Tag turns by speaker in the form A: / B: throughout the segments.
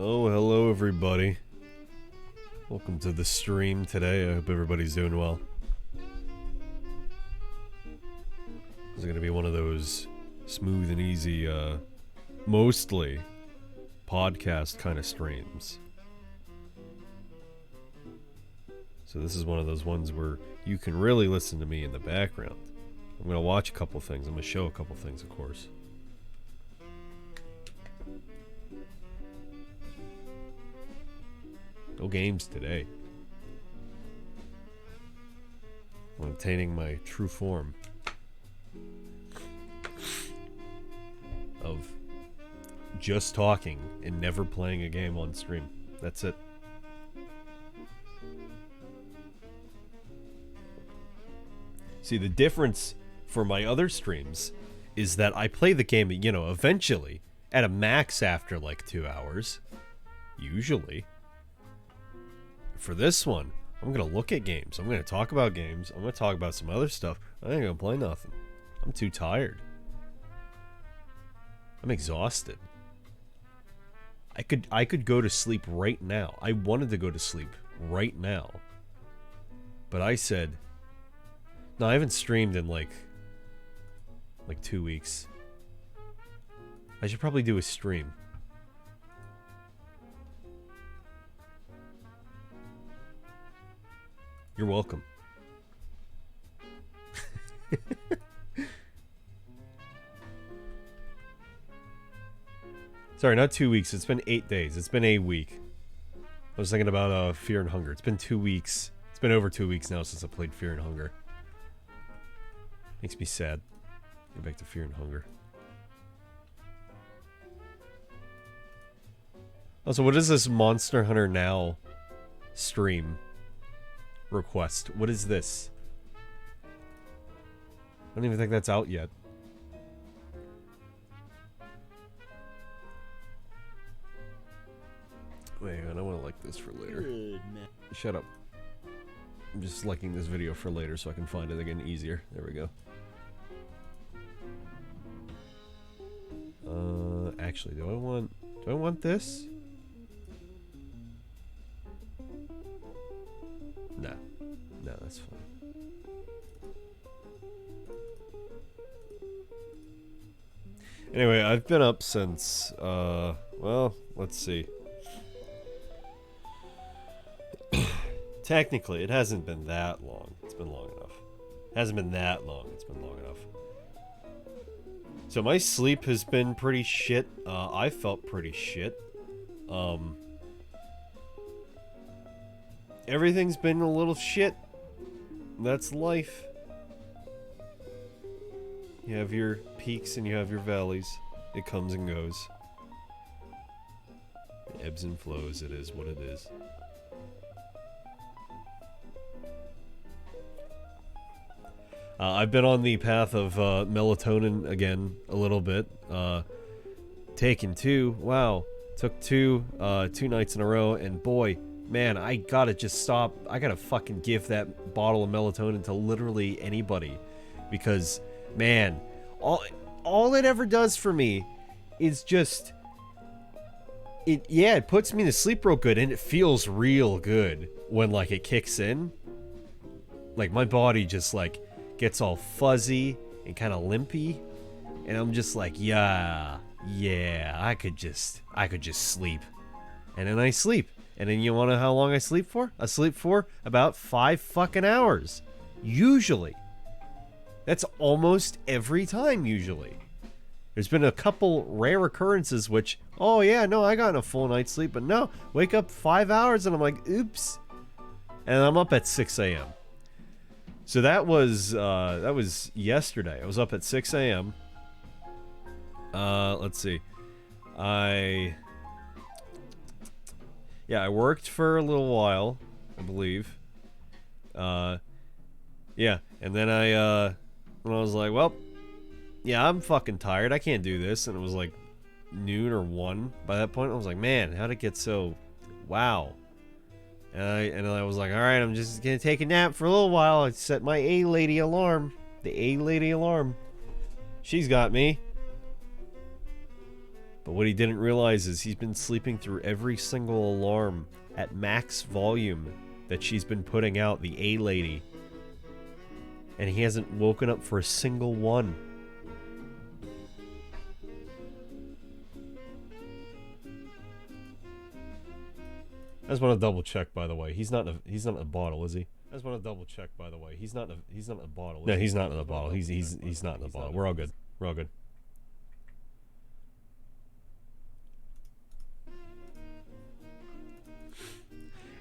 A: Oh, hello everybody. Welcome to the stream today. I hope everybody's doing well. This is going to be one of those smooth and easy, mostly podcast kind of streams. So this is one of those ones where you can really listen to me in the background. I'm going to watch a couple things. I'm going to show a couple things, of course. No games today. I'm attaining my true form of just talking and never playing a game on stream. That's it. See, the difference for my other streams is that I play the game, you know, eventually at a max after like 2 hours. Usually. For this one, I'm going to look at games. I'm going to talk about games. I'm going to talk about some other stuff. I ain't going to play nothing. I'm too tired. I'm exhausted. I could go to sleep right now. I wanted to go to sleep right now. But I said, no, I haven't streamed in like 2 weeks. I should probably do a stream. You're welcome. Sorry, not 2 weeks. It's been 8 days. It's been a week. I was thinking about Fear and Hunger. It's been 2 weeks. It's been over 2 weeks now since I played Fear and Hunger. Makes me sad. Get back to Fear and Hunger. Also, what is this Monster Hunter Now stream request? What is this? I don't even think that's out yet. Wait, I don't want to like this for later. Shut up. I'm just liking this video for later so I can find it again easier. There we go. Actually, do I want this? No. No, that's fine. Anyway, I've been up since, well, let's see. Technically, it hasn't been that long. It's been long enough. It hasn't been that long. It's been long enough. So my sleep has been pretty shit. I felt pretty shit. Everything's been a little shit. That's life. You have your peaks and you have your valleys. It comes and goes. It ebbs and flows. It is what it is. I've been on the path of melatonin again a little bit. Taken 2. Wow. Took 2 nights in a row, and boy, man, I gotta just stop. I gotta fucking give that bottle of melatonin to literally anybody. Because, man, all it ever does for me is just... it puts me to sleep real good, and it feels real good when, like, it kicks in. Like, my body just, like, gets all fuzzy and kind of limpy, and I'm just like, yeah, I could just sleep. And then I sleep. And then you want to know how long I sleep for? I sleep for about 5 fucking hours. Usually. That's almost every time, usually. There's been a couple rare occurrences which, oh yeah, no, I got a full night's sleep, but no, wake up 5 hours and I'm like, oops. And I'm up at 6 a.m. So that was yesterday. I was up at 6 a.m. Let's see. I worked for a little while, I believe. Yeah, and then when I was like, well, yeah, I'm fucking tired. I can't do this. And it was like noon or 1 by that point. I was like, man, how'd it get so... Wow. And I was like, alright, I'm just gonna take a nap for a little while. I set my A-Lady alarm. The A-Lady alarm. She's got me. But what he didn't realize is he's been sleeping through every single alarm at max volume that she's been putting out, the A-lady. And he hasn't woken up for a single one. I just want to double check, by the way. He's not in a bottle, is he? I just want to double check, by the way. He's not in a bottle. No, he's not in a bottle. He's not in a bottle. We're all good. We're all good.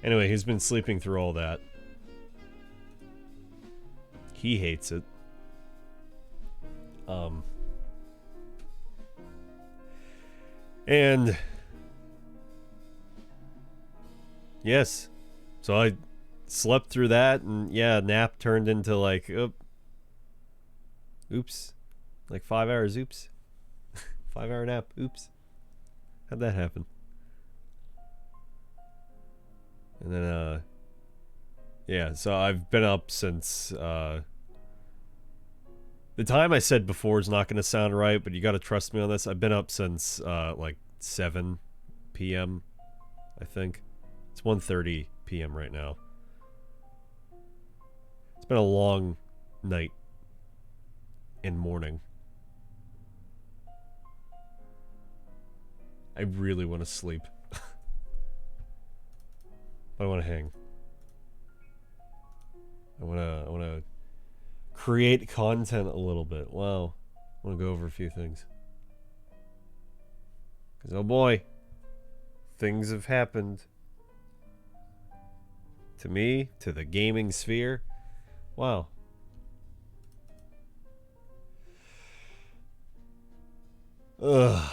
A: Anyway, he's been sleeping through all that. He hates it. And yes, so I slept through that, and yeah, nap turned into like, oops, like 5 hours. Oops, 5-hour nap. Oops, how'd that happen? And then yeah, so I've been up since the time I said before is not going to sound right, but you got to trust me on this. I've been up since like 7 p.m. I think. It's 1:30 p.m. right now. It's been a long night and morning. I really want to sleep. But I want to hang. I want to create content a little bit. Wow. I want to go over a few things. Because, oh boy, things have happened. To me, to the gaming sphere. Wow. Ugh.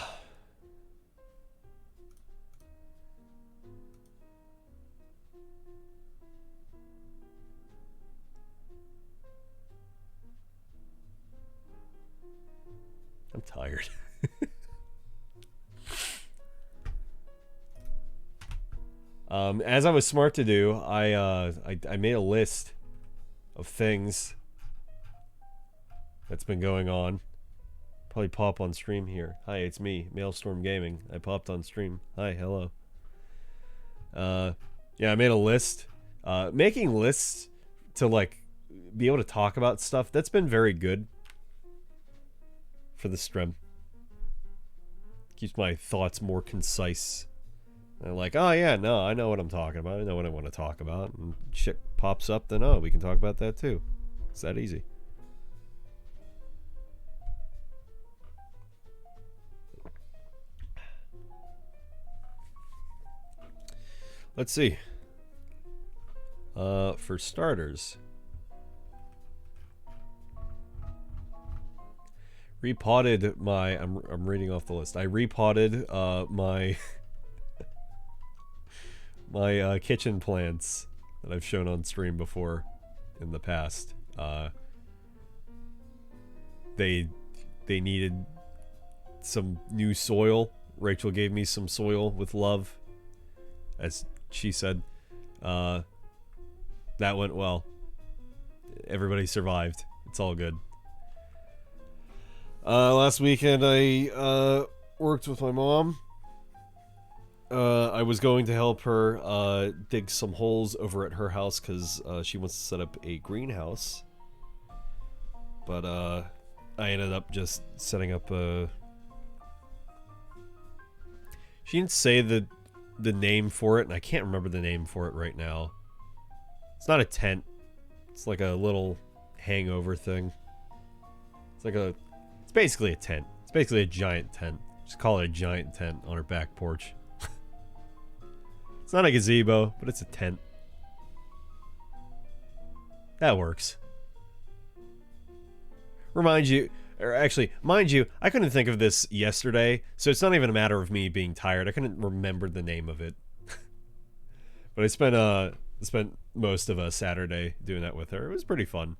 A: I'm tired. As I was smart to do, I made a list of things that's been going on. Probably pop on stream here. Hi, it's me, Maelstrom Gaming. I popped on stream. Hi, hello. Yeah, I made a list. Making lists to like be able to talk about stuff, that's been very good for the stream. Keeps my thoughts more concise. And like, oh yeah, no, I know what I'm talking about. I know what I want to talk about. And shit pops up, then oh, we can talk about that too. It's that easy. Let's see. For starters, repotted my. I'm reading off the list. I repotted my my kitchen plants that I've shown on stream before in the past. They needed some new soil. Rachel gave me some soil with love, as she said. That went well. Everybody survived. It's all good. Last weekend I worked with my mom. I was going to help her dig some holes over at her house because she wants to set up a greenhouse. But I ended up just setting up a... She didn't say the name for it, and I can't remember the name for it right now. It's not a tent. It's like a little hangover thing. It's basically a tent. It's basically a giant tent. Just call it a giant tent on her back porch. It's not a gazebo, but it's a tent. That works. Mind you, I couldn't think of this yesterday, so it's not even a matter of me being tired. I couldn't remember the name of it. But I spent most of a Saturday doing that with her. It was pretty fun.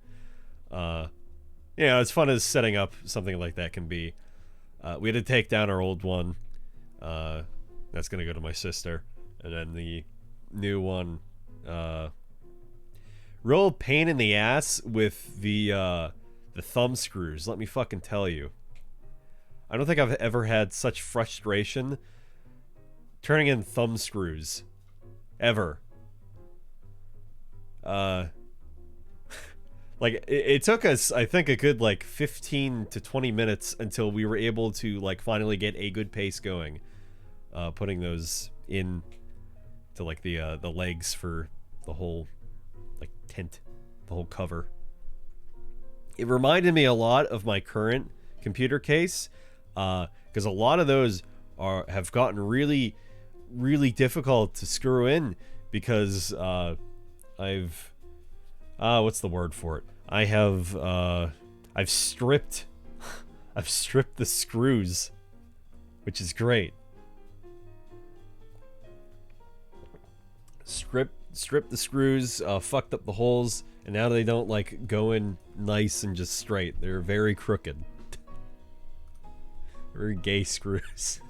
A: As fun as setting up something like that can be. We had to take down our old one. That's gonna go to my sister. And then the new one, real pain in the ass with the thumb screws, let me fucking tell you. I don't think I've ever had such frustration turning in thumb screws. Ever. Like, it took us, I think, a good, like, 15 to 20 minutes until we were able to, like, finally get a good pace going. Putting those in to, like, the legs for the whole, like, tent. The whole cover. It reminded me a lot of my current computer case, because a lot of those have gotten really, really difficult to screw in, because what's the word for it? I've stripped the screws, which is great. Stripped the screws, fucked up the holes, and now they don't, like, go in nice and just straight. They're very crooked. Very gay screws.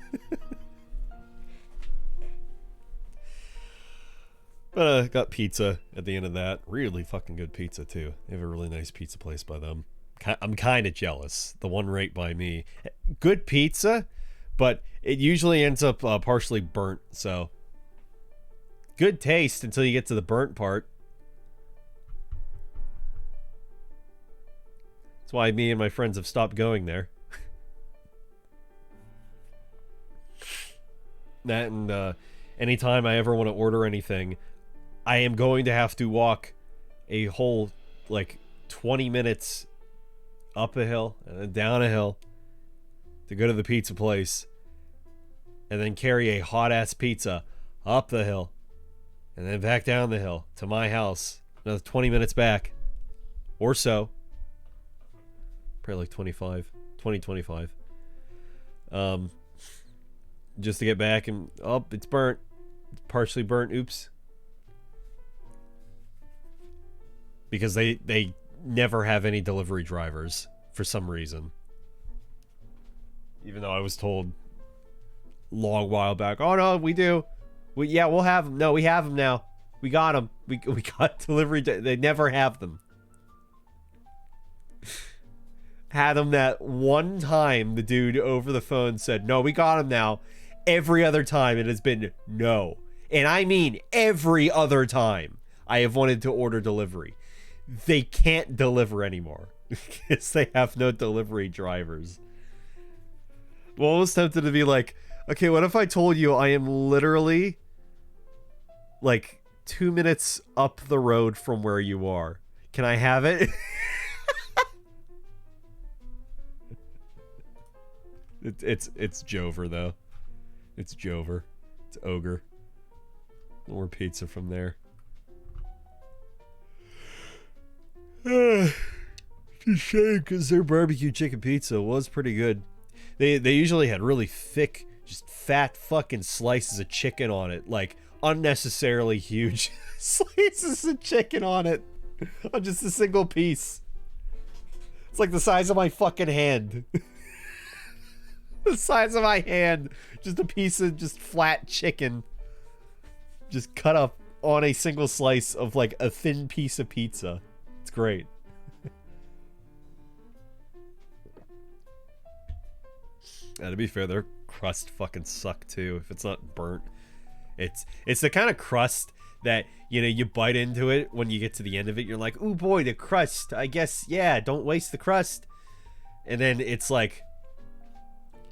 A: But got pizza at the end of that. Really fucking good pizza, too. They have a really nice pizza place by them. I'm kind of jealous. The one right by me. Good pizza, but it usually ends up partially burnt, so... Good taste until you get to the burnt part. That's why me and my friends have stopped going there. That, and anytime I ever want to order anything, I am going to have to walk a whole, like, 20 minutes up a hill and then down a hill to go to the pizza place, and then carry a hot-ass pizza up the hill and then back down the hill to my house. Another 20 minutes back. Or so. Probably like 25. Just to get back and... Oh, it's burnt. It's partially burnt. Oops. Because they never have any delivery drivers for some reason. Even though I was told long while back, oh no, we do. We'll have them. No, we have them now. We got them. We got delivery. They never have them. Had them that one time the dude over the phone said, no, we got them now. Every other time it has been no. And I mean every other time I have wanted to order delivery. They can't deliver anymore because they have no delivery drivers. Well, I was tempted to be like, okay, what if I told you I am literally like 2 minutes up the road from where you are? Can I have it? It's Jover though. It's Jover. It's Ogre. More pizza from there. It's a shame because their barbecue chicken pizza was pretty good. They usually had really thick, just fat fucking slices of chicken on it, like unnecessarily huge slices of chicken on it, on just a single piece. It's like the size of my fucking hand. The size of my hand, just a piece of just flat chicken, just cut up on a single slice of like a thin piece of pizza. It's great. To be fair, their crust fucking suck too if it's not burnt. It's the kind of crust that, you know, you bite into it, when you get to the end of it, you're like, ooh boy, the crust, I guess, yeah, don't waste the crust. And then it's like,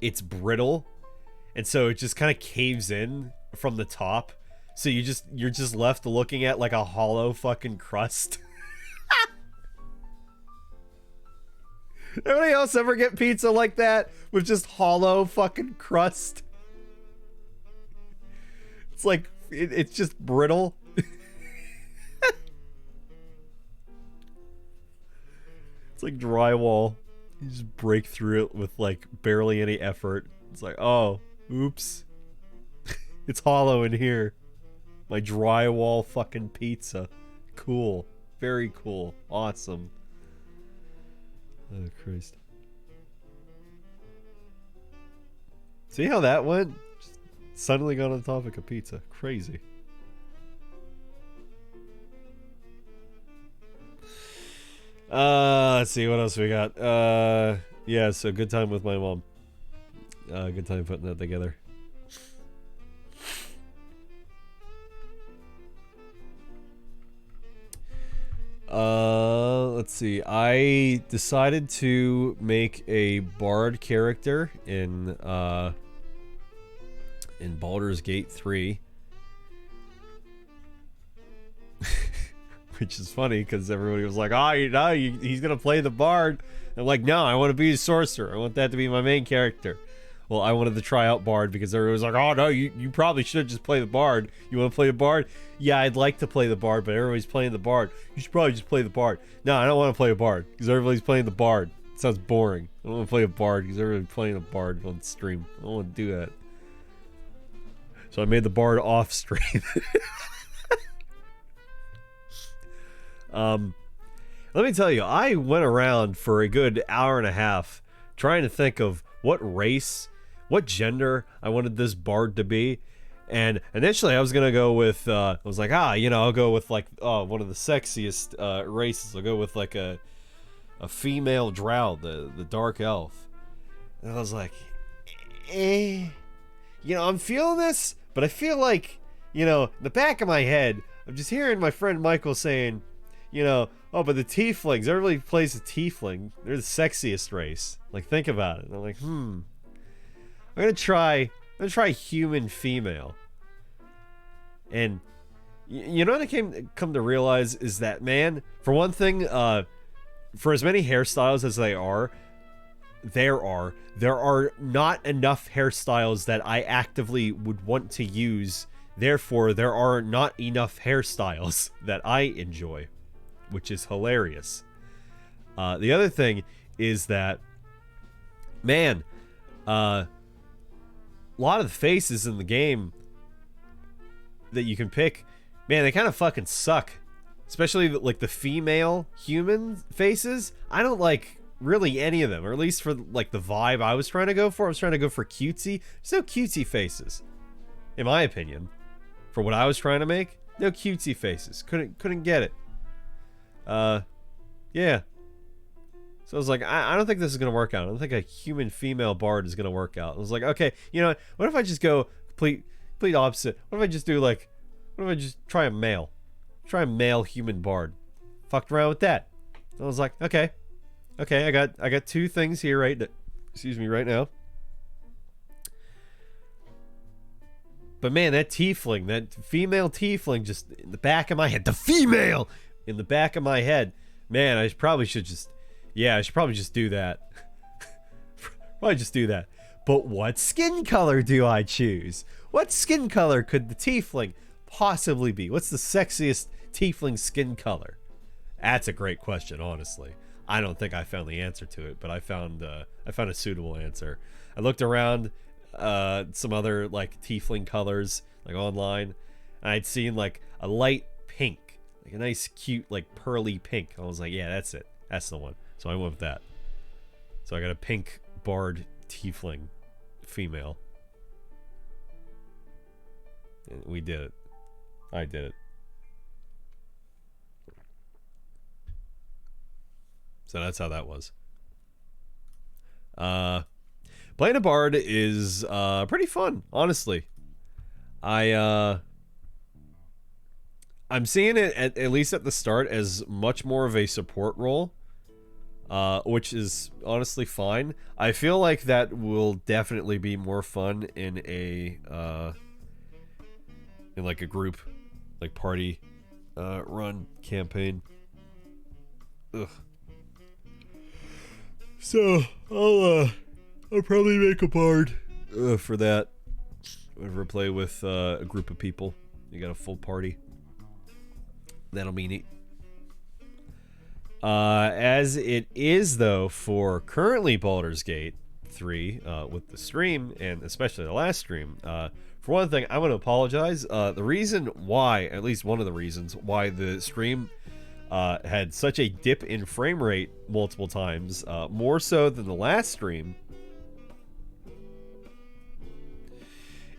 A: it's brittle, and so it just kind of caves in from the top, so you're just left looking at like a hollow fucking crust. Anybody else ever get pizza like that with just hollow fucking crust? It's like it's just brittle. It's like drywall. You just break through it with like barely any effort. It's like, oh, oops. It's hollow in here. My drywall fucking pizza. Cool. Very cool. Awesome. Oh, Christ. See how that went? Just suddenly got on the topic of pizza. Crazy. Let's see what else we got. Yeah, so good time with my mom. Good time putting that together. Let's see. I decided to make a bard character in Baldur's Gate 3. Which is funny because everybody was like, "Oh, you know, he's gonna play the bard." I'm like, "No, I want to be a sorcerer. I want that to be my main character." Well, I wanted to try out bard because everybody was like, "Oh no, you probably should just play the bard. You want to play the bard?" Yeah, I'd like to play the bard, but everybody's playing the bard. You should probably just play the bard. No, I don't want to play a bard because everybody's playing the bard. It sounds boring. I don't want to play a bard because everybody's playing a bard on stream. I don't want to do that. So I made the bard off stream. Let me tell you, I went around for a good hour and a half trying to think of what race, what gender I wanted this bard to be. And initially I was going to go with, I was like, I'll go with like one of the sexiest races. I'll go with like a female drow, the dark elf. And I was like, I'm feeling this, but I feel like, in the back of my head, I'm just hearing my friend Michael saying, oh, but the tieflings, everybody plays the tiefling. They're the sexiest race. Like, think about it. And I'm like, I'm gonna try human female. And you know what I come to realize is that, man, for one thing, for as many hairstyles as there are not enough hairstyles that I actively would want to use. Therefore, there are not enough hairstyles that I enjoy, which is hilarious. The other thing is that, man, a lot of the faces in the game that you can pick, man, they kind of fucking suck. Especially like the female human faces. I don't like really any of them, or at least for like the vibe I was trying to go for. I was trying to go for cutesy. There's no cutesy faces, in my opinion. For what I was trying to make, no cutesy faces. Couldn't get it. Yeah. So I was like, I don't think this is gonna work out. I don't think a human female bard is gonna work out. I was like, okay, what if I just go complete opposite? What if I just try a male? Try a male human bard. Fucked around with that. I was like, okay, I got two things here right now. But man, that female tiefling, just in the back of my head, in the back of my head, man, I probably should just do that. Probably just do that. But what skin color do I choose? What skin color could the tiefling possibly be? What's the sexiest tiefling skin color? That's a great question, honestly. I don't think I found the answer to it, but I found a suitable answer. I looked around some other like tiefling colors like online, and I'd seen like a light pink, like a nice cute like pearly pink. I was like, yeah, that's it. That's the one. So I went with that. So I got a pink bard tiefling female. And we did it. I did it. So that's how that was. Playing a bard is pretty fun, honestly. I'm seeing it at least at the start as much more of a support role, which is honestly fine. I feel like that will definitely be more fun in like a group, like party run campaign. Ugh. So I'll probably make a bard for that. Whenever I play with a group of people, you got a full party. That'll be neat. As it is though for currently Baldur's Gate 3 with the stream, and especially the last stream, for one thing, I want to apologize. The reason why, at least one of the reasons why the stream had such a dip in frame rate multiple times, more so than the last stream,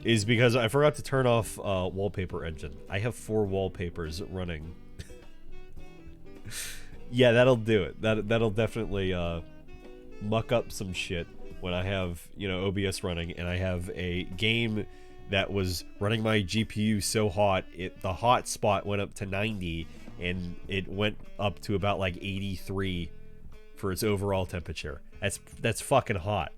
A: is because I forgot to turn off wallpaper engine. I have 4 wallpapers running. Yeah, that'll do it. That'll definitely muck up some shit. when I have, you know, OBS running and I have a game that was running my GPU so hot, the hot spot went up to 90 and it went up to about like 83 for its overall temperature. That's fucking hot.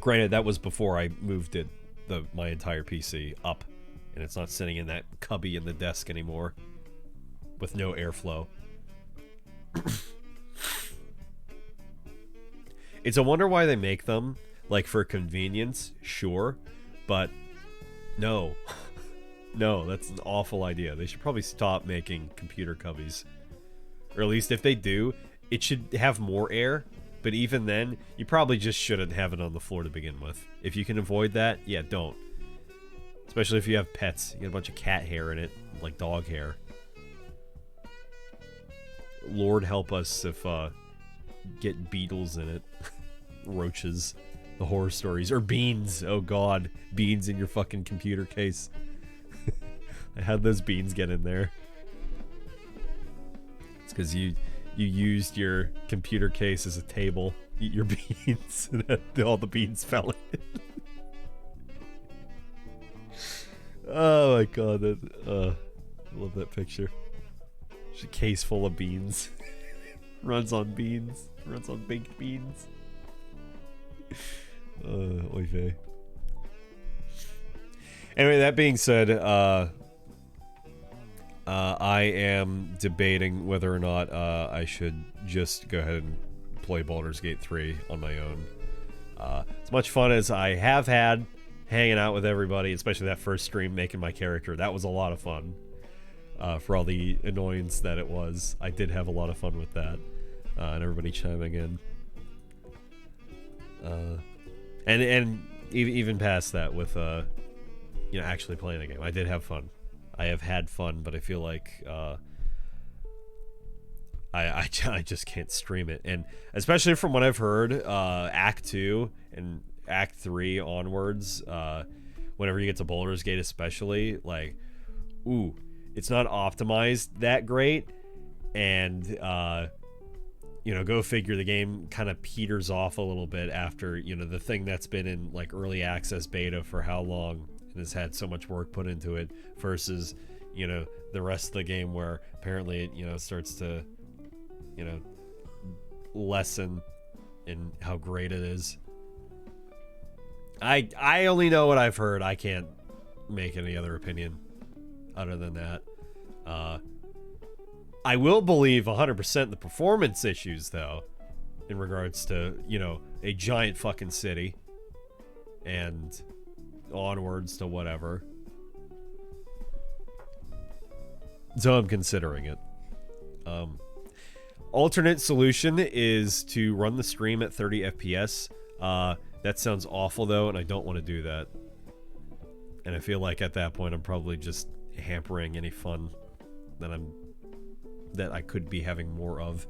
A: Granted, that was before I moved my entire PC up, and it's not sitting in that cubby in the desk anymore with no airflow. It's a wonder why they make them, like, for convenience, sure, but no. No, that's an awful idea. They should probably stop making computer cubbies. Or at least if they do, it should have more air, but even then, you probably just shouldn't have it on the floor to begin with. If you can avoid that, yeah, don't. Especially if you have pets. You get a bunch of cat hair in it, like dog hair. Lord help us if, get beetles in it. Roaches. The horror stories. Or beans. Oh god. Beans in your fucking computer case. How'd those beans get in there? It's because you used your computer case as a table. Eat your beans. And all the beans fell in. Oh my god. I love that picture. Just a case full of beans. Runs on beans. Runs on baked beans. Oy vey. Anyway, that being said, I am debating whether or not I should just go ahead and play Baldur's Gate 3 on my own. As much fun as I have had hanging out with everybody, especially that first stream making my character, that was a lot of fun. For all the annoyance that it was, I did have a lot of fun with that, and everybody chiming in. And even past that with you know, actually playing the game, I did have fun. I have had fun, but I feel like I just can't stream it. And especially from what I've heard, Act 2 and Act 3 onwards, whenever you get to Baldur's Gate especially, like, ooh, it's not optimized that great. And, you know, go figure, the game kind of peters off a little bit after, you know, the thing that's been in, like, early access beta for how long and has had so much work put into it versus, you know, the rest of the game where apparently it, you know, starts to, you know, lessen in how great it is. I only know what I've heard. I can't make any other opinion other than that. I will believe 100% the performance issues, though, in regards to, you know, a giant fucking city and onwards to whatever. So I'm considering it. Alternate solution is to run the stream at 30 FPS. That sounds awful, though, and I don't want to do that. And I feel like at that point I'm probably just hampering any fun that I could be having more of.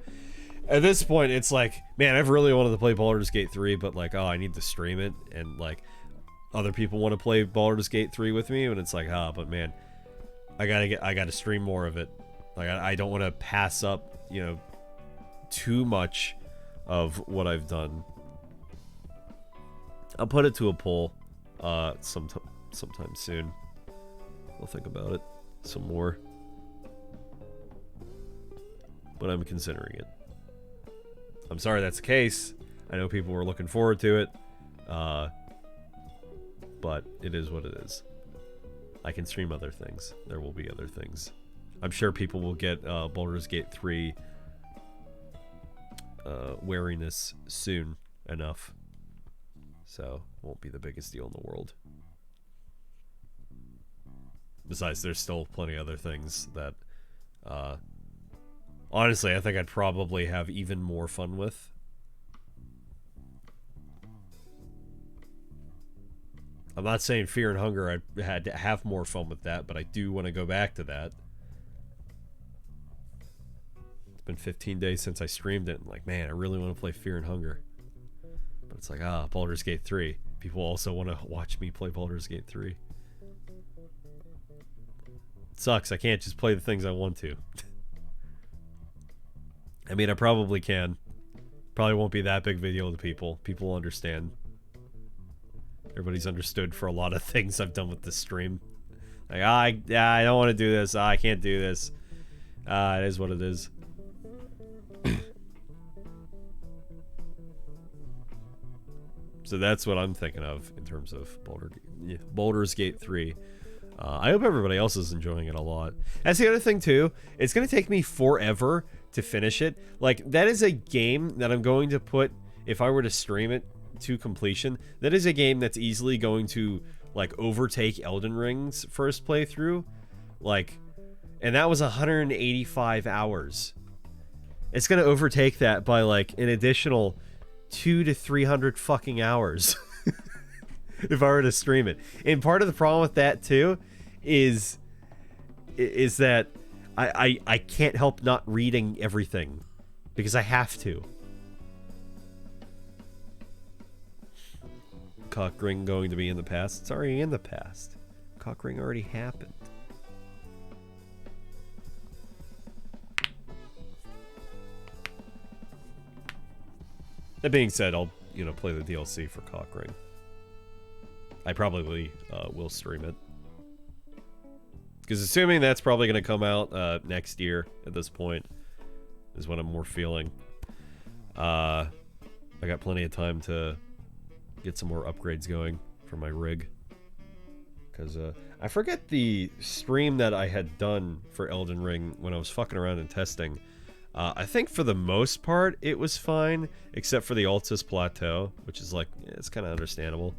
A: At this point, it's like, man, I've really wanted to play Baldur's Gate 3, but like, oh, I need to stream it, and like, other people want to play Baldur's Gate 3 with me, and it's like, but man, I gotta stream more of it. Like, I don't want to pass up, you know, too much of what I've done. I'll put it to a poll, sometime soon. I'll think about it some more. But I'm considering it. I'm sorry that's the case. I know people were looking forward to it. But it is what it is. I can stream other things. There will be other things. I'm sure people will get Baldur's Gate 3 wariness soon enough. So, won't be the biggest deal in the world. Besides, there's still plenty of other things that, honestly, I think I'd probably have even more fun with. I'm not saying Fear and Hunger I had to have more fun with that, but I do want to go back to that. It's been 15 days since I streamed it, and like, man, I really want to play Fear and Hunger. But it's like, Baldur's Gate 3. People also want to watch me play Baldur's Gate 3. It sucks, I can't just play the things I want to. I mean, I probably can, Probably won't be that big video to people. People will understand. Everybody's understood for a lot of things I've done with this stream. Like, I don't want to do this. I can't do this. It is what it is. So that's what I'm thinking of in terms of Baldur's Gate 3. I hope everybody else is enjoying it a lot. That's the other thing too. It's going to take me forever to finish it. Like, that is a game that I'm going to put, if I were to stream it to completion, that is a game that's easily going to, like, overtake Elden Ring's first playthrough. Like, and that was 185 hours. It's going to overtake that by, like, an additional 200 to 300 fucking hours. If I were to stream it. And part of the problem with that too is that I can't help not reading everything because I have to. Cockring going to be in the past. It's already in the past. Cockring already happened. That being said, I'll, you know, play the DLC for Cockring. I probably will stream it. Because assuming that's probably going to come out next year at this point is what I'm more feeling. I got plenty of time to get some more upgrades going for my rig. Because I forget the stream that I had done for Elden Ring when I was fucking around and testing. I think for the most part it was fine, except for the Altus Plateau, which is like, it's kind of understandable.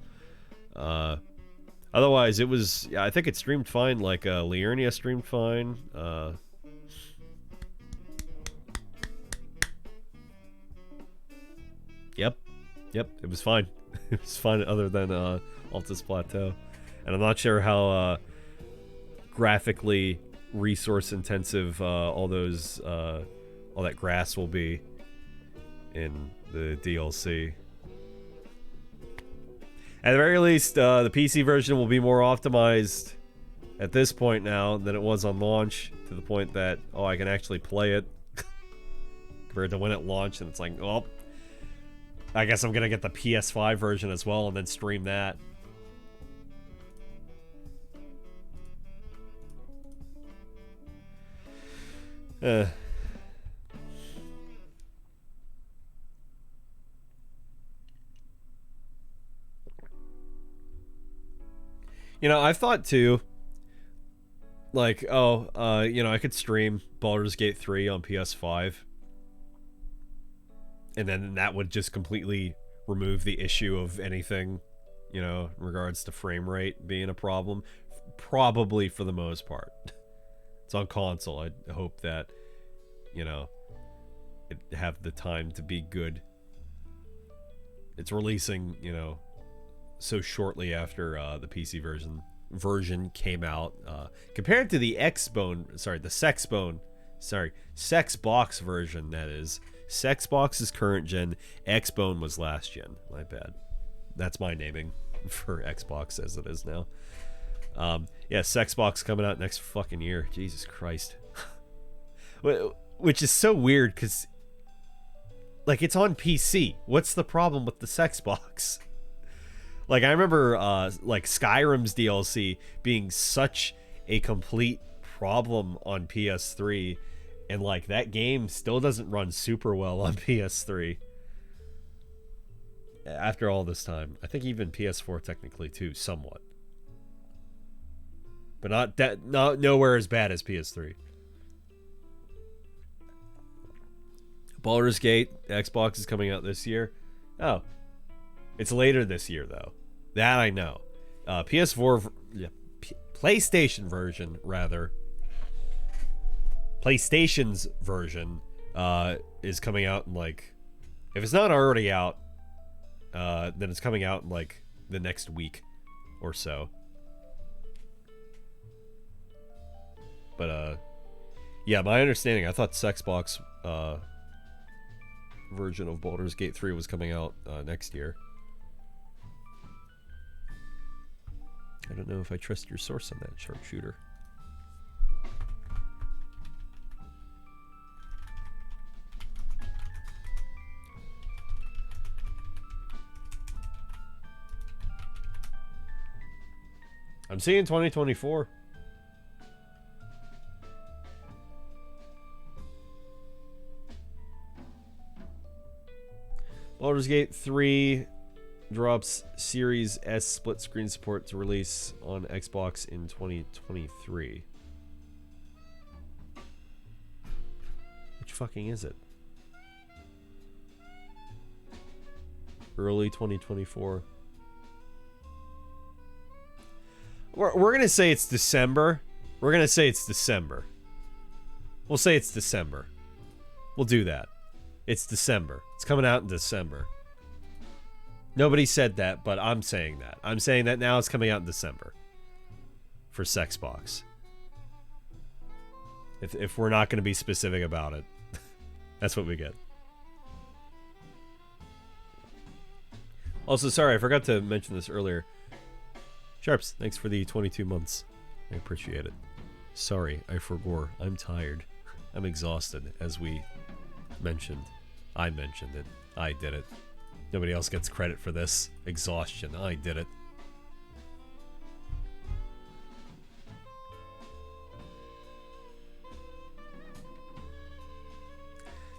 A: Otherwise it was, yeah, I think it streamed fine. Like Liurnia streamed fine. Yep, it was fine. It was fine other than Altus Plateau. And I'm not sure how graphically resource intensive all that grass will be in the DLC. At the very least, the PC version will be more optimized at this point now than it was on launch, to the point that, oh, I can actually play it compared to when it launched, and it's like, oh, I guess I'm gonna get the PS5 version as well and then stream that. You know, I've thought too, like, oh, you know, I could stream Baldur's Gate 3 on PS5. And then that would just completely remove the issue of anything, you know, in regards to frame rate being a problem. Probably for the most part. It's on console. I hope that, you know, it have the time to be good. It's releasing, you know, so shortly after the PC version came out, compared to the Sexbox version, that is. Sexbox is current gen, Xbone was last gen. My bad. That's my naming for Xbox as it is now. Yeah, Sexbox coming out next fucking year. Jesus Christ. Which is so weird because, like, it's on PC. What's the problem with the Sexbox? Like, I remember, like, Skyrim's DLC being such a complete problem on PS3, and, like, that game still doesn't run super well on PS3. After all this time. I think even PS4 technically, too, somewhat. But not nowhere as bad as PS3. Baldur's Gate, Xbox is coming out this year. Oh. It's later this year, though. That I know. PS4... Yeah, PlayStation version, rather. PlayStation's version is coming out in, like... If it's not already out, then it's coming out in, like, the next week or so. But, yeah, my understanding, I thought Sexbox version of Baldur's Gate 3 was coming out next year. I don't know if I trust your source on that, sharpshooter. I'm seeing 2024. Baldur's Gate 3 drops Series S split screen support to release on Xbox in 2023. Which fucking is it? Early 2024. We're gonna say it's December. We're gonna say it's December. We'll say it's December. We'll do that. It's December. It's coming out in December. Nobody said that, but I'm saying that. I'm saying that now it's coming out in December. For Sexbox. If we're not going to be specific about it. That's what we get. Also, sorry, I forgot to mention this earlier. Sharps, thanks for the 22 months. I appreciate it. Sorry, I forgot. I'm tired. I'm exhausted, as we mentioned. I mentioned it. I did it. Nobody else gets credit for this. Exhaustion. I did it.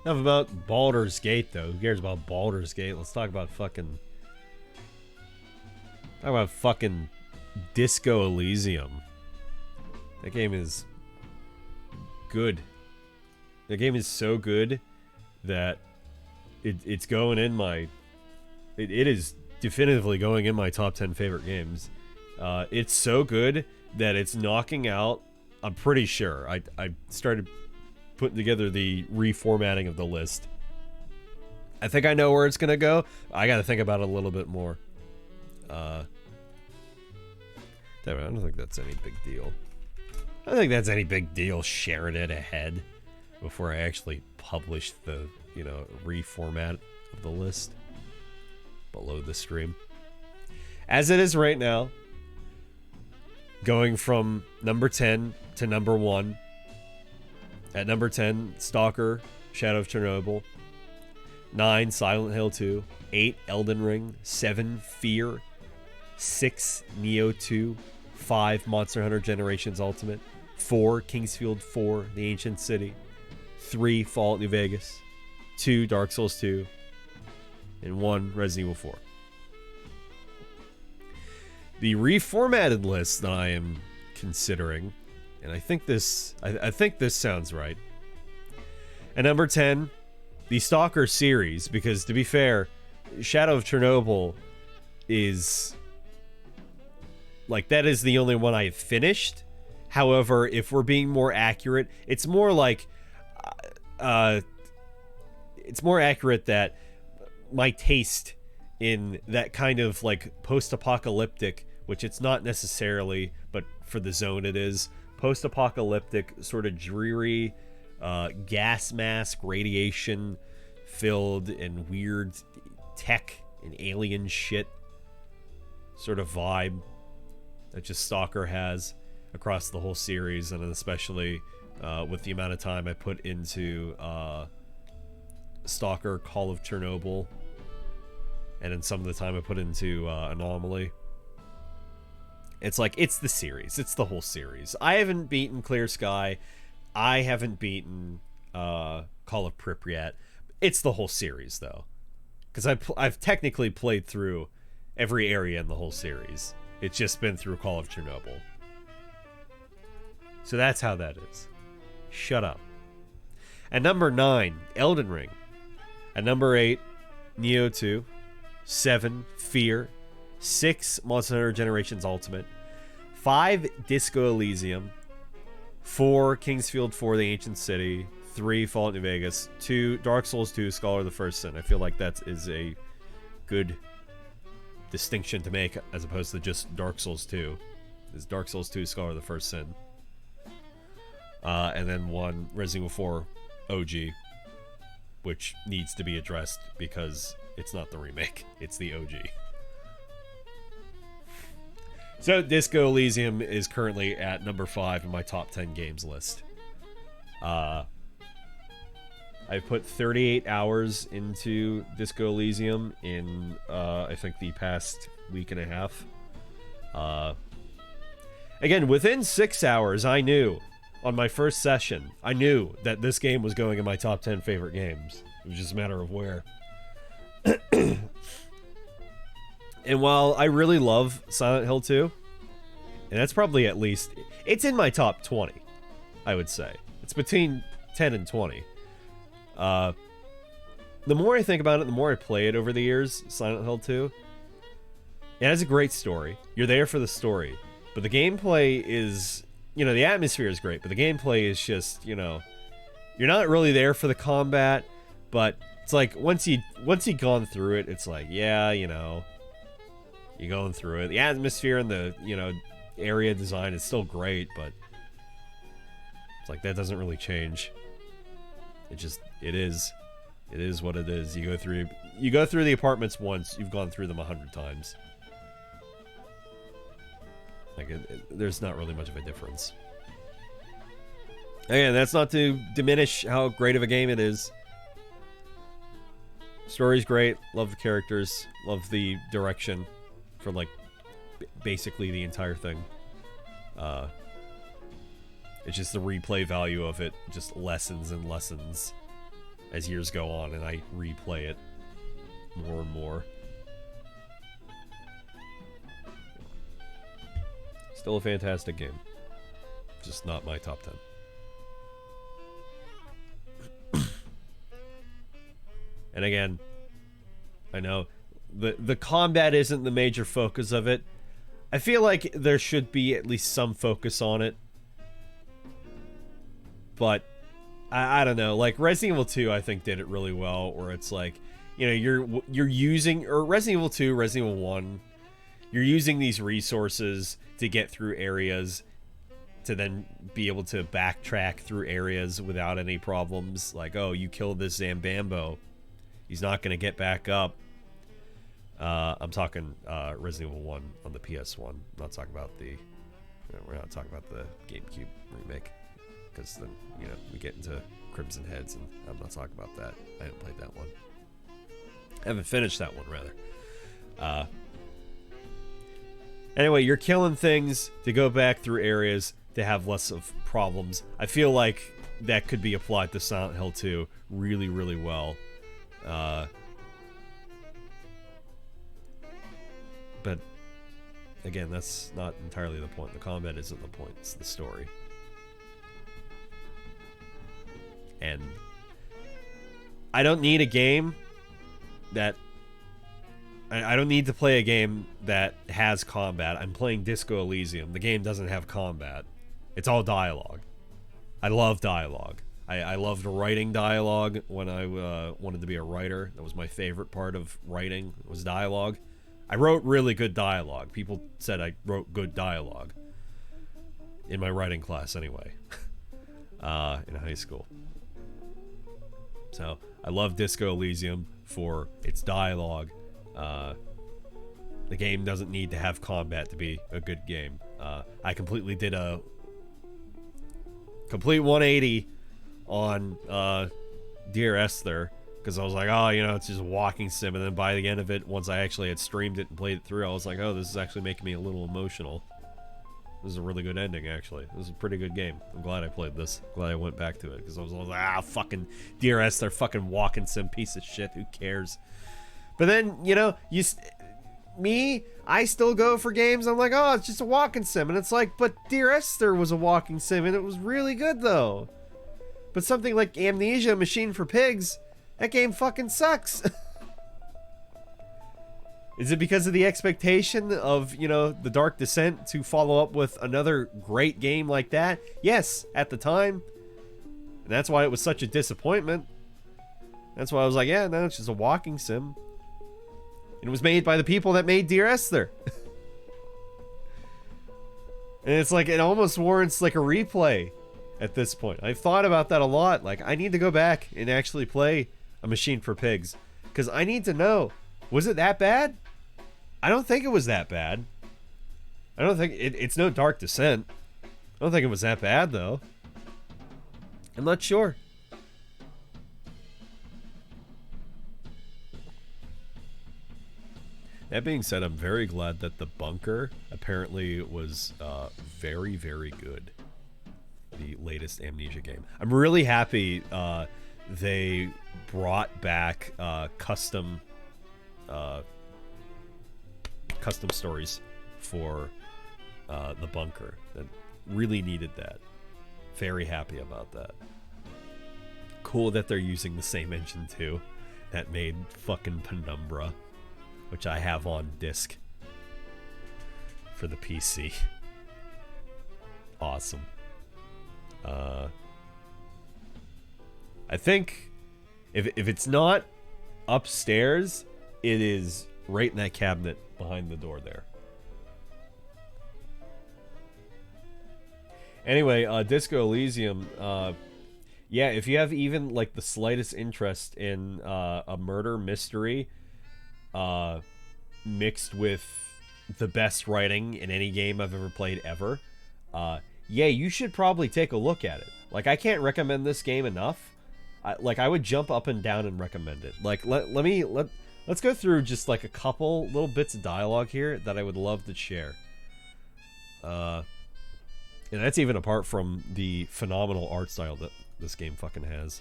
A: Enough about Baldur's Gate, though. Who cares about Baldur's Gate? Let's talk about fucking... Talk about fucking Disco Elysium. That game is good. The game is so good that it's going in my... It is definitively going in my top 10 favorite games. It's so good that it's knocking out... I'm pretty sure. I started putting together the reformatting of the list. I think I know where it's going to go. I got to think about it a little bit more. I don't think that's any big deal. I don't think that's any big deal sharing it ahead before I actually publish the, reformat of the list below the stream. As it is right now, going from number 10 to number 1. At number 10, Stalker, Shadow of Chernobyl. 9, Silent Hill 2. 8, Elden Ring. 7, Fear. 6, Neo 2. 5, Monster Hunter Generations Ultimate. 4, Kingsfield 4, The Ancient City. 3, Fallout New Vegas. 2, Dark Souls 2. And 1, Resident Evil 4. The reformatted list that I am considering, and I think this sounds right. At number 10, the Stalker series, because to be fair, Shadow of Chernobyl is that is the only one I have finished. However, if we're being more accurate, it's more accurate that my taste in that kind of post-apocalyptic, which it's not necessarily, but for the zone it is, post-apocalyptic, sort of dreary, gas mask, radiation filled and weird tech and alien shit sort of vibe that just Stalker has across the whole series, and especially with the amount of time I put into Stalker, Call of Chernobyl, and then some of the time I put into Anomaly. It's it's the series. It's the whole series. I haven't beaten Clear Sky. I haven't beaten Call of Pripyat. It's the whole series, though. Because I've technically played through every area in the whole series. It's just been through Call of Chernobyl. So that's how that is. Shut up. At number 9, Elden Ring. At number 8, Neo 2. 7, Fear. 6, Monster Hunter Generations Ultimate. 5, Disco Elysium. 4, Kingsfield 4, The Ancient City. 3, Fallout New Vegas. 2, Dark Souls 2, Scholar of the First Sin. I feel like that is a good distinction to make as opposed to just Dark Souls 2. Is Dark Souls 2, Scholar of the First Sin. And then 1, Resident Evil 4 OG, which needs to be addressed because it's not the remake, it's the OG. So Disco Elysium is currently at number 5 in my top 10 games list. I put 38 hours into Disco Elysium in, I think, the past week and a half. Again, within 6 hours, I knew, on my first session, I knew that this game was going in my top 10 favorite games. It was just a matter of where. And while I really love Silent Hill 2, and that's probably at least, it's in my top 20, I would say. It's between 10 and 20. The more I think about it, the more I play it over the years, Silent Hill 2, it has a great story. You're there for the story. But the gameplay is, you know, the atmosphere is great, but the gameplay is just, you know, you're not really there for the combat, but it's like, once you've gone through it, it's like, yeah, you know, you're going through it. The atmosphere and the, you know, area design is still great, but it's like, that doesn't really change. It is what it is. You go through the apartments once, you've gone through them 100 times. Like, there's not really much of a difference. Again, that's not to diminish how great of a game it is. Story's great. Love the characters. Love the direction for, like, basically the entire thing. It's just the replay value of it just lessens and lessens as years go on, and I replay it more and more. Still a fantastic game. Just not my top 10. And again, I know the combat isn't the major focus of it. I feel like there should be at least some focus on it. But I don't know. Like Resident Evil 2, I think did it really well, where it's like, you know, you're using, or Resident Evil 2, Resident Evil 1, you're using these resources to get through areas, to then be able to backtrack through areas without any problems. Like, oh, you killed this Zambambo, he's not going to get back up. I'm talking Resident Evil 1 on the PS1. I'm not talking about we're not talking about the GameCube remake, because then, you know, we get into Crimson Heads, and I'm not talking about that. I haven't played that one. I haven't finished that one, rather. Anyway, you're killing things to go back through areas to have less of problems. I feel like that could be applied to Silent Hill 2 really, really well. But, again, that's not entirely the point. The combat isn't the point. It's the story. And I don't need a game that... I don't need to play a game that has combat. I'm playing Disco Elysium. The game doesn't have combat. It's all dialogue. I love dialogue. I loved writing dialogue when I wanted to be a writer. That was my favorite part of writing, was dialogue. I wrote really good dialogue. People said I wrote good dialogue. In my writing class, anyway. In high school. So, I love Disco Elysium for its dialogue. The game doesn't need to have combat to be a good game. I completely did a complete 180 on Dear Esther, because I was like, oh, you know, it's just a walking sim, and then by the end of it, once I actually had streamed it and played it through, I was like, oh, this is actually making me a little emotional. This is a really good ending, actually. This is a pretty good game. I'm glad I played this. Glad I went back to it, because I was like, fucking Dear Esther, fucking walking sim piece of shit, who cares? But then, you know, I still go for games, I'm like, oh, it's just a walking sim. And it's like, but Dear Esther was a walking sim, and it was really good, though. But something like Amnesia Machine for Pigs, that game fucking sucks. Is it because of the expectation of, you know, The Dark Descent to follow up with another great game like that? Yes, at the time. And that's why it was such a disappointment. That's why I was like, yeah, no, it's just a walking sim. And it was made by the people that made Dear Esther. And it's like, it almost warrants like a replay at this point. I've thought about that a lot. Like, I need to go back and actually play A Machine for Pigs, because I need to know, was it that bad? I don't think it was that bad. I don't think it's no Dark Descent. I don't think it was that bad, though. I'm not sure. That being said, I'm very glad that the bunker apparently was very, very good. The latest Amnesia game. I'm really happy they brought back custom stories for the bunker. That really needed that. Very happy about that. Cool that they're using the same engine too that made fucking Penumbra, which I have on disc for the PC. Awesome. I think if it's not upstairs, it is right in that cabinet behind the door there. Anyway, Disco Elysium, yeah, if you have even like the slightest interest in a murder mystery mixed with the best writing in any game I've ever played ever, yeah, you should probably take a look at it. Like, I can't recommend this game enough. I would jump up and down and recommend it. Like, let's go through just like a couple little bits of dialogue here that I would love to share. And that's even apart from the phenomenal art style that this game fucking has.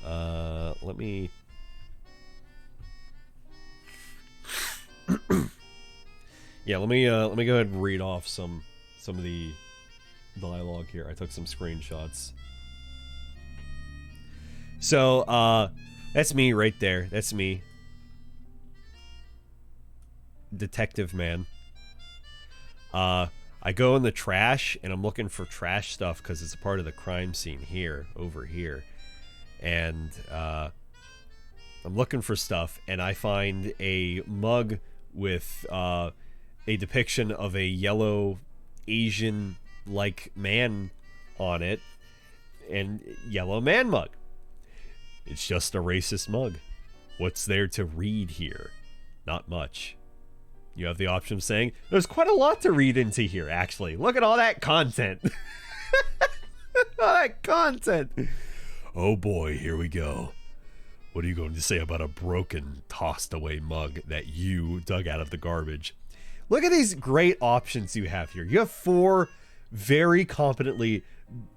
A: Let me... yeah, let me go ahead and read off some of the dialogue here. I took some screenshots. So, that's me right there. That's me. Detective man. I go in the trash, and I'm looking for trash stuff because it's a part of the crime scene here, over here. And I'm looking for stuff, and I find a mug with a depiction of a yellow Asian-like man on it, and yellow man mug. It's just a racist mug. What's there to read here? Not much. You have the option of saying, there's quite a lot to read into here, actually. Look at all that content. All that content. Oh boy, here we go. What are you going to say about a broken, tossed away mug that you dug out of the garbage? Look at these great options you have here. You have 4 very competently,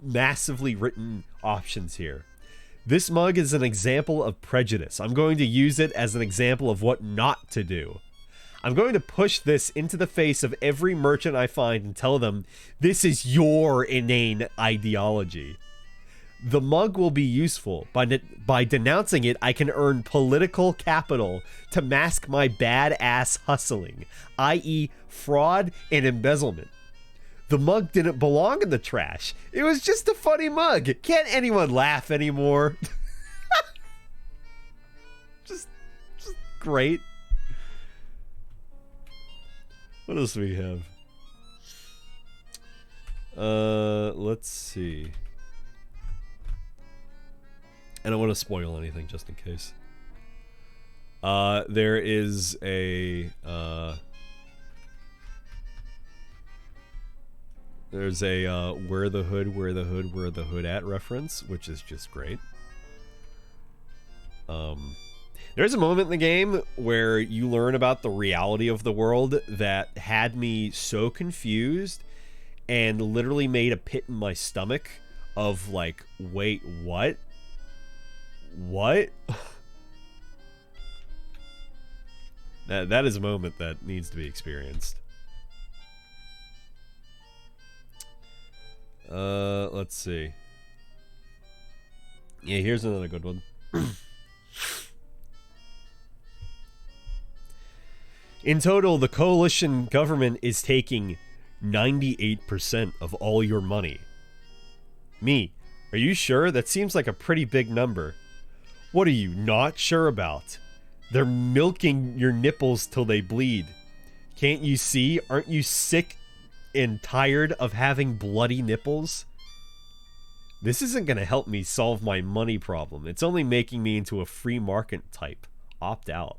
A: massively written options here. This mug is an example of prejudice. I'm going to use it as an example of what not to do. I'm going to push this into the face of every merchant I find and tell them, this is your inane ideology. The mug will be useful. By denouncing it, I can earn political capital to mask my badass hustling, i.e. fraud and embezzlement. The mug didn't belong in the trash. It was just a funny mug. Can't anyone laugh anymore? just great. What else do we have? Let's see. I don't want to spoil anything just in case. There is a there's a where the hood at reference, which is just great. There's a moment in the game where you learn about the reality of the world that had me so confused and literally made a pit in my stomach of like, wait, what? What? That is a moment that needs to be experienced. Let's see. Yeah, here's another good one. In total, the coalition government is taking 98% of all your money. Me, are you sure? That seems like a pretty big number. What are you not sure about? They're milking your nipples till they bleed. Can't you see? Aren't you sick and tired of having bloody nipples? This isn't going to help me solve my money problem. It's only making me into a free market type. Opt out.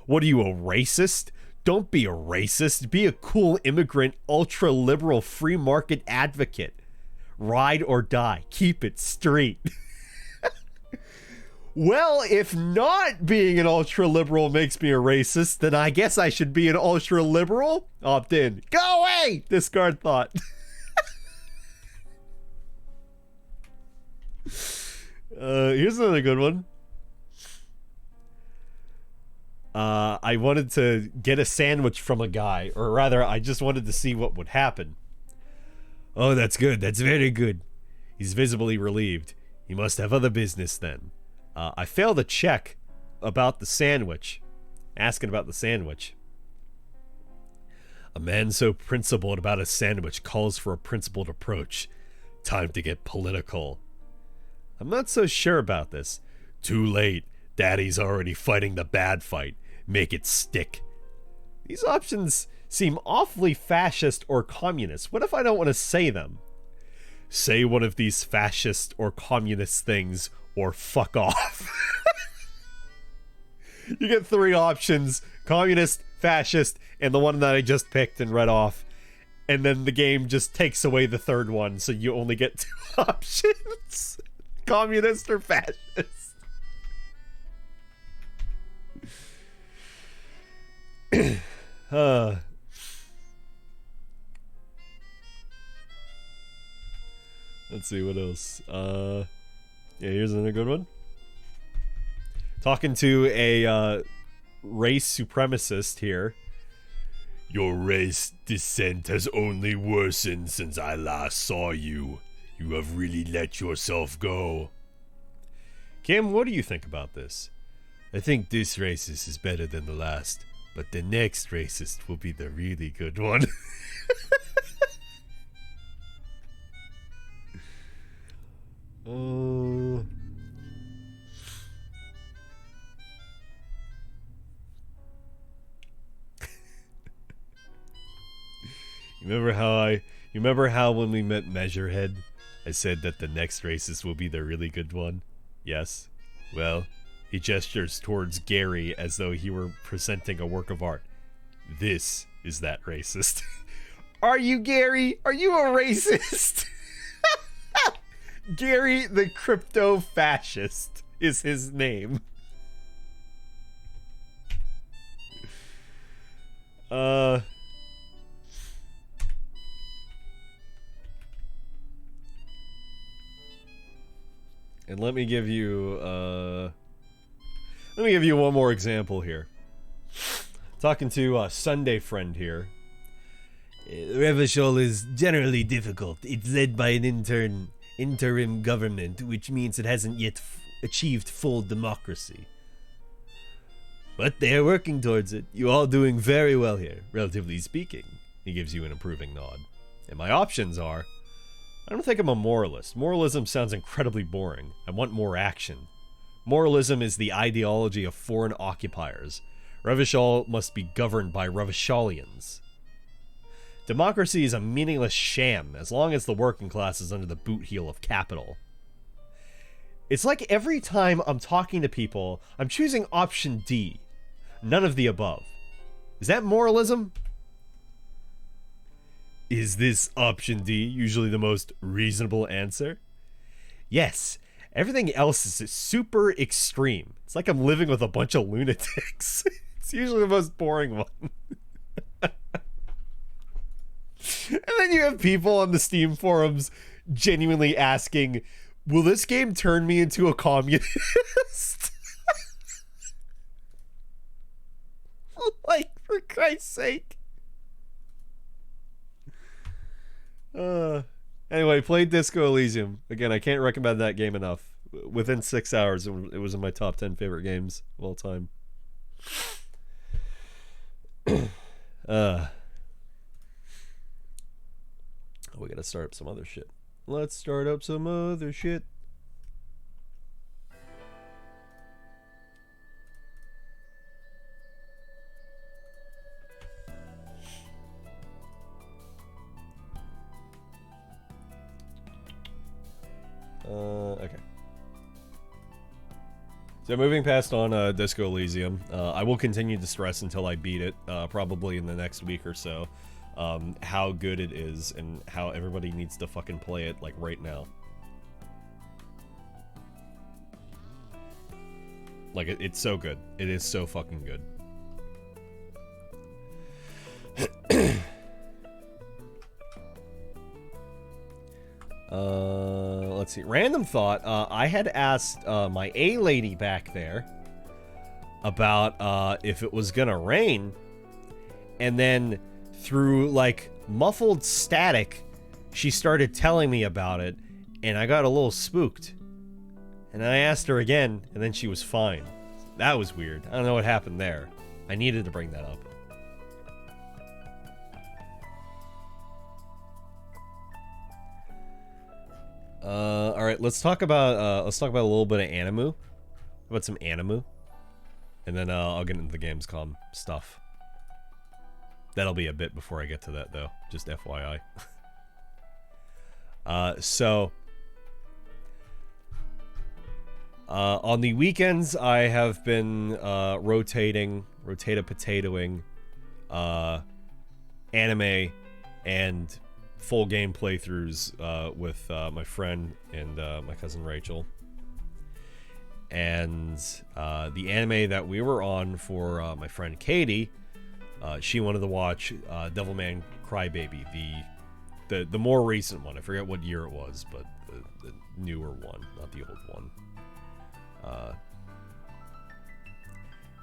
A: What are you, a racist? Don't be a racist. Be a cool immigrant, ultra-liberal free market advocate. Ride or die. Keep it straight. Well, if not being an ultra-liberal makes me a racist, then I guess I should be an ultra-liberal? Opt in. Go away! Discard thought. Here's another good one. I wanted to get a sandwich from a guy, or rather, I just wanted to see what would happen. Oh, that's good. That's very good. He's visibly relieved. He must have other business then. I failed a check about the sandwich. Asking about the sandwich. A man so principled about a sandwich calls for a principled approach. Time to get political. I'm not so sure about this. Too late. Daddy's already fighting the bad fight. Make it stick. These options seem awfully fascist or communist. What if I don't want to say them? Say one of these fascist or communist things or fuck off. You get 3 options: communist, fascist, and the one that I just picked and read off. And then the game just takes away the third one, so you only get 2 options. Communist or fascist. Let's see what else. Yeah, here's another good one. Talking to a race supremacist here. Your race descent has only worsened since I last saw you. You have really let yourself go. Kim, what do you think about this? I think this racist is better than the last, but the next racist will be the really good one. You remember how when we met Measurehead, I said that the next racist will be the really good one? Yes? Well, he gestures towards Gary as though he were presenting a work of art. This is that racist. Are you Gary? Are you a racist? Gary the crypto fascist is his name. And let me give you one more example here. Talking to a Sunday friend here. Revachol is generally difficult. It's led by an interim government, which means it hasn't yet achieved full democracy. But they are working towards it. You all doing very well here, relatively speaking. He gives you an approving nod. And my options are, I don't think I'm a moralist. Moralism sounds incredibly boring. I want more action. Moralism is the ideology of foreign occupiers. Revachol must be governed by Revacholians. Democracy is a meaningless sham as long as the working class is under the boot heel of capital. It's like every time I'm talking to people, I'm choosing option D. None of the above. Is that moralism? Is this option D usually the most reasonable answer? Yes. Everything else is super extreme. It's like I'm living with a bunch of lunatics. It's usually the most boring one. And then you have people on the Steam forums genuinely asking, will this game turn me into a communist? Like, for Christ's sake. Anyway, played Disco Elysium. Again, I can't recommend that game enough. Within 6 hours, it was in my top 10 favorite games of all time. We gotta start up some other shit. Let's start up some other shit. Okay. So moving past on Disco Elysium, I will continue to stress until I beat it, probably in the next week or so, how good it is and how everybody needs to fucking play it, like, right now. Like, it's so good. It is so fucking good. Let's see. Random thought. I had asked my A lady back there about if it was gonna rain, and then through like muffled static, she started telling me about it, and I got a little spooked. And I asked her again, and then she was fine. That was weird. I don't know what happened there. I needed to bring that up. All right, let's talk about a little bit of animu. How about some animu? And then I'll get into the Gamescom stuff. That'll be a bit before I get to that, though. Just FYI. On the weekends, I have been potatoing anime and full game playthroughs with my friend and my cousin Rachel. And the anime that we were on for my friend Katie, she wanted to watch Devilman Crybaby, the more recent one. I forget what year it was, but the newer one, not the old one.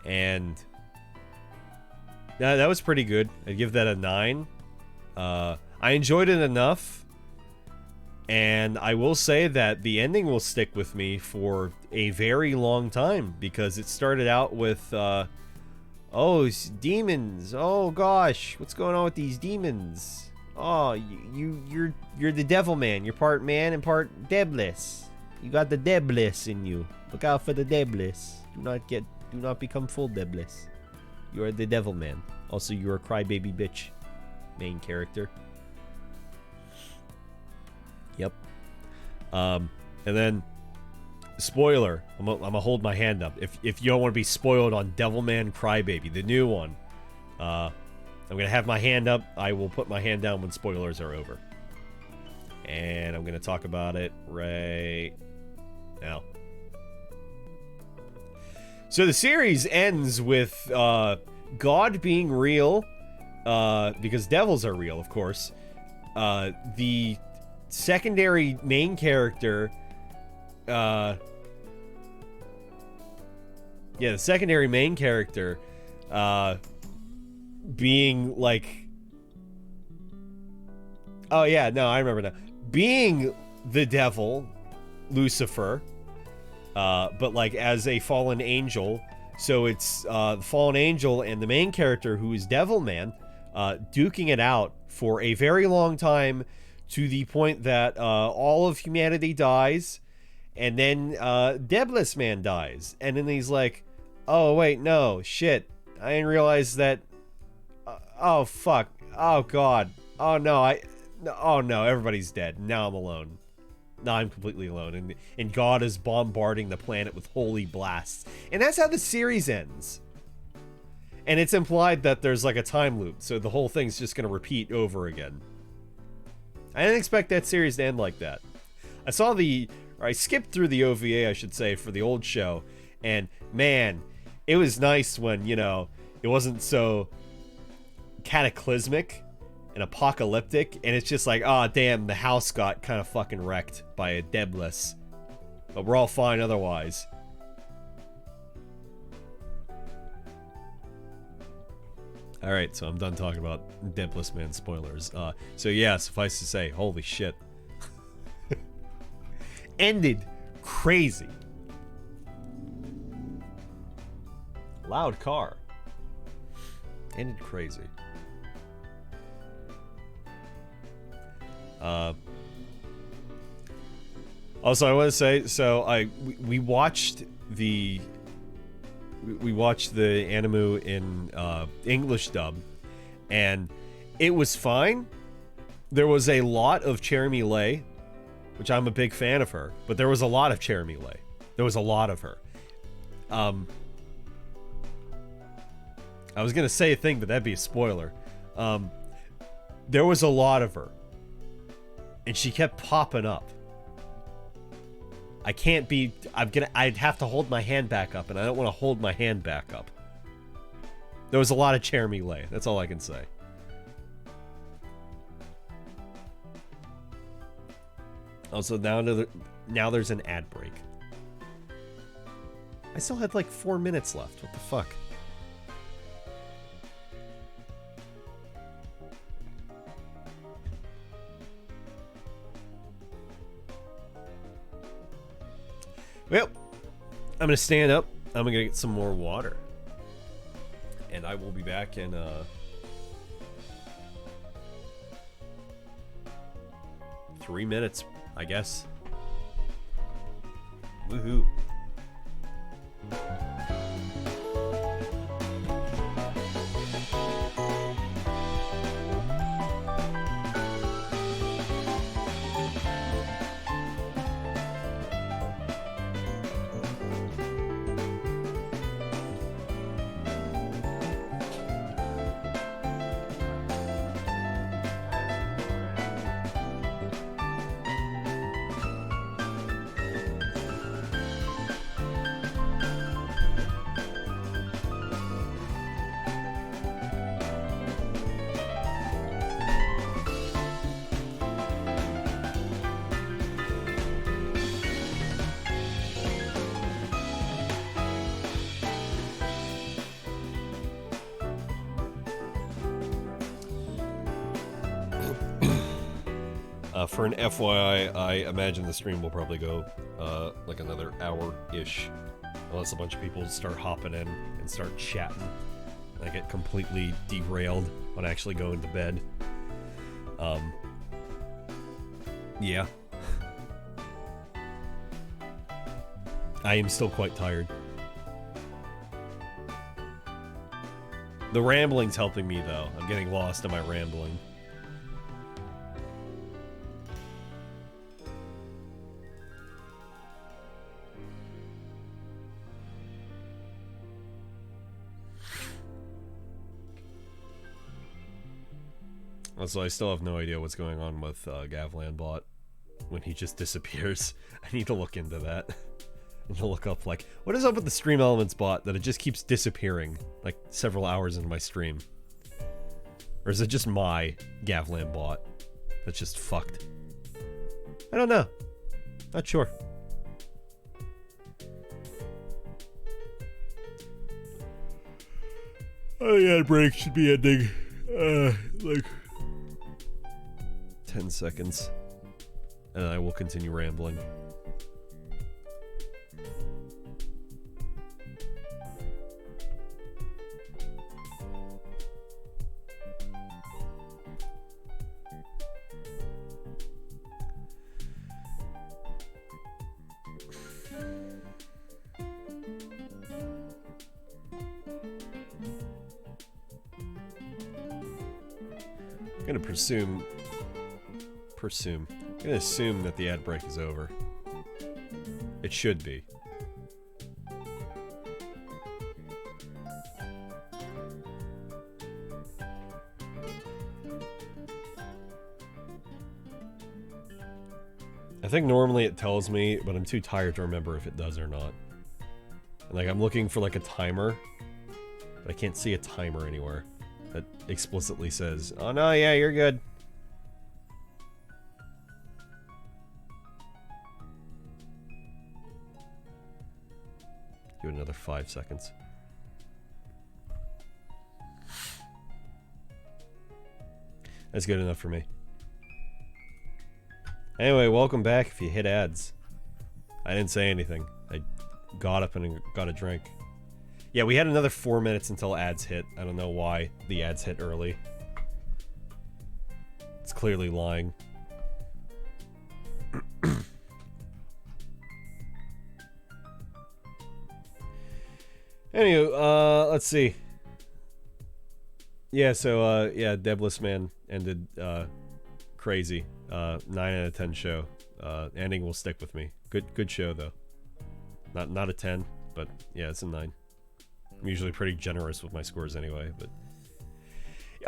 A: And that was pretty good. I'd give that a 9. I enjoyed it enough, and I will say that the ending will stick with me for a very long time, because it started out with oh, demons. Oh gosh, what's going on with these demons? Oh, you're the devil man. You're part man and part devilish. You got the devilish in you. Look out for the devilish. Do not become full devilish. You are the devil man. Also, you're a crybaby bitch main character. Yep. And then, spoiler. I'm gonna hold my hand up. If you don't want to be spoiled on Devilman Crybaby, the new one, I'm gonna have my hand up. I will put my hand down when spoilers are over. And I'm gonna talk about it right now. So the series ends with God being real, because devils are real, of course. The secondary main character, the secondary main character, being like, oh yeah, no, I remember now, being the devil, Lucifer, but like as a fallen angel. So it's the fallen angel and the main character, who is Devilman, duking it out for a very long time, to the point that all of humanity dies, and then Devilish Man dies, and then he's like, oh wait, no, shit, I didn't realize that, oh fuck, oh god, oh no, oh no, everybody's dead, now I'm alone. Now I'm completely alone, and God is bombarding the planet with holy blasts. And that's how the series ends. And it's implied that there's like a time loop, so the whole thing's just going to repeat over again. I didn't expect that series to end like that. I skipped through the OVA, I should say, for the old show, and man, it was nice when, you know, it wasn't so cataclysmic and apocalyptic, and it's just like, oh damn, the house got kind of fucking wrecked by a Debliss, but we're all fine otherwise. Alright, so I'm done talking about Debliss Man spoilers. So yeah, suffice to say, holy shit. Ended crazy. Loud car. Ended crazy. Also, I want to say, so we watched the anime in English dub, and it was fine. There was a lot of Cherami Leigh, which I'm a big fan of her, but there was a lot of Cherami Leigh. There was a lot of her. I was gonna say a thing, but that'd be a spoiler. There was a lot of her, and she kept popping up. I can't be... I'd have to hold my hand back up, and I don't want to hold my hand back up. There was a lot of chair melee. That's all I can say. Also, now there's an ad break. I still had like 4 minutes left. What the fuck? Well, I'm gonna stand up. I'm gonna get some more water. And I will be back in 3 minutes, I guess. Woohoo. For an FYI, I imagine the stream will probably go like another hour-ish, unless a bunch of people start hopping in and start chatting. I get completely derailed when actually going to bed. Yeah. I am still quite tired. The rambling's helping me, though. I'm getting lost in my rambling. Also, I still have no idea what's going on with Gavlan Bot when he just disappears. I need to look into that. I need to look up, like, what is up with the Stream Elements bot that it just keeps disappearing, like, several hours into my stream? Or is it just my Gavlan Bot that's just fucked? I don't know. Not sure. Oh, the ad break should be ending. Like 10 seconds. And I will continue rambling. I'm gonna presume I'm gonna assume that the ad break is over. It should be. I think normally it tells me, but I'm too tired to remember if it does or not. And like I'm looking for like a timer, but I can't see a timer anywhere that explicitly says, "Oh no, yeah, you're good." Give it another 5 seconds. That's good enough for me. Anyway, welcome back if you hit ads. I didn't say anything. I got up and got a drink. Yeah, we had another 4 minutes until ads hit. I don't know why the ads hit early. It's clearly lying. Anywho, let's see. Yeah, so, yeah, Debless Man ended, crazy. 9 out of 10 show. Ending will stick with me. Good show, though. Not a 10, but, yeah, it's a 9. I'm usually pretty generous with my scores anyway, but...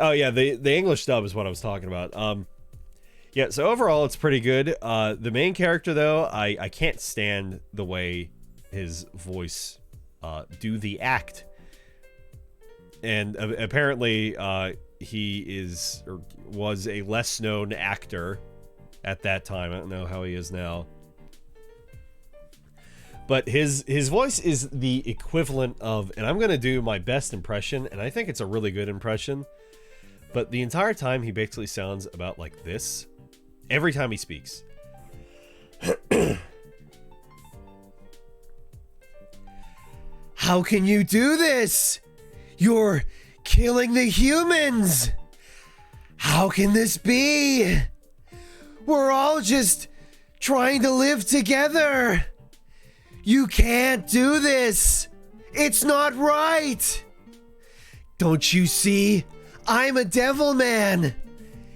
A: Oh, yeah, the English dub is what I was talking about. Yeah, so overall it's pretty good. The main character though, I can't stand the way his voice do the act. And apparently he is or was a less known actor at that time. I don't know how he is now. But his voice is the equivalent of, and I'm going to do my best impression, and I think it's a really good impression, but the entire time he basically sounds about like this. Every time he speaks. How can you do this? You're killing the humans! How can this be? We're all just trying to live together! You can't do this! It's not right! Don't you see? I'm a devil man!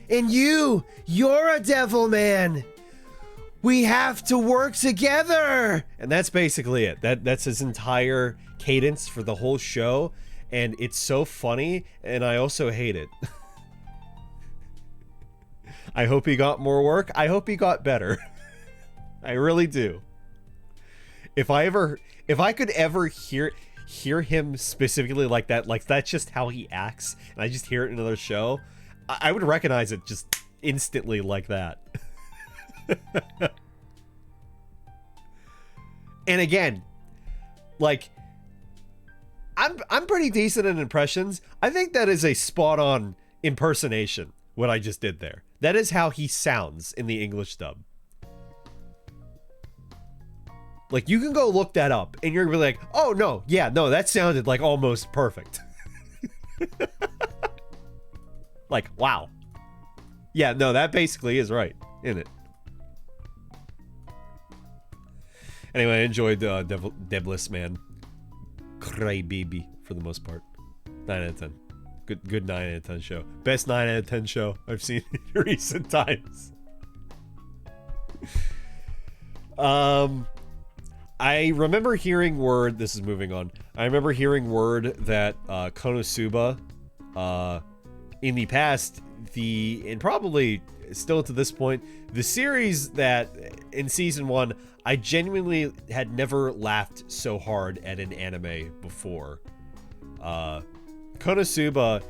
A: And you're a devil man! We have to work together! And that's basically it. That's his entire cadence for the whole show. And it's so funny, and I also hate it. I hope he got more work. I hope he got better. I really do. If I could ever hear him specifically like that's just how he acts, and I just hear it in another show, I would recognize it just instantly like that. And again, like, I'm pretty decent at impressions. I think that is a spot-on impersonation, what I just did there. That is how he sounds in the English dub. Like, you can go look that up, and you're gonna be like, oh, no, yeah, no, that sounded, like, almost perfect. Like, wow. Yeah, no, that basically is right, isn't it? Anyway, I enjoyed Debless Man. Cry baby, for the most part. 9 out of 10. Good 9 out of 10 show. Best 9 out of 10 show I've seen in recent times. I remember hearing word, this is moving on, I remember hearing word that Konosuba, in the past, and probably still to this point, the series that, in season 1, I genuinely had never laughed so hard at an anime before. Konosuba,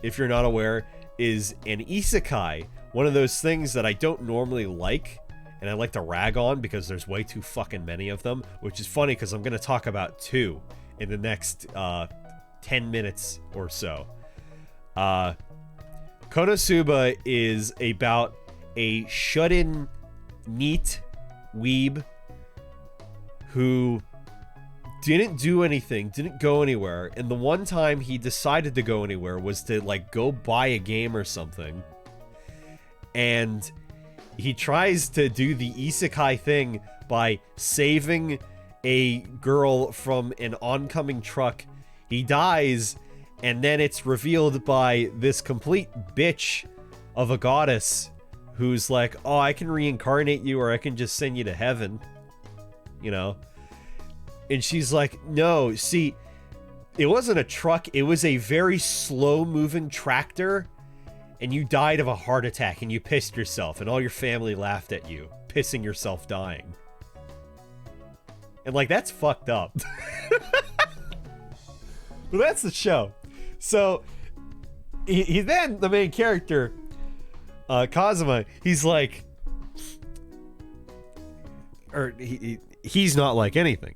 A: if you're not aware, is an isekai, one of those things that I don't normally like, and I like to rag on because there's way too fucking many of them, which is funny because I'm going to talk about 2 in the next 10 minutes or so. Konosuba is about a shut-in NEET weeb who didn't do anything, didn't go anywhere, and the one time he decided to go anywhere was to, like, go buy a game or something, and he tries to do the isekai thing by saving a girl from an oncoming truck. He dies, and then it's revealed by this complete bitch of a goddess who's like, oh, I can reincarnate you, or I can just send you to heaven, you know? And she's like, no, see, it wasn't a truck, it was a very slow-moving tractor, and you died of a heart attack, and you pissed yourself, and all your family laughed at you, pissing yourself dying. And, like, that's fucked up. But that's the show. So, he then, the main character, Kazuma, he's like, or he's not like anything.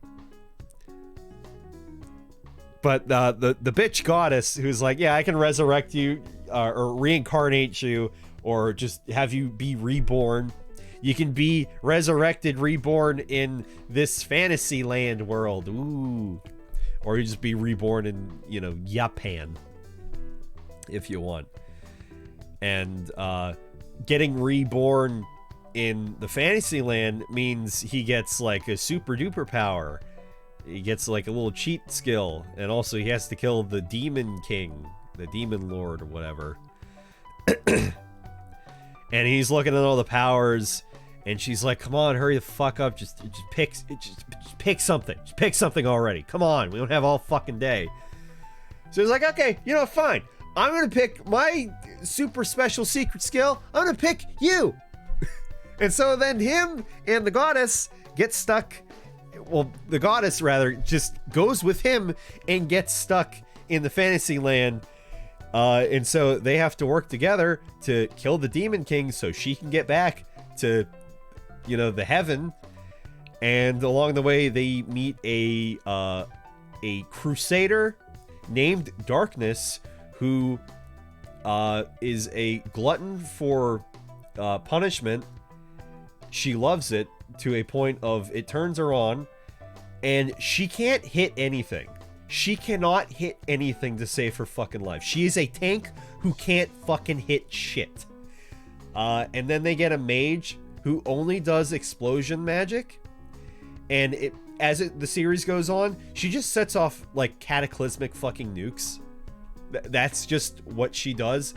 A: But the bitch goddess who's like, yeah, I can resurrect you, or reincarnate you, or just have you be reborn. You can be resurrected, reborn in this fantasy land world. Ooh. Or you just be reborn in, you know, Japan, if you want. And getting reborn in the fantasy land means he gets like a super duper power. He gets like a little cheat skill, and also he has to kill the demon king, the demon lord or whatever. And he's looking at all the powers, and she's like, come on, hurry the fuck up, just pick something. Just pick something already. Come on, we don't have all fucking day. So he's like, okay, you know, fine. I'm gonna pick my super special secret skill. I'm gonna pick you. And so then him and the goddess get stuck. Well, the goddess rather just goes with him and gets stuck in the fantasy land. And so they have to work together to kill the Demon King so she can get back to, you know, the heaven. And along the way, they meet a crusader named Darkness, who is a glutton for punishment. She loves it to a point of it turns her on, and she can't hit anything. She cannot hit anything to save her fucking life. She is a tank who can't fucking hit shit. And then they get a mage who only does explosion magic. And the series goes on, she just sets off like cataclysmic fucking nukes. That's just what she does.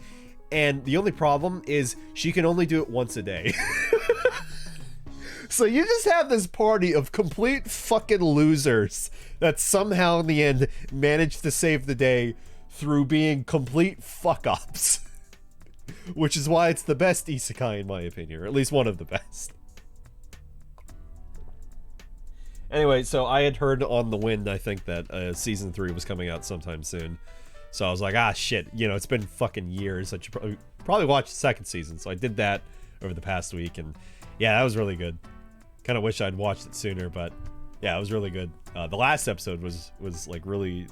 A: And the only problem is she can only do it once a day. So you just have this party of complete fucking losers that somehow in the end managed to save the day through being complete fuck-ups. Which is why it's the best isekai in my opinion, or at least one of the best. Anyway, so I had heard on the wind, I think, that season 3 was coming out sometime soon. So I was like, ah, shit, you know, it's been fucking years. I should probably watch the second season. So I did that over the past week, and yeah, that was really good. Kind of wish I'd watched it sooner, but yeah, it was really good. The last episode was like really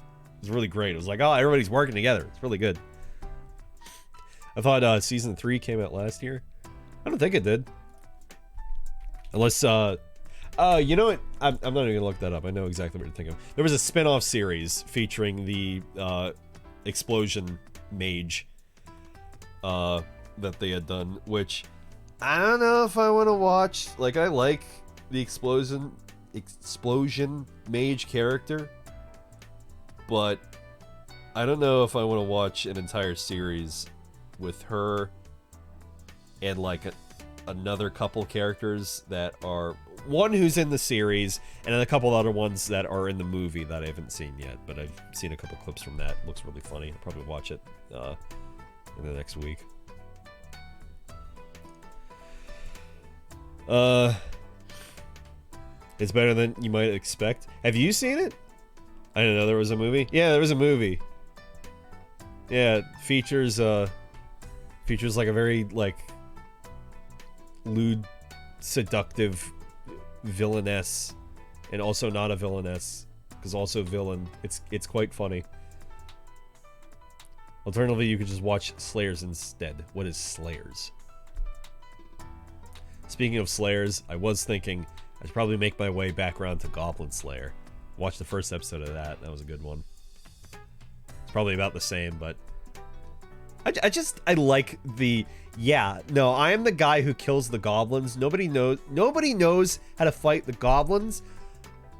A: great. It was like, oh, everybody's working together. It's really good. I thought season 3 came out last year. I don't think it did. Unless, you know what? I'm not even gonna look that up. I know exactly what you're thinking of. There was a spin-off series featuring the explosion mage that they had done, which I don't know if I want to watch. Like, I like the explosion mage character, but I don't know if I want to watch an entire series with her and like another couple characters that are one who's in the series and then a couple other ones that are in the movie that I haven't seen yet, but I've seen a couple clips from that. It looks really funny. I'll probably watch it in the next week. It's better than you might expect. Have you seen it? I didn't know there was a movie. Yeah, there was a movie. Yeah, it features like a very like lewd, seductive villainess, and also not a villainess, because also villain. It's quite funny. Alternatively, you could just watch Slayers instead. What is Slayers? Speaking of Slayers, I was thinking I should probably make my way back around to Goblin Slayer. Watch the first episode of that. That was a good one. It's probably about the same, but I like the, yeah, no, I am the guy who kills the goblins. Nobody knows how to fight the goblins.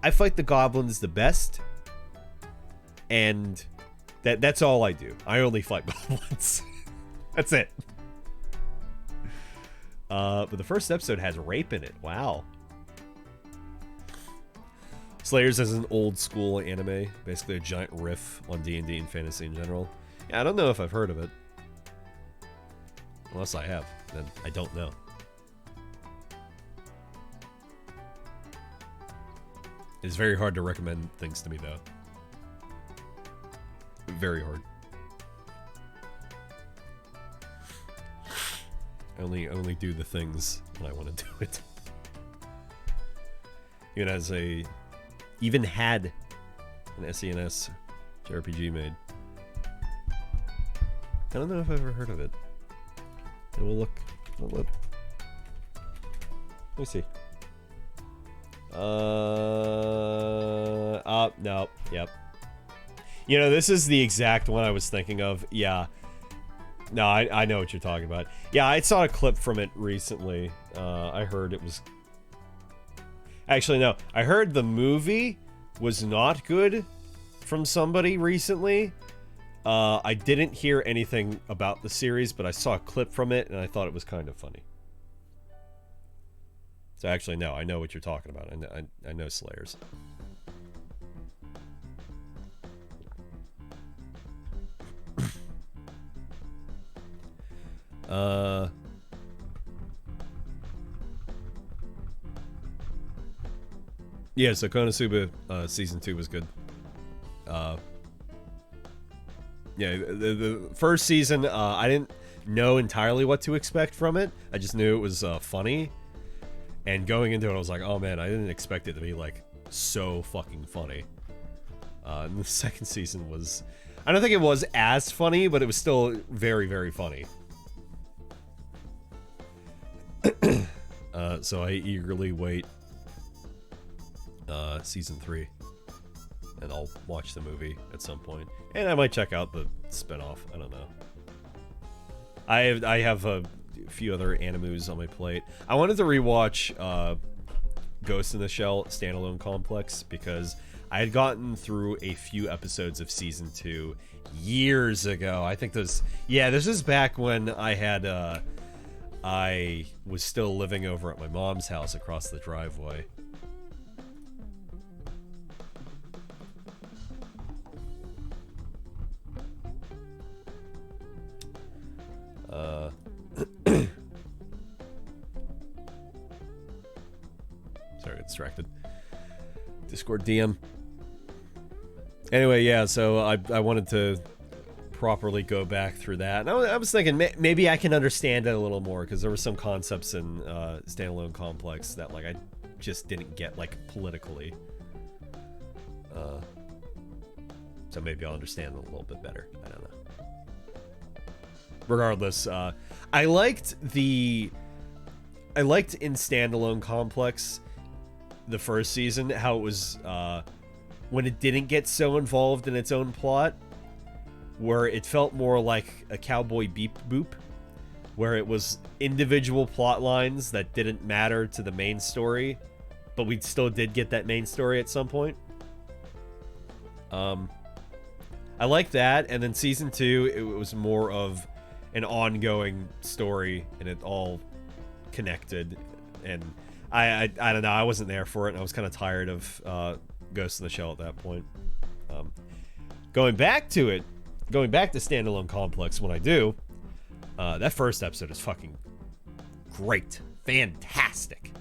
A: I fight the goblins the best. And that's all I do. I only fight goblins. That's it. But the first episode has rape in it. Wow. Slayers is an old school anime, basically a giant riff on D&D and fantasy in general. Yeah, I don't know if I've heard of it. Unless I have, then I don't know. It's very hard to recommend things to me, though. Very hard. I only do the things when I want to do it. Even had an SENS JRPG made. I don't know if I've ever heard of it. And we'll look. Let me see. No. Yep. You know, this is the exact one I was thinking of. Yeah. No, I know what you're talking about. Yeah, I saw a clip from it recently. I heard it was... Actually, no. I heard the movie was not good from somebody recently. I didn't hear anything about the series, but I saw a clip from it, and I thought it was kind of funny. So actually, no, I know what you're talking about. I know Slayers. Yeah, so Konosuba season 2 was good. Yeah, the first season, I didn't know entirely what to expect from it. I just knew it was funny. And going into it, I was like, oh man, I didn't expect it to be like so fucking funny. And the second season was, I don't think it was as funny, but it was still very, very funny. So I eagerly wait season 3, and I'll watch the movie at some point, and I might check out the spinoff. I don't know. I have a few other animus on my plate. I wanted to rewatch Ghost in the Shell standalone complex because I had gotten through a few episodes of season 2 years ago. I think this is back when I was still living over at my mom's house across the driveway. Sorry, I got distracted. Discord DM. Anyway, yeah, so I wanted to properly go back through that. And I was thinking maybe I can understand it a little more, because there were some concepts in Standalone Complex that like I just didn't get like politically. So maybe I'll understand it a little bit better. I don't know. Regardless, I liked in Standalone Complex the first season how it was when it didn't get so involved in its own plot, where it felt more like a Cowboy Beep Boop, where it was individual plot lines that didn't matter to the main story, but we still did get that main story at some point. I like that, and then season 2, it was more of an ongoing story, and it all connected, and I don't know, I wasn't there for it, and I was kind of tired of Ghost in the Shell at that point. Going back to Standalone Complex when I do, that first episode is fucking great. Fantastic.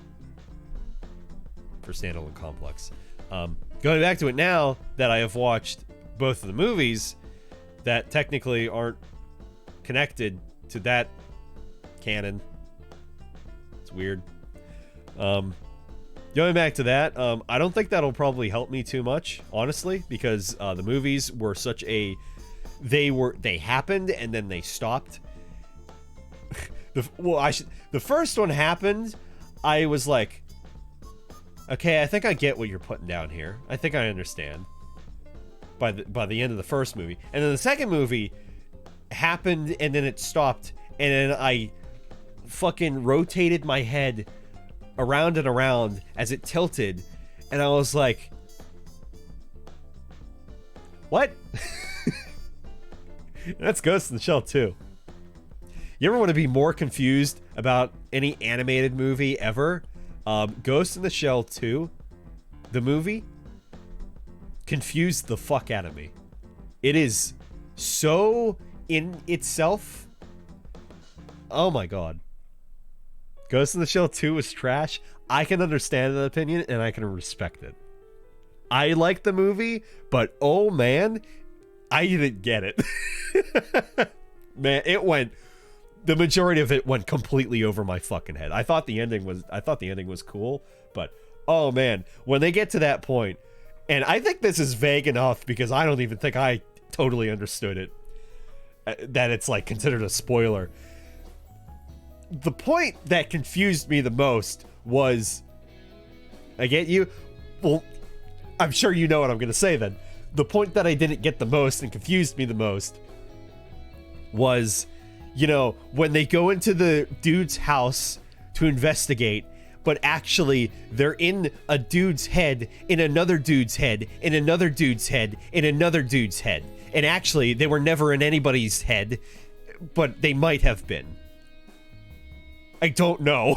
A: For Standalone Complex. Going back to it now that I have watched both of the movies that technically aren't connected to that canon. It's weird. Going back to that, I don't think that'll probably help me too much, honestly, because the movies were such a... They happened and then they stopped. The first one happened, I was like, okay, I think I get what you're putting down here. I think I understand. By the end of the first movie. And then the second movie happened and then it stopped, and then I fucking rotated my head around and around as it tilted, and I was like, what? That's Ghost in the Shell 2. You ever want to be more confused about any animated movie ever? Ghost in the Shell 2, the movie, confused the fuck out of me. It is so in itself. Oh my god. Ghost in the Shell 2 is trash. I can understand that opinion, and I can respect it. I like the movie, but oh man, I didn't get it. Man, the majority of it went completely over my fucking head. I thought the ending was cool, but oh man, when they get to that point, and I think this is vague enough because I don't even think I totally understood it, that it's like considered a spoiler. The point that confused me the most was, I get you. Well, I'm sure you know what I'm going to say then. The point that I didn't get the most and confused me the most was, you know, when they go into the dude's house to investigate, but actually they're in a dude's head, in another dude's head, in another dude's head, in another dude's head. And actually, they were never in anybody's head, but they might have been. I don't know.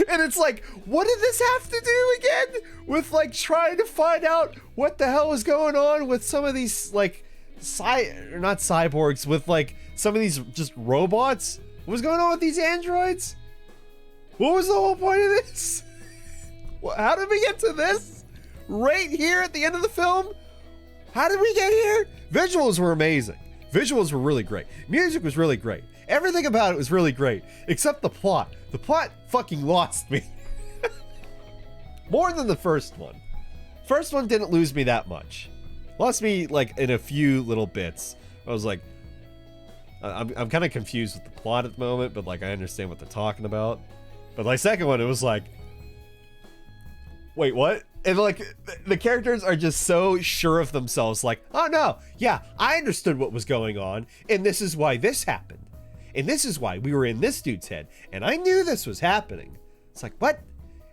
A: And it's like, what did this have to do again with like trying to find out what the hell was going on with some of these like not cyborgs, with like some of these just robots? What was going on with these androids? What was the whole point of this? How did we get to this? Right here at the end of the film? How did we get here? Visuals were amazing. Visuals were really great. Music was really great. Everything about it was really great, except the plot. The plot fucking lost me. More than the first one. First one didn't lose me that much. Lost me like in a few little bits. I was like, I'm kind of confused with the plot at the moment, but like I understand what they're talking about. But like second one, it was like, wait, what? And like the characters are just so sure of themselves, like, oh no, yeah, I understood what was going on, and this is why this happened. And this is why we were in this dude's head, and I knew this was happening. It's like, what?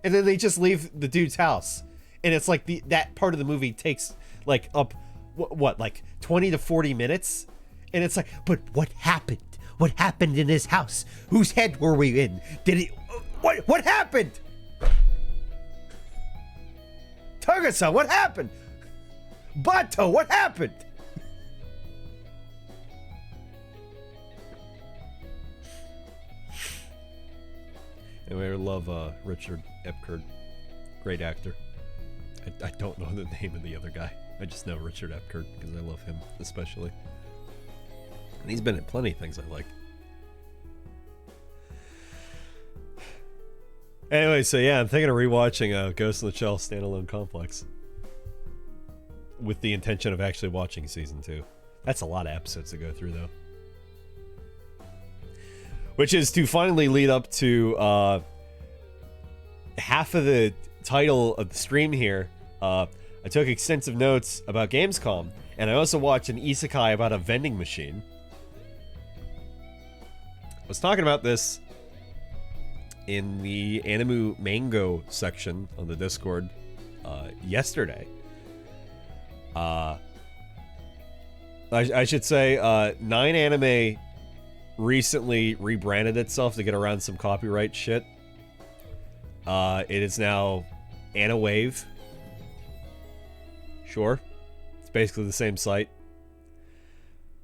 A: And then they just leave the dude's house. And it's like that part of the movie takes like up, what, like 20 to 40 minutes? And it's like, but what happened? What happened in his house? Whose head were we in? Did he, what happened? Toga-san, what happened? Bato, what happened? Anyway, I love Richard Epker. Great actor. I don't know the name of the other guy. I just know Richard Epker because I love him especially. And he's been in plenty of things I like. Anyway, so yeah, I'm thinking of rewatching Ghost in the Shell Standalone Complex. With the intention of actually watching season 2. That's a lot of episodes to go through though. Which is to finally lead up to half of the title of the stream here. I took extensive notes about Gamescom, and I also watched an isekai about a vending machine. I was talking about this in the Animu Mango section on the Discord yesterday. I should say 9 Anime recently rebranded itself to get around some copyright shit. It is now Anawave. Sure. It's basically the same site.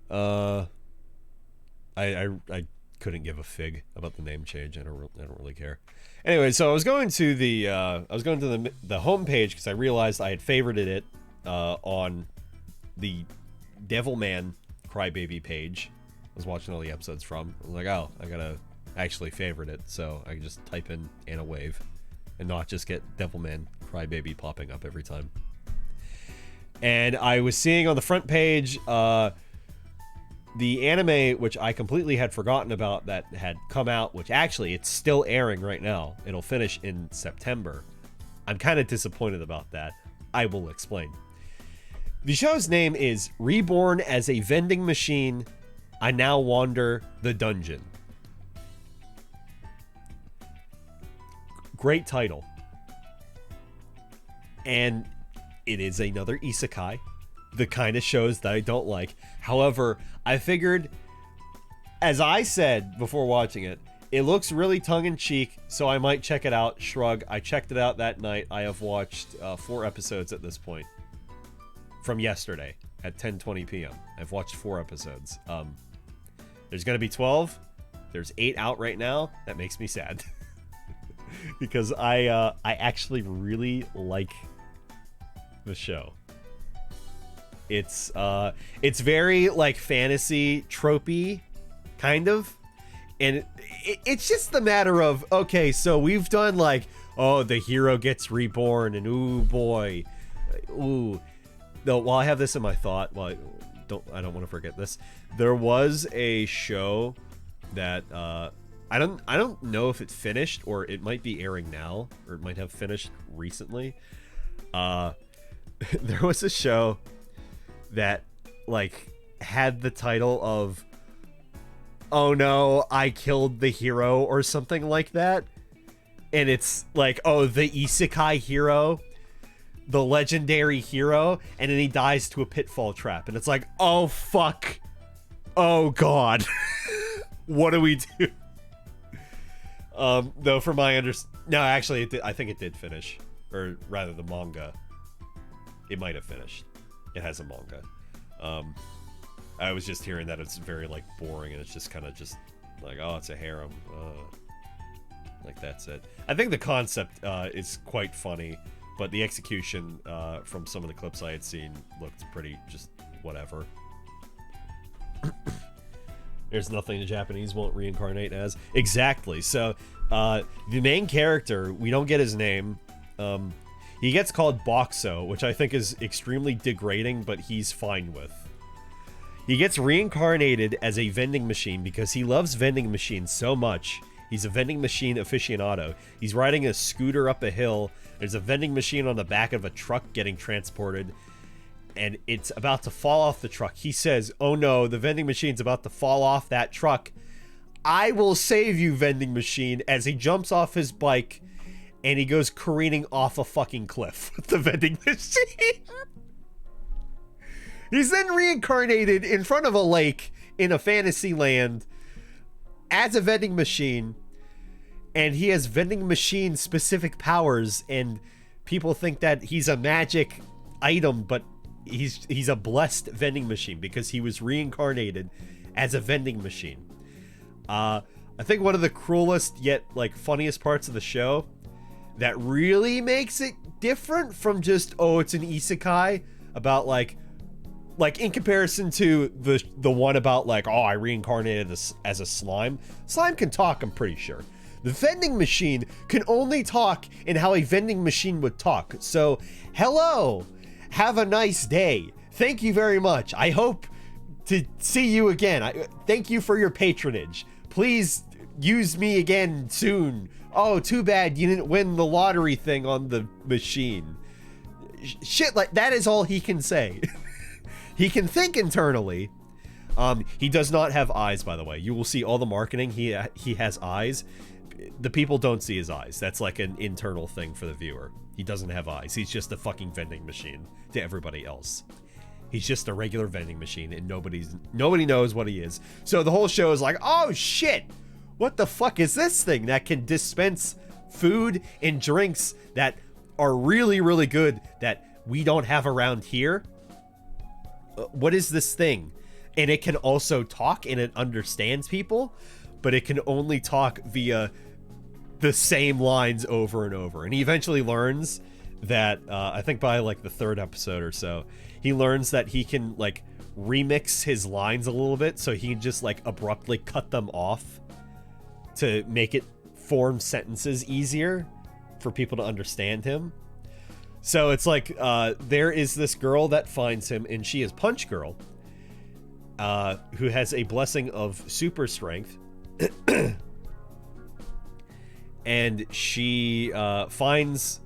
A: I couldn't give a fig about the name change. I don't really care. Anyway, so I was going to the homepage because I realized I had favorited it on the Devilman Crybaby page. I was watching all the episodes from. I was like, oh, I gotta actually favorite it, so I can just type in Anawave and not just get Devilman Crybaby popping up every time. And I was seeing on the front page the anime, which I completely had forgotten about, that had come out, which actually it's still airing right now. It'll finish in September. I'm kind of disappointed about that. I will explain. The show's name is Reborn as a Vending Machine. I Now Wander the Dungeon. Great title. And it is another isekai. The kind of shows that I don't like. However, I figured, as I said before watching it, it looks really tongue-in-cheek, so I might check it out. Shrug. I checked it out that night. I have watched 4 episodes at this point. From yesterday at 10:20 p.m. I've watched 4 episodes. There's going to be 12. There's 8 out right now. That makes me sad. Because I actually really like the show. It's very like fantasy tropey, kind of. And it's just the matter of, okay, so we've done like, oh, the hero gets reborn and ooh boy. Ooh. No, while I have this in my thought, well, I don't want to forget this. There was a show that I don't know if it finished, or it might be airing now, or it might have finished recently. There was a show that like had the title of "Oh no, I killed the hero" or something like that. And it's like, oh, the isekai hero, the legendary hero, and then he dies to a pitfall trap, and it's like, oh fuck, oh god. What do we do? Though for my no, actually I think it did finish, or rather the manga, it might have finished. It has a manga. I was just hearing that it's very like boring, and it's just kind of just like, oh, it's a harem. Like, that's it. I think the concept is quite funny, but the execution from some of the clips I had seen looked pretty just whatever. There's nothing the Japanese won't reincarnate as. Exactly. So the main character, we don't get his name. He gets called Boxo, which I think is extremely degrading, but he's fine with. He gets reincarnated as a vending machine because he loves vending machines so much. He's a vending machine aficionado. He's riding a scooter up a hill. There's a vending machine on the back of a truck getting transported, and it's about to fall off the truck. He says, "Oh no, the vending machine's about to fall off that truck. I will save you, vending machine," as he jumps off his bike and he goes careening off a fucking cliff with the vending machine. He's then reincarnated in front of a lake in a fantasy land as a vending machine, and he has vending machine specific powers, and people think that he's a magic item, but he's a blessed vending machine because he was reincarnated as a vending machine. I think one of the cruelest yet like funniest parts of the show that really makes it different from just, oh, it's an isekai about like in comparison to the one about like, oh, I reincarnated as a slime. Slime can talk, I'm pretty sure. The vending machine can only talk in how a vending machine would talk. So, hello, have a nice day. Thank you very much. I hope to see you again. Thank you for your patronage. Please use me again soon. Oh, too bad you didn't win the lottery thing on the machine. Shit like that is all he can say. He can think internally. He does not have eyes, by the way. You will see all the marketing. He has eyes. The people don't see his eyes. That's like an internal thing for the viewer. He doesn't have eyes. He's just a fucking vending machine to everybody else. He's just a regular vending machine, and nobody knows what he is. So the whole show is like, oh shit, what the fuck is this thing that can dispense food and drinks that are really, really good that we don't have around here? What is this thing? And it can also talk, and it understands people, but it can only talk via the same lines over and over. And he eventually learns that, I think by like the third episode or so, he learns that he can like remix his lines a little bit, so he can just like abruptly cut them off to make it form sentences easier for people to understand him. So it's like, there is this girl that finds him, and she is Punch Girl, who has a blessing of super strength. And she finds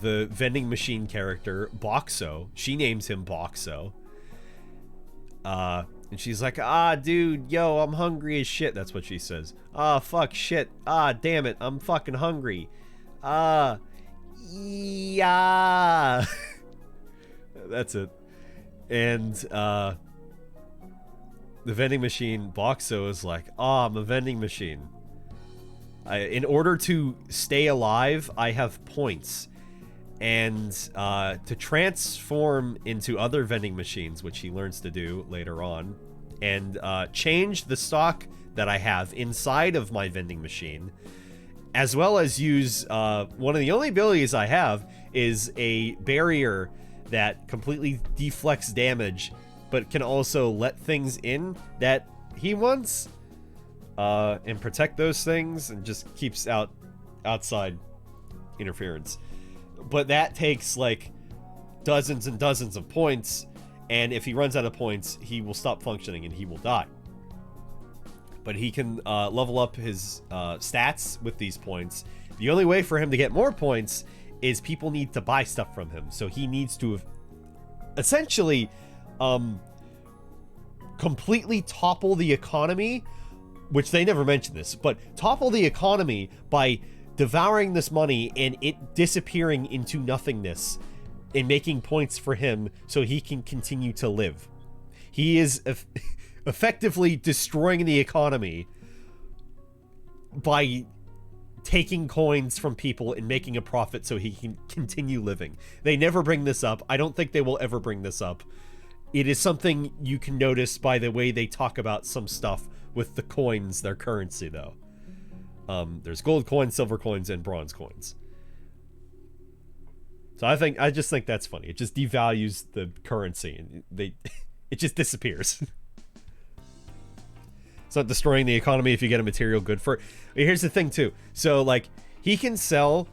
A: the vending machine character, Boxo. She names him Boxo. And she's like, ah, dude, yo, I'm hungry as shit. That's what she says. Ah, fuck, shit. Ah, damn it, I'm fucking hungry. Yeah. That's it. And the vending machine, Boxo, is like, I'm a vending machine. In order to stay alive, I have points. And to transform into other vending machines, which he learns to do later on, and change the stock that I have inside of my vending machine, as well as use one of the only abilities I have is a barrier that completely deflects damage, but can also let things in that he wants, and protect those things, and just keeps outside interference. But that takes like dozens and dozens of points, and if he runs out of points, he will stop functioning and he will die. But he can level up his stats with these points. The only way for him to get more points is people need to buy stuff from him. So he needs to essentially completely topple the economy, which they never mention this, but topple the economy by devouring this money and it disappearing into nothingness and making points for him so he can continue to live. He is effectively destroying the economy by taking coins from people and making a profit so he can continue living. They never bring this up. I don't think they will ever bring this up. It is something you can notice by the way they talk about some stuff with the coins, their currency, though. There's gold coins, silver coins, and bronze coins. So I just think that's funny. It just devalues the currency, and it just disappears. It's not destroying the economy if you get a material good for it. Here's the thing too. So like he can sell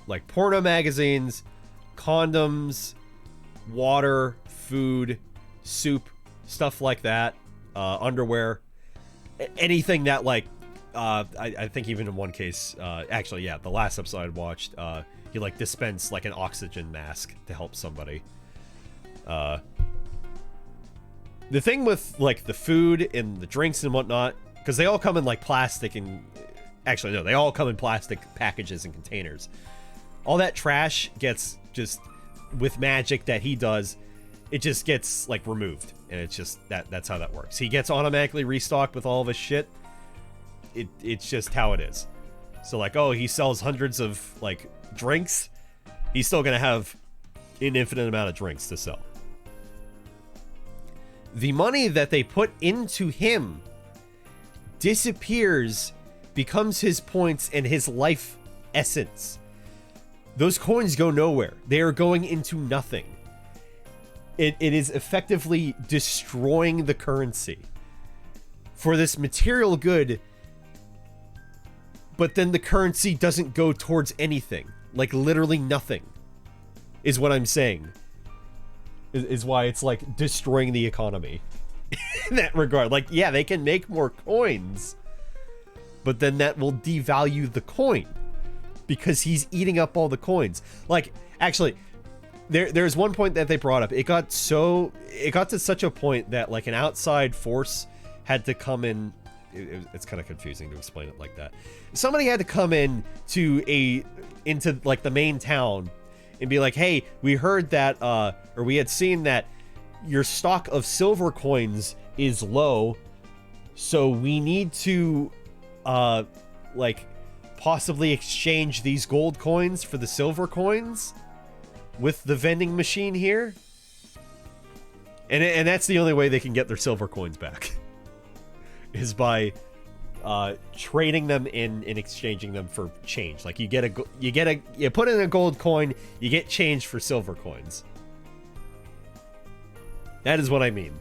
A: like porno magazines, condoms, water, food, soup, stuff like that, underwear, anything that like I think even in one case, actually, yeah, the last episode I watched, he like dispensed like an oxygen mask to help somebody. The thing with like the food and the drinks and whatnot, because they all come in like plastic and actually no, they all come in plastic packages and containers. All that trash gets just with magic that he does, it just gets like removed, and it's just that's how that works. He gets automatically restocked with all of his shit. It's just how it is. So like, oh, he sells hundreds of like drinks, he's still gonna have an infinite amount of drinks to sell. The money that they put into him disappears, becomes his points and his life essence. Those coins go nowhere. They are going into nothing. It is effectively destroying the currency for this material good, but then the currency doesn't go towards anything. Like literally nothing is what I'm saying. Is why it's like destroying the economy in that regard. Like, yeah, they can make more coins, but then that will devalue the coin because he's eating up all the coins. Like, actually, there's one point that they brought up. It got to such a point that like an outside force had to come in. It's kind of confusing to explain it like that. Somebody had to come into like the main town and be like, hey, we heard that, or we had seen that your stock of silver coins is low, so we need to, like, possibly exchange these gold coins for the silver coins with the vending machine here. And that's the only way they can get their silver coins back. Is by trading them in and exchanging them for change. Like you put in a gold coin, you get change for silver coins. That is what I mean.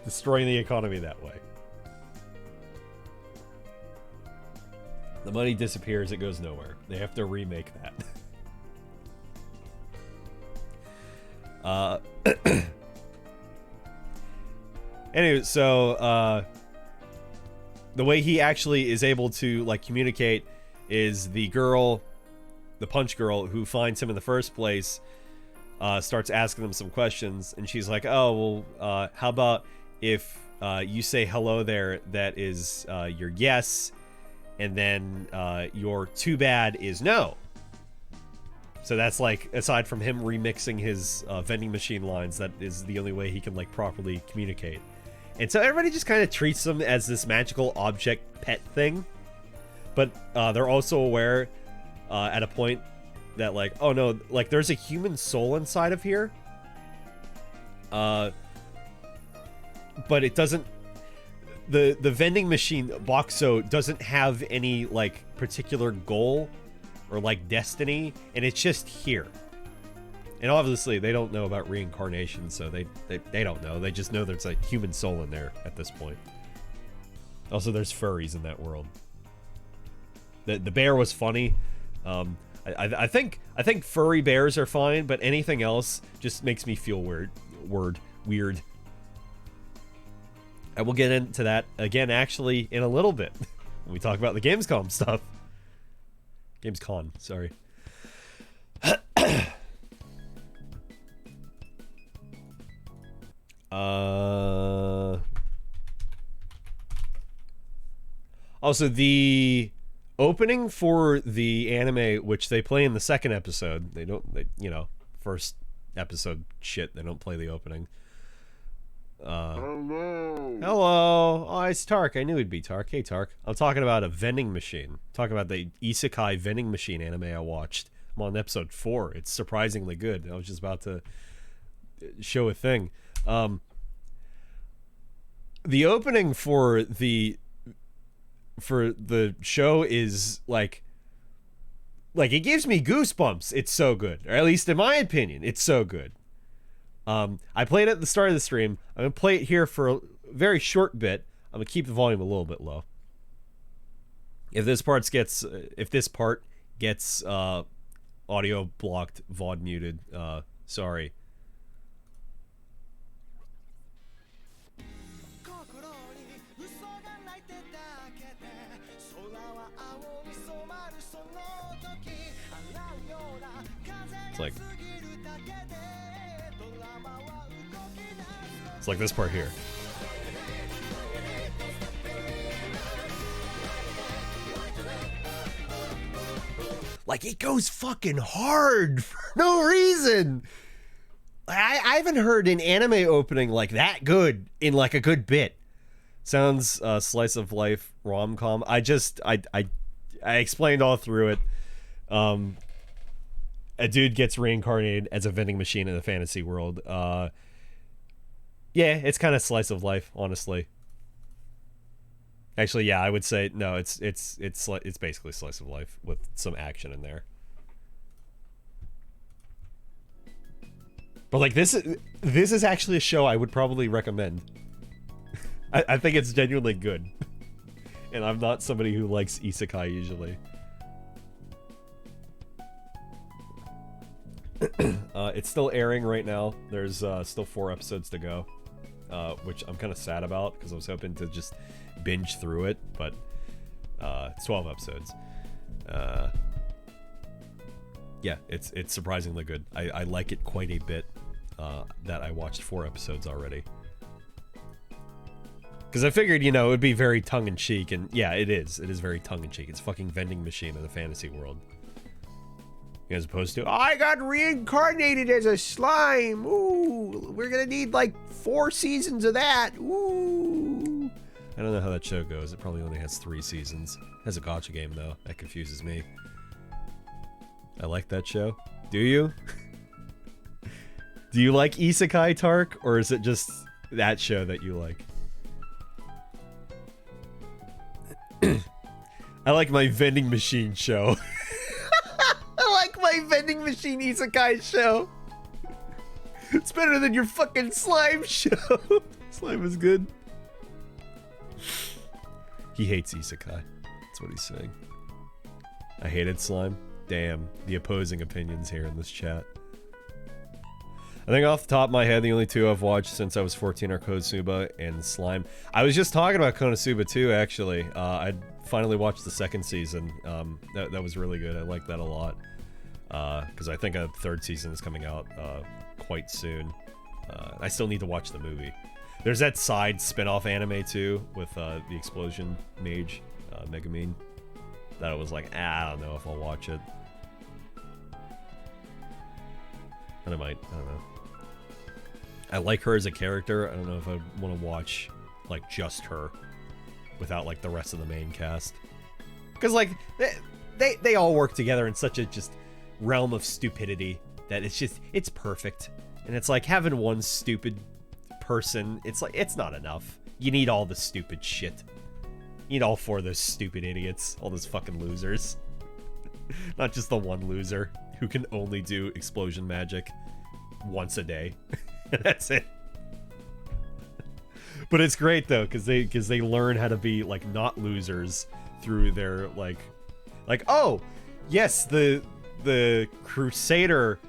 A: Destroying the economy that way. The money disappears, it goes nowhere. They have to remake that. Anyway, so the way he actually is able to like communicate is the punch girl who finds him in the first place starts asking him some questions, and she's like, oh well, how about if you say hello there, that is your yes, and then your too bad is no. So that's like, aside from him remixing his vending machine lines, that is the only way he can like properly communicate. And so everybody just kind of treats them as this magical object pet thing. But they're also aware at a point that like, oh no, like there's a human soul inside of here. But it doesn't, the vending machine Boxo doesn't have any like particular goal or like destiny, and it's just here. And obviously they don't know about reincarnation, so they don't know. They just know there's a human soul in there at this point. Also, there's furries in that world. The bear was funny. I think furry bears are fine, but anything else just makes me feel weird. I will get into that again actually in a little bit when we talk about the Gamescom stuff. Gamescom, sorry. Also, the opening for the anime, which they play in the second episode, first episode shit, they don't play the opening. Hello. Oh, it's Tark. I knew it'd be Tark. Hey, Tark. I'm talking about a vending machine. Talking about the Isekai vending machine anime I watched. I'm on episode 4. It's surprisingly good. I was just about to show a thing. the opening for the show is like it gives me goosebumps. It's so good, or at least in my opinion, it's so good. I played it at the start of the stream. I'm gonna play it here for a very short bit. I'm gonna keep the volume a little bit low. If this part gets audio blocked, VOD muted, sorry. It's like this part here. Like, it goes fucking hard for no reason. I haven't heard an anime opening like that good in like a good bit. Sounds slice of life rom-com. I explained all through it. A dude gets reincarnated as a vending machine in the fantasy world. Yeah, it's kind of slice of life, honestly. Actually, yeah, I would say no. It's basically slice of life with some action in there. But like this is actually a show I would probably recommend. I think it's genuinely good, and I'm not somebody who likes isekai usually. It's still airing right now. There's still 4 episodes to go, which I'm kind of sad about because I was hoping to just binge through it, but it's 12 episodes. Yeah, it's surprisingly good. I like it quite a bit. That I watched 4 episodes already. Because I figured, you know, it would be very tongue-in-cheek, and yeah, it is. It is very tongue-in-cheek. It's fucking vending machine in the fantasy world. As opposed to, I got reincarnated as a slime. Ooh, we're gonna need like 4 seasons of that. Ooh. I don't know how that show goes. It probably only has 3 seasons. It has a gacha game though. That confuses me. I like that show. Do you? Do you like Isekai, Tark? Or is it just that show that you like? I like my vending machine show. I like my vending machine Isekai show. It's better than your fucking slime show. Slime is good. He hates Isekai. That's what he's saying. I hated slime. Damn, the opposing opinions here in this chat. I think off the top of my head, the only 2 I've watched since I was 14 are Konosuba and Slime. I was just talking about Konosuba too, actually. I finally watched the 2nd season. That was really good. I liked that a lot. Because I think a 3rd season is coming out quite soon. I still need to watch the movie. There's that side spin-off anime too with the explosion mage, Megumin. That I was like, I don't know if I'll watch it. And I might, I don't know. I like her as a character. I don't know if I want to watch like just her without like the rest of the main cast. Because like they all work together in such a just realm of stupidity that it's perfect. And it's like having one stupid person, it's like it's not enough. You need all the stupid shit. You need all 4 of those stupid idiots, all those fucking losers. Not just the one loser who can only do explosion magic once a day. That's it. But it's great though, because they learn how to be like not losers through their like oh yes, the crusader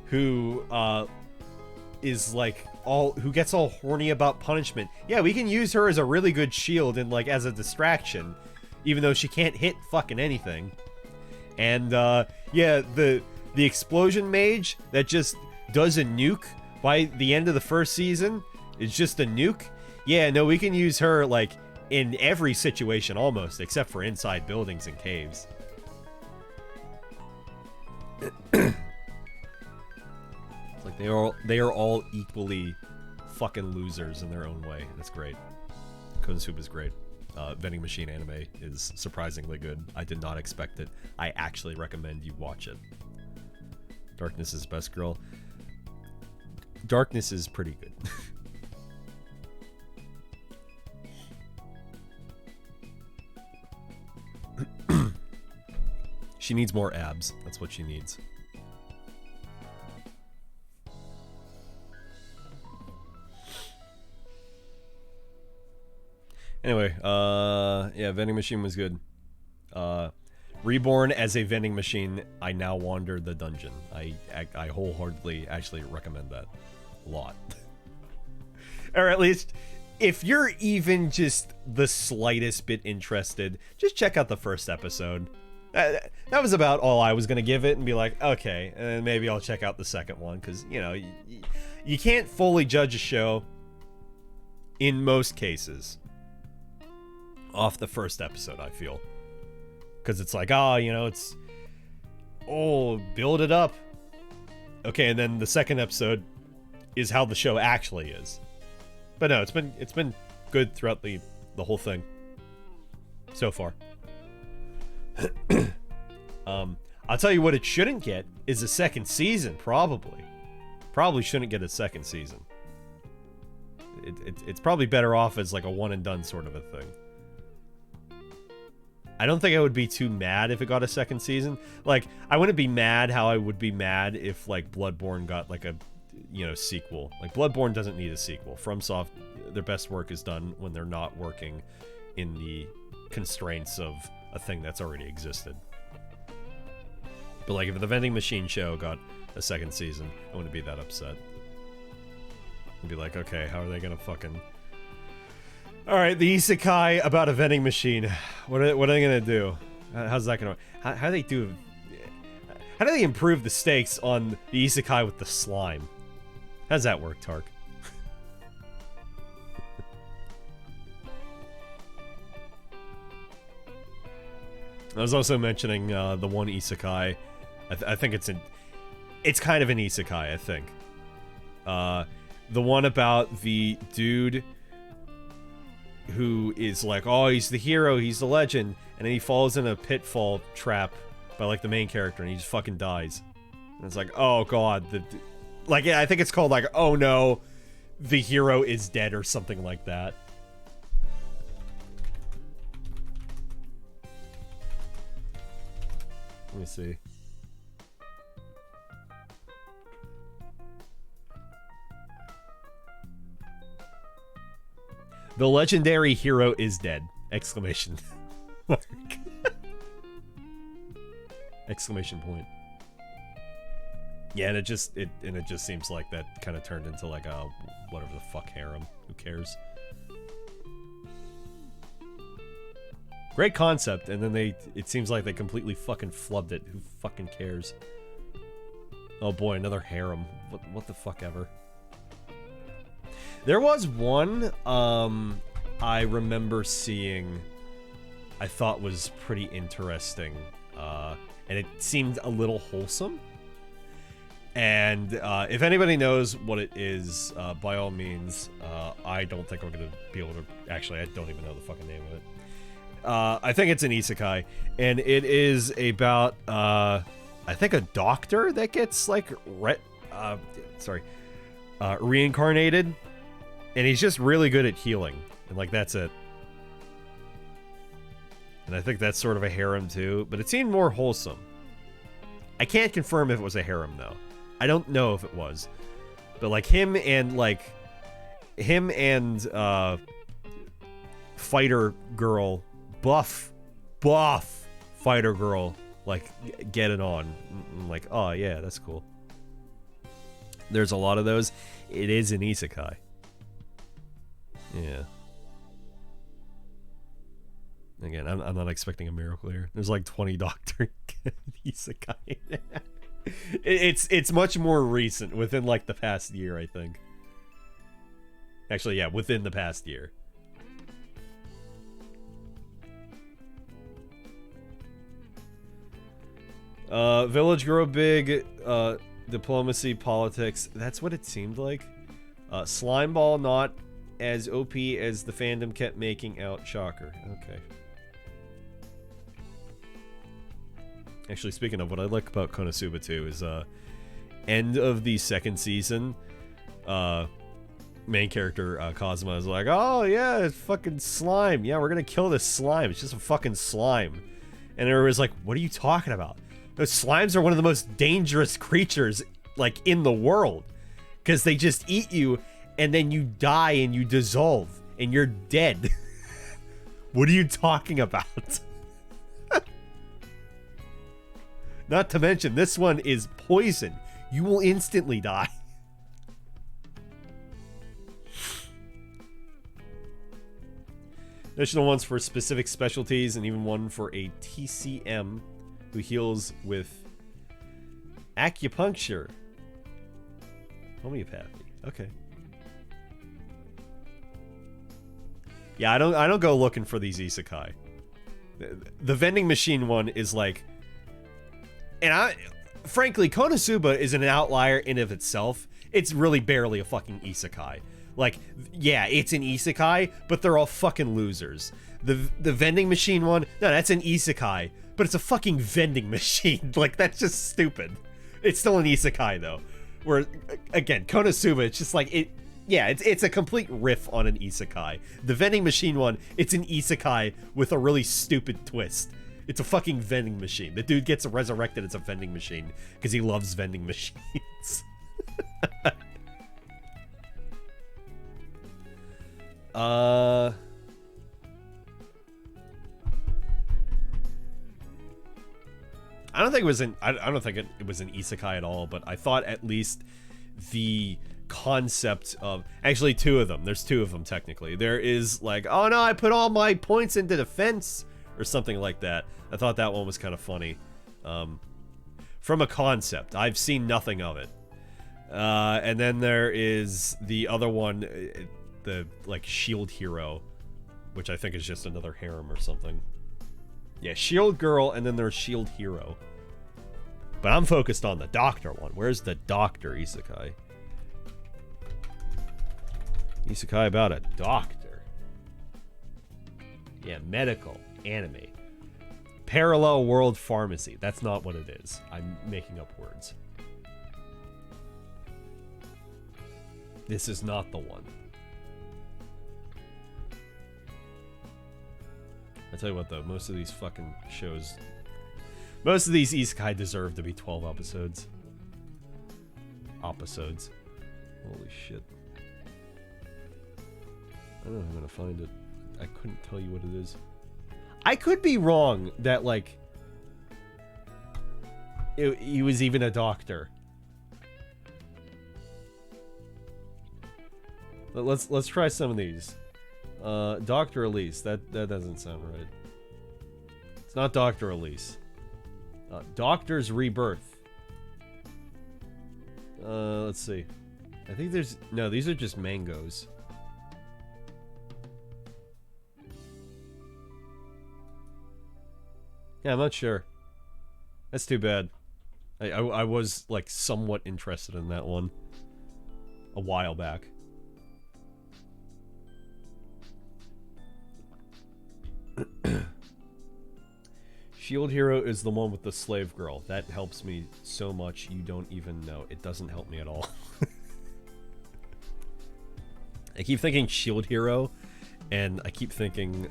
A: who is like who gets all horny about punishment. Yeah, we can use her as a really good shield and like as a distraction, even though she can't hit fucking anything. And yeah, the explosion mage that just does a nuke by the end of the 1st season is just a nuke. Yeah, no, we can use her like in every situation almost, except for inside buildings and caves. It's like they are all equally fucking losers in their own way. That's great. Konosuba is great. Vending Machine anime is surprisingly good. I did not expect it. I actually recommend you watch it. Darkness is best girl. Darkness is pretty good. She needs more abs. That's what she needs. Anyway, yeah, Vending Machine was good. Reborn as a vending machine, I now wander the dungeon. I wholeheartedly actually recommend that a lot. Or at least, if you're even just the slightest bit interested, just check out the first episode. That was about all I was going to give it, and be like, okay, and then maybe I'll check out the second one, because, you know, you can't fully judge a show, in most cases, off the first episode, I feel. Because it's like, you know, it's... Oh, build it up. Okay, and then the second episode is how the show actually is. But no, it's been good throughout the whole thing. So far. I'll tell you what it shouldn't get is a second season, probably. Probably shouldn't get a second season. It's probably better off as like a one and done sort of a thing. I don't think I would be too mad if it got a second season. Like, I wouldn't be mad how I would be mad if, like, Bloodborne got, like, a, you know, sequel. Like, Bloodborne doesn't need a sequel. FromSoft, their best work is done when they're not working in the constraints of a thing that's already existed. But, like, if the Vending Machine show got a second season, I wouldn't be that upset. I'd be like, okay, how are they gonna fucking... Alright, the Isekai about a vending machine. What are they gonna do? How's that gonna... How do they do... How do they improve the stakes on the Isekai with the slime? How does that work, Tark? I was also mentioning the one Isekai. I think it's kind of an Isekai, I think. The one about the dude who is like, oh, he's the hero, he's the legend, and then he falls in a pitfall trap by, like, the main character, and he just fucking dies. And it's like, oh god, like, yeah, I think it's called, like, oh no, the hero is dead, or something like that. Let me see. The legendary hero is dead! Exclamation mark. Exclamation point. Yeah, and it just seems like that kind of turned into like a whatever the fuck harem. Who cares? Great concept, and then it seems like they completely fucking flubbed it. Who fucking cares? Oh boy, another harem. What the fuck ever. There was one, I remember seeing, I thought was pretty interesting, and it seemed a little wholesome. And, if anybody knows what it is, by all means, I don't think I'm gonna be able to, actually, I don't even know the fucking name of it. I think it's an isekai, and it is about, I think a doctor that gets, like, reincarnated. And he's just really good at healing. And, like, that's it. And I think that's sort of a harem, too. But it seemed more wholesome. I can't confirm if it was a harem, though. I don't know if it was. But, like, him and fighter girl, buff fighter girl, like, get it on. I'm like, oh, yeah, that's cool. There's a lot of those. It is an isekai. Yeah. Again, I'm not expecting a miracle here. There's like 20 Doctor Isekai. It's much more recent, within like the past year, I think. Actually, yeah, within the past year. Village grow big, diplomacy, politics. That's what it seemed like. Slime ball not as OP as the fandom kept making out. Shocker. Okay. Actually, speaking of, what I like about Konosuba too is end of the second season, main character Kazuma is like, oh yeah, it's fucking slime. Yeah, we're gonna kill this slime. It's just a fucking slime. And everybody's like, what are you talking about? Those slimes are one of the most dangerous creatures, like, in the world. Because they just eat you, and then you die and you dissolve, and you're dead. What are you talking about? Not to mention, this one is poison. You will instantly die. Additional ones for specific specialties, and even one for a TCM who heals with acupuncture. Homeopathy. Okay. Yeah, I don't go looking for these isekai. The vending machine one is like, and frankly, Konosuba is an outlier in of itself. It's really barely a fucking isekai. Like, yeah, it's an isekai, but they're all fucking losers. The vending machine one, no, that's an isekai, but it's a fucking vending machine. Like, that's just stupid. It's still an isekai though. Where, again, Konosuba, it's just like, it's a complete riff on an isekai. The vending machine one, it's an isekai with a really stupid twist. It's a fucking vending machine. The dude gets resurrected as a vending machine because he loves vending machines. I don't think it was an it was an isekai at all, but I thought at least the concept of, actually two of them, there's two of them technically. There is like, oh no, I put all my points into defense or something like that. I thought that one was kind of funny. From a concept, I've seen nothing of it. And then there is the other one, the like shield hero, which I think is just another harem or something. Yeah, shield girl, and then there's shield hero. But I'm focused on the doctor one. Where's the doctor isekai? Isekai about a doctor. Yeah, medical anime. Parallel world pharmacy. That's not what it is. I'm making up words. This is not the one. I tell you what though, most of these fucking shows, most of these isekai deserve to be 12 episodes. Episodes. Holy shit. I don't know if I'm gonna find it. I couldn't tell you what it is. I could be wrong that like he was even a doctor. Let's try some of these. Dr. Elise. That doesn't sound right. It's not Dr. Elise. Doctor's Rebirth. Let's see. I think there's... No, these are just mangoes. Yeah, I'm not sure. That's too bad. I was, like, somewhat interested in that one a while back. Shield Hero is the one with the slave girl. That helps me so much you don't even know. It doesn't help me at all. I keep thinking Shield Hero, and I keep thinking,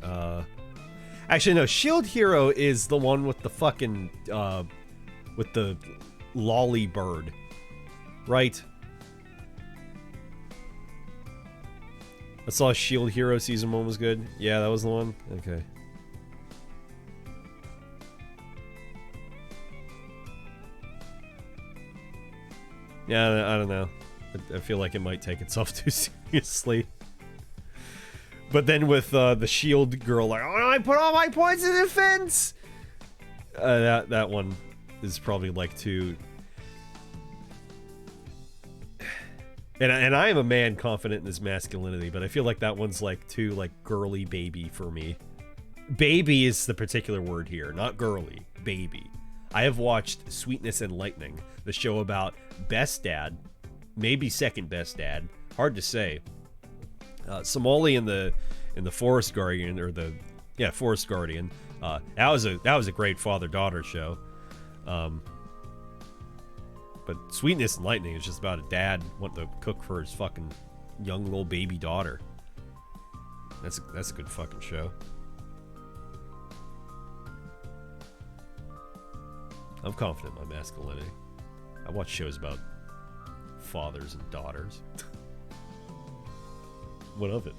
A: actually, no, Shield Hero is the one with the fucking, with the lolly bird. Right? I saw Shield Hero Season 1 was good. Yeah, that was the one? Okay. Yeah, I don't know. I feel like it might take itself too seriously. But then with the shield girl, like, oh no, I put all my points in defense! That one is probably like too... And I am a man confident in his masculinity, but I feel like that one's like too like girly baby for me. Baby is the particular word here, not girly. Baby. I have watched Sweetness and Lightning, the show about best dad, maybe second best dad, hard to say. Somali in the Forest Guardian, or the Forest Guardian. That was a great father-daughter show. But Sweetness and Lightning is just about a dad wanting to cook for his fucking young little baby daughter. That's a good fucking show. I'm confident in my masculinity. I watch shows about fathers and daughters. What of it?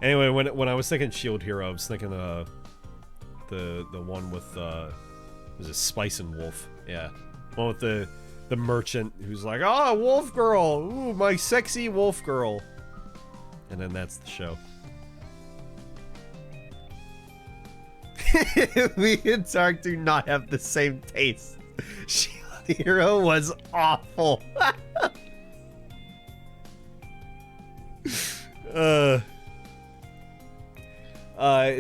A: Anyway, when I was thinking Shield Hero, I was thinking the one with was it Spice and Wolf? Yeah, one with the merchant who's like, "Oh, wolf girl, ooh, my sexy wolf girl," and then that's the show. Me and Tark do not have the same taste. Shield Hero was awful.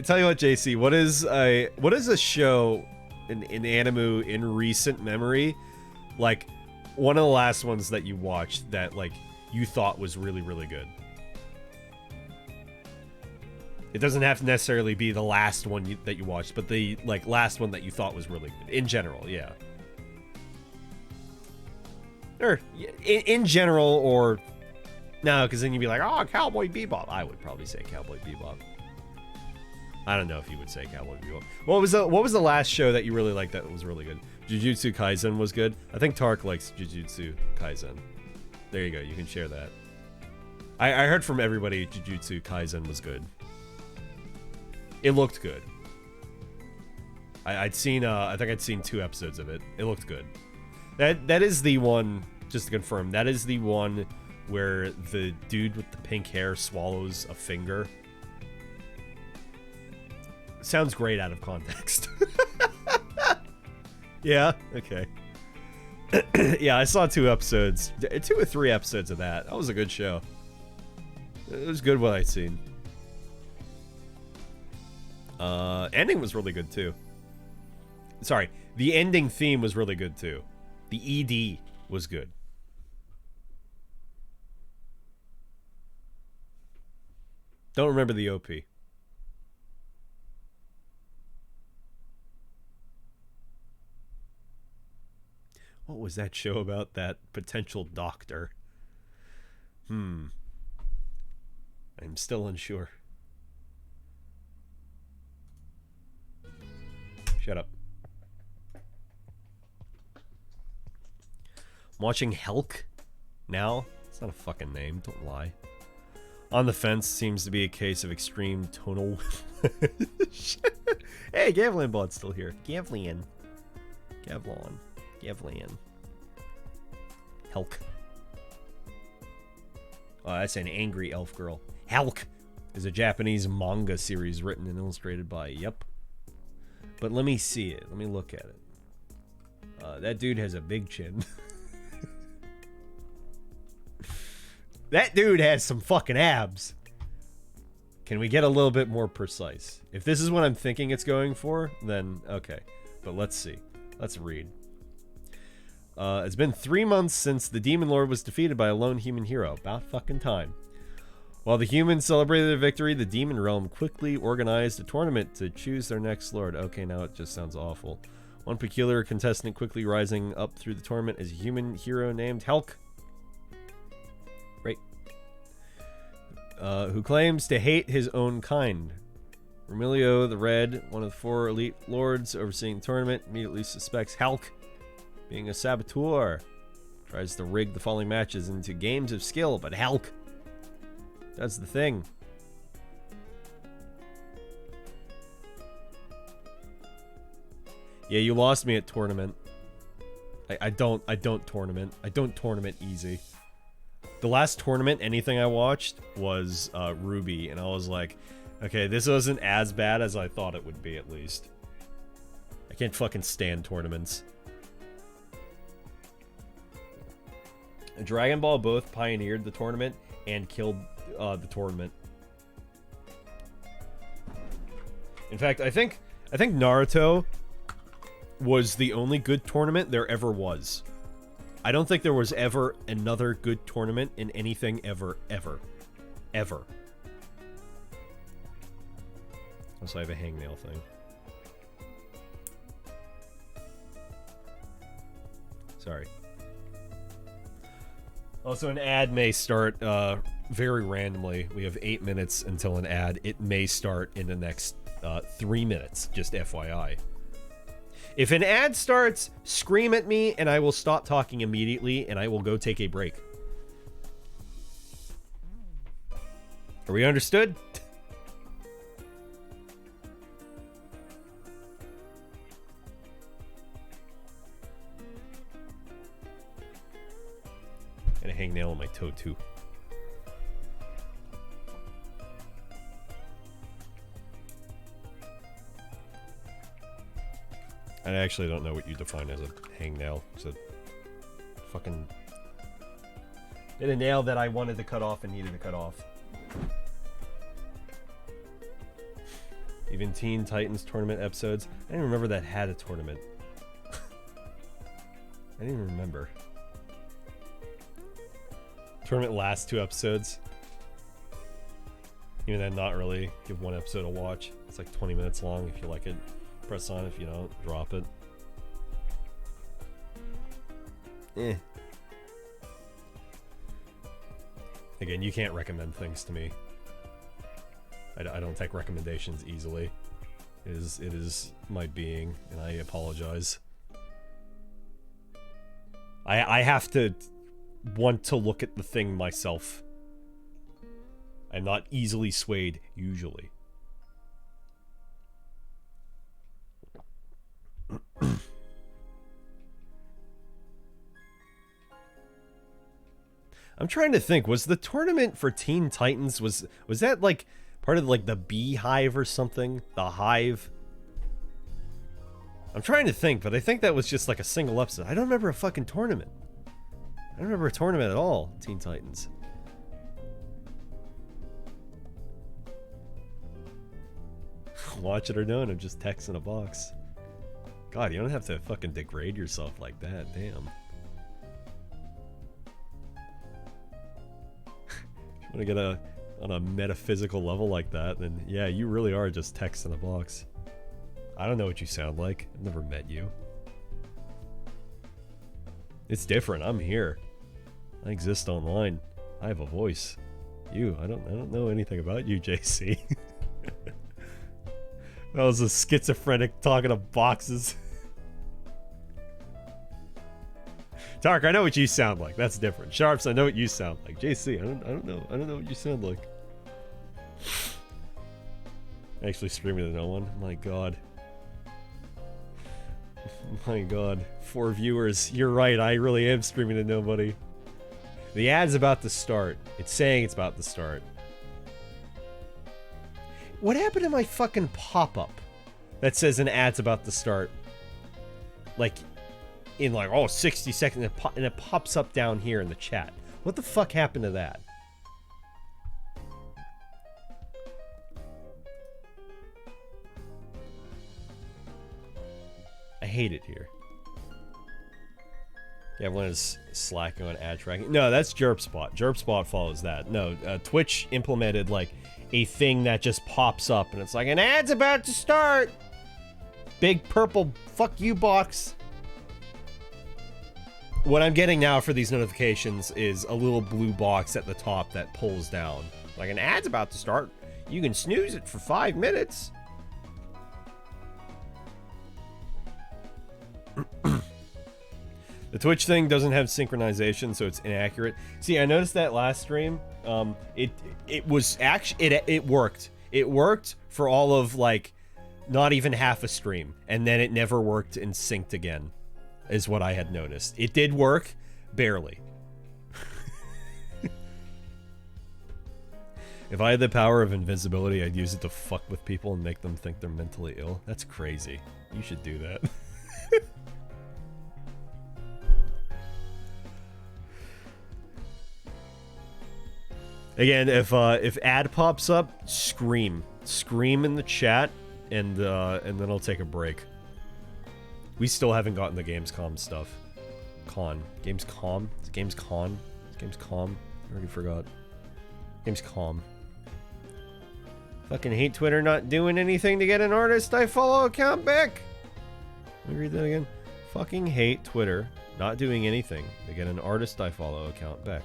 A: Tell you what, JC, what is a show in anime in recent memory, like one of the last ones that you watched that like you thought was really, really good? It doesn't have to necessarily be the last one that you watched, but the like last one that you thought was really good in general. Yeah. Or in general, or no, because then you'd be like, oh, Cowboy Bebop. I would probably say Cowboy Bebop. I don't know if you would say Cowboy Bebop. What was the last show that you really liked that was really good? Jujutsu Kaisen was good. I think Tark likes Jujutsu Kaisen. There you go. You can share that. I heard from everybody Jujutsu Kaisen was good. It looked good. I think I'd seen 2 episodes of it. It looked good. That is the one, just to confirm, that is the one where the dude with the pink hair swallows a finger. Sounds great out of context. Yeah? Okay. Yeah, I saw 2 episodes. 2 or 3 episodes of that. That was a good show. It was good what I'd seen. Ending was really good too. Sorry, the ending theme was really good too. The ED was good. Don't remember the OP. What was that show about that potential doctor? I'm still unsure. Shut up. I'm watching Helk now. It's not a fucking name, don't lie. On the Fence seems to be a case of extreme tonal. Hey, Gavlan Bod's still here. Gavlan. Helk. Oh, that's an angry elf girl. Helk is a Japanese manga series written and illustrated by, yep. But let me see it. Let me look at it. That dude has a big chin. That dude has some fucking abs. Can we get a little bit more precise? If this is what I'm thinking it's going for, then okay. But let's see. Let's read. It's been 3 months since the Demon Lord was defeated by a lone human hero. About fucking time. While the humans celebrated their victory, the Demon Realm quickly organized a tournament to choose their next lord. Okay, now it just sounds awful. One peculiar contestant quickly rising up through the tournament is a human hero named Helk. Right. Who claims to hate his own kind. Romilio the Red, one of the 4 elite lords overseeing the tournament, immediately suspects Helk being a saboteur. Tries to rig the following matches into games of skill, but Helk does the thing. Yeah, you lost me at tournament. I don't tournament. I don't tournament easy. The last tournament anything I watched was Ruby, and I was like, okay, this wasn't as bad as I thought it would be, at least. I can't fucking stand tournaments. Dragon Ball both pioneered the tournament and killed the tournament. In fact, I think Naruto was the only good tournament there ever was. I don't think there was ever another good tournament in anything ever. Unless I have a hangnail thing. Sorry. Also, an ad may start very randomly, we have 8 minutes until an ad. It may start in the next 3 minutes, just FYI. If an ad starts, scream at me and I will stop talking immediately and I will go take a break. Are we understood? And a hangnail on my toe too. I actually don't know what you define as a hangnail. It's a fucking... Hit a nail that I wanted to cut off and needed to cut off. Even Teen Titans tournament episodes. I didn't remember that had a tournament. I didn't even remember. Tournament lasts 2 episodes. Even then, not really. Give 1 episode a watch. It's like 20 minutes long. If you like it, press on. If you don't, drop it. Eh. Again, you can't recommend things to me. I don't take recommendations easily. It is my being, and I apologize. I have to want to look at the thing myself. I'm not easily swayed, usually. I'm trying to think, was the tournament for Teen Titans, was that like part of like the Beehive or something? The Hive? I'm trying to think, but I think that was just like a single episode. I don't remember a fucking tournament. I don't remember a tournament at all, Teen Titans. Watch it or don't, I'm just texting a box. God, you don't have to fucking degrade yourself like that, damn. If you want to get on a metaphysical level like that, then yeah, you really are just text in a box. I don't know what you sound like. I've never met you. It's different. I'm here. I exist online. I have a voice. You, I don't know anything about you, JC. That was a schizophrenic talking to boxes. Tark, I know what you sound like. That's different. Sharps, I know what you sound like. JC, I don't know. I don't know what you sound like. Actually streaming to no one. My god. My god. 4 viewers. You're right, I really am streaming to nobody. The ad's about to start. It's saying it's about to start. What happened to my fucking pop-up that says an ad's about to start? Like, in like, oh, 60 seconds, and it pops up down here in the chat. What the fuck happened to that? I hate it here. Yeah, everyone is slacking on ad tracking. No, that's JerpSpot. JerpSpot follows that. No, Twitch implemented like a thing that just pops up and it's like, an ad's about to start! Big purple fuck you box. What I'm getting now for these notifications is a little blue box at the top that pulls down. Like, an ad's about to start. You can snooze it for 5 minutes. The Twitch thing doesn't have synchronization, so it's inaccurate. See, I noticed that last stream. It was actually it worked. It worked for all of like not even half a stream, and then it never worked and synced again, is what I had noticed. It did work, barely. If I had the power of invisibility, I'd use it to fuck with people and make them think they're mentally ill. That's crazy. You should do that. Again, if ad pops up, scream in the chat, and then I'll take a break. We still haven't gotten the Gamescom stuff. Gamescom? It's Gamescom? It's Gamescom? I already forgot. Gamescom. Fucking hate Twitter not doing anything to get an artist I follow account back. Let me read that again. Fucking hate Twitter not doing anything to get an artist I follow account back.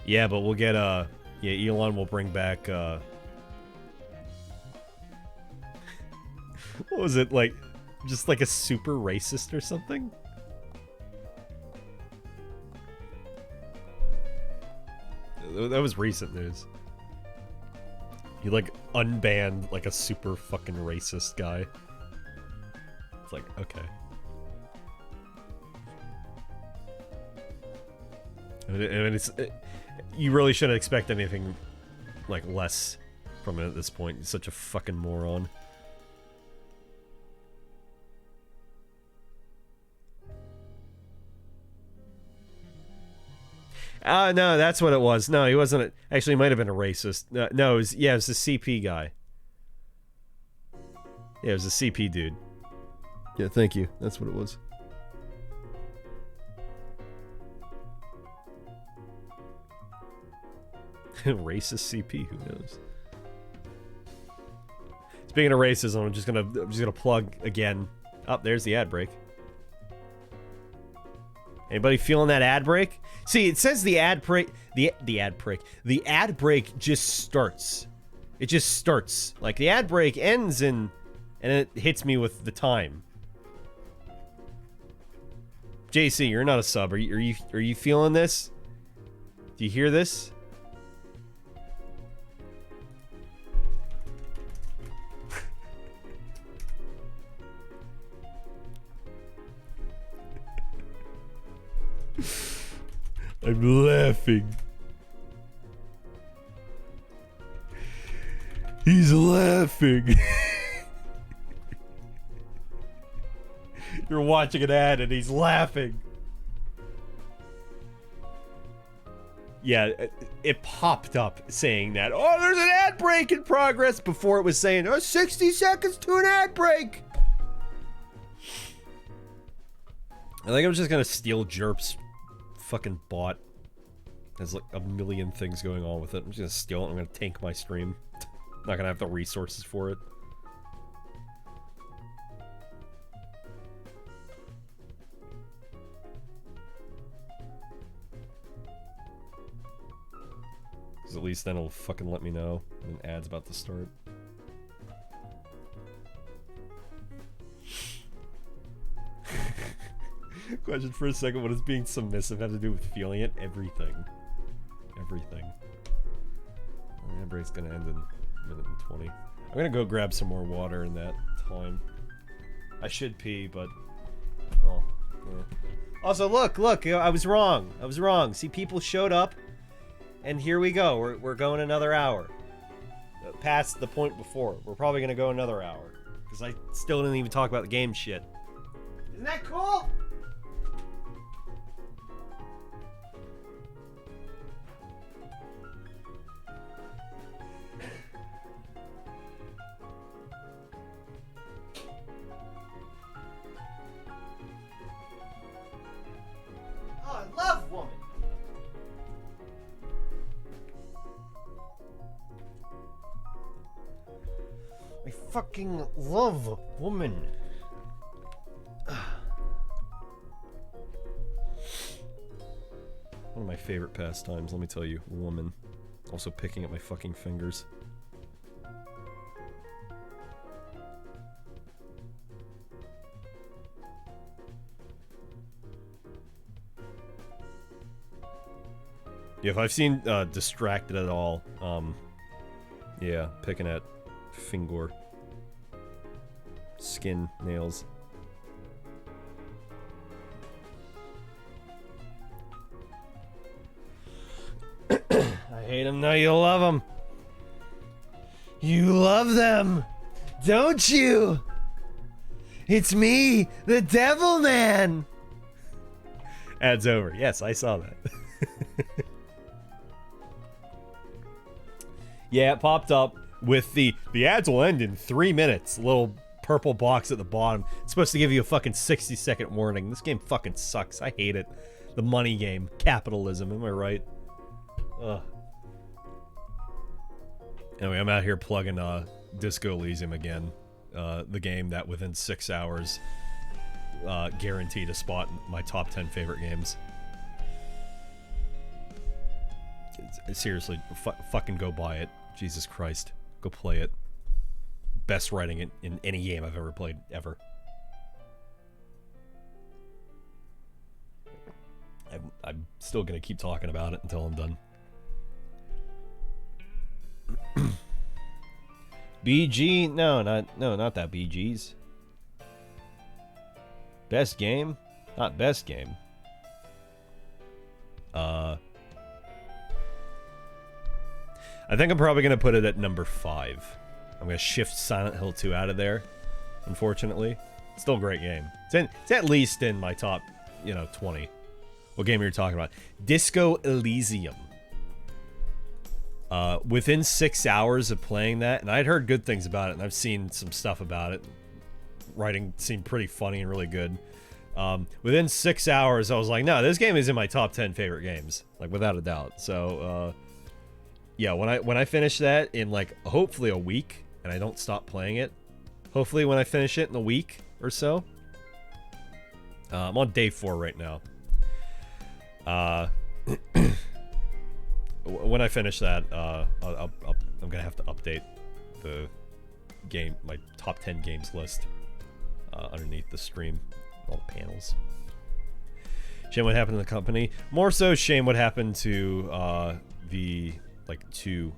A: Yeah, but we'll get yeah, Elon will bring back what was it, like just like a super racist or something? That was recent news. He like unbanned like a super fucking racist guy. It's like, okay. I mean, you really shouldn't expect anything like less from it at this point. He's such a fucking moron. No, that's what it was. No, he wasn't. Actually, he might have been a racist. No, it was, yeah, it was the CP guy. Yeah, it was the CP dude. Yeah, thank you. That's what it was. Racist CP, who knows? Speaking of racism, I'm just gonna plug again. Oh, there's the ad break. Anybody feeling that ad break? See, it says the ad break. The ad break just starts. It just starts. Like the ad break ends and it hits me with the time. JC, you're not a sub. Are you feeling this? Do you hear this? I'm laughing. He's laughing. You're watching an ad and he's laughing. Yeah, it popped up saying that, oh, there's an ad break in progress, before it was saying, oh, 60 seconds to an ad break. I think I'm just gonna steal Jerp's fucking bot. There's like a million things going on with it. I'm just gonna steal it. I'm gonna tank my stream. Not gonna have the resources for it. Because at least then it'll fucking let me know when an ad's about to start. Question for a second, what does being submissive have to do with feeling it? Everything. Everything. Well, the break's gonna end in a minute and 20. I'm gonna go grab some more water in that time. I should pee, but... well, yeah. Also, look, I was wrong. See, people showed up, and here we go. We're going another hour. Past the point before. We're probably gonna go another hour. Because I still didn't even talk about the game shit. Isn't that cool? Fucking love woman. One of my favorite pastimes, let me tell you, woman. Also picking at my fucking fingers. Yeah, if I've seen Distracted at all, yeah, picking at finger. Skin, nails. I hate them, now you love them. You love them, don't you? It's me, the Devil Man. Ad's over. Yes, I saw that. Yeah, it popped up with the ads will end in 3 minutes. Little purple box at the bottom. It's supposed to give you a fucking 60-second warning. This game fucking sucks. I hate it. The money game. Capitalism. Am I right? Ugh. Anyway, I'm out here plugging Disco Elysium again. The game that within 6 hours guaranteed a spot in my top 10 favorite games. seriously, fucking go buy it. Jesus Christ. Go play it. Best writing in any game I've ever played, ever. I'm still gonna keep talking about it until I'm done. BG? No, not that BG's. Best game? Not best game. I think I'm probably gonna put it at number 5. I'm gonna shift Silent Hill 2 out of there, unfortunately. Still a great game. It's at least in my top, 20. What game are you talking about? Disco Elysium. Within 6 hours of playing that, and I'd heard good things about it, and I've seen some stuff about it. Writing seemed pretty funny and really good. Within 6 hours, I was like, no, this game is in my top 10 favorite games, like without a doubt. So, yeah, when I finish that in like hopefully a week, and I don't stop playing it, hopefully when I finish it in a week or so, I'm on day 4 right now. When I finish that, I'm gonna have to update the game, my top 10 games list, underneath the stream, all the panels. Shame what happened to the company. More so, shame what happened to the two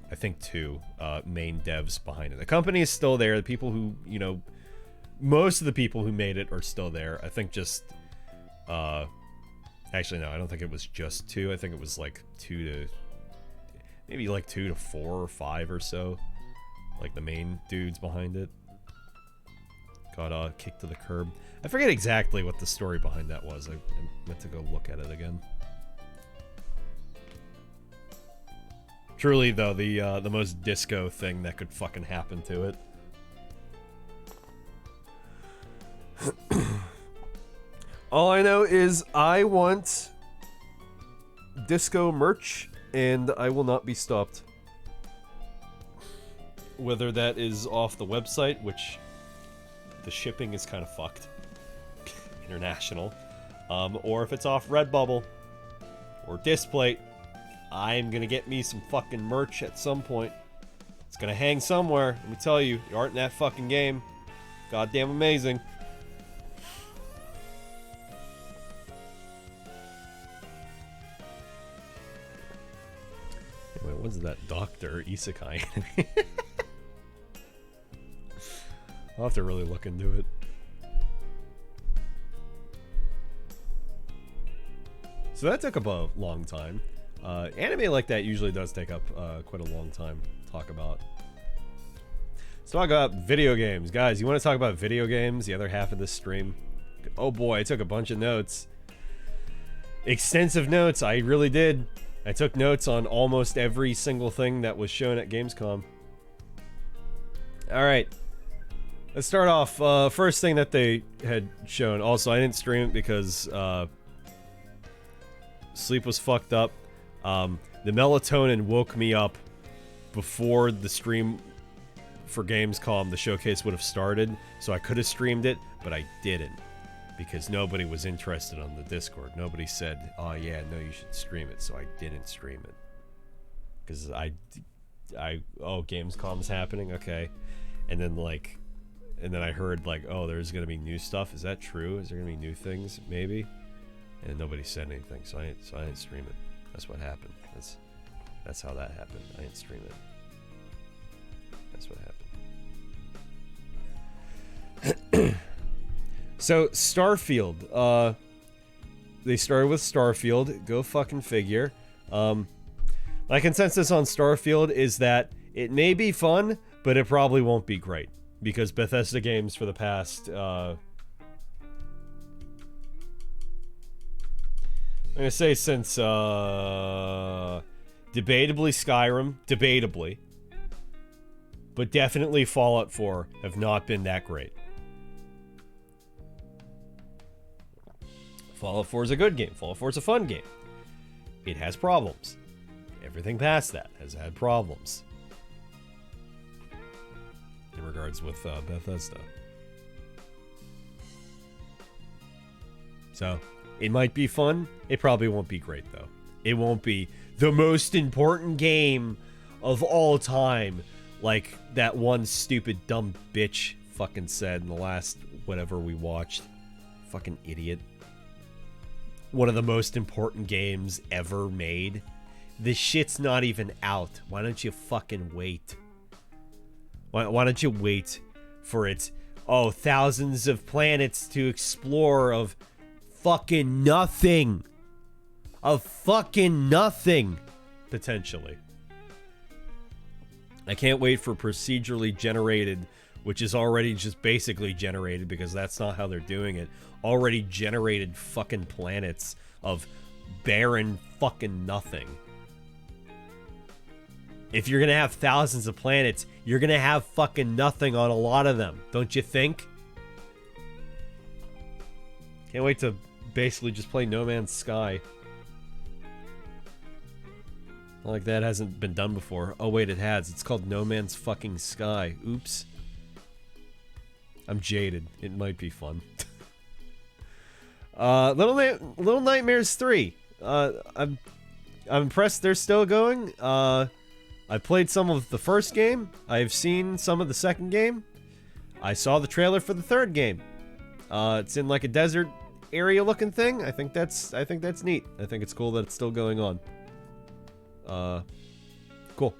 A: main devs behind it. The company is still there. The people who, most of the people who made it are still there. I think just, actually no, I don't think it was just 2. I think it was like 2 to, maybe like 2 to 4 or 5 or so. Like the main dudes behind it got kicked to the curb. I forget exactly what the story behind that was. I meant to go look at it again. Truly, though, the most disco thing that could fucking happen to it. All I know is I want disco merch, and I will not be stopped. Whether that is off the website, which the shipping is kind of fucked, international, or if it's off Redbubble or Displate, I'm gonna get me some fucking merch at some point. It's gonna hang somewhere. Let me tell you, the art in that fucking game, goddamn amazing. Wait, what's that Doctor Isekai? I'll have to really look into it. So that took up a long time. Anime like that usually does take up quite a long time to talk about. Let's talk about video games. Guys, you want to talk about video games? The other half of this stream? Oh boy, I took a bunch of notes. Extensive notes, I really did. I took notes on almost every single thing that was shown at Gamescom. Alright. Let's start off. First thing that they had shown. Also, I didn't stream it because sleep was fucked up. The melatonin woke me up before the stream for Gamescom, the showcase, would have started, so I could have streamed it, but I didn't because nobody was interested on the Discord. Nobody said, oh yeah, no, you should stream it, so I didn't stream it. Because oh, Gamescom's happening? Okay. And then I heard oh, there's gonna be new stuff. Is that true? Is there gonna be new things? Maybe. And nobody said anything, so I didn't stream it. That's what happened. That's how that happened. I didn't stream it. That's what happened. So Starfield. They started with Starfield. Go fucking figure. My consensus on Starfield is that it may be fun, but it probably won't be great because Bethesda games for the past. I'm gonna say since debatably Skyrim, debatably, but definitely Fallout 4 have not been that great. Fallout 4 is a good game. Fallout 4 is a fun game. It has problems. Everything past that has had problems. In regards with Bethesda. So, it might be fun. It probably won't be great, though. It won't be the most important game of all time, like that one stupid dumb bitch fucking said in the last whatever we watched. Fucking idiot. One of the most important games ever made. This shit's not even out. Why don't you fucking wait? Why don't you wait for its, thousands of planets to explore of fucking nothing? Of fucking nothing, potentially. I can't wait for procedurally generated, which is already just basically generated because that's not how they're doing it. Already generated fucking planets of barren fucking nothing. If you're gonna have thousands of planets, you're gonna have fucking nothing on a lot of them, don't you think? Can't wait to basically just play No Man's Sky. Like that hasn't been done before. Oh wait, it has. It's called No Man's fucking Sky. Oops. I'm jaded. It might be fun. Little Nightmares 3. I'm impressed they're still going. I played some of the first game. I've seen some of the second game. I saw the trailer for the third game. It's in like a desert area looking thing. I think that's neat. I think it's cool that it's still going on. Cool.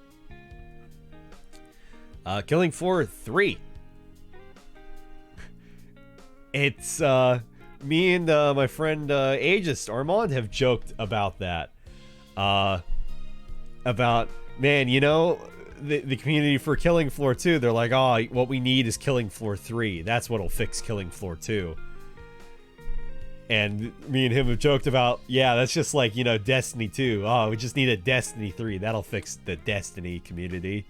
A: Killing Floor 3. It's, me and, my friend, Aegis Armand have joked about that. About, man, you know, the community for Killing Floor 2, they're like, oh, what we need is Killing Floor 3. That's what'll fix Killing Floor 2. And me and him have joked about, yeah, that's just like, you know, Destiny 2. Oh, we just need a Destiny 3. That'll fix the Destiny community.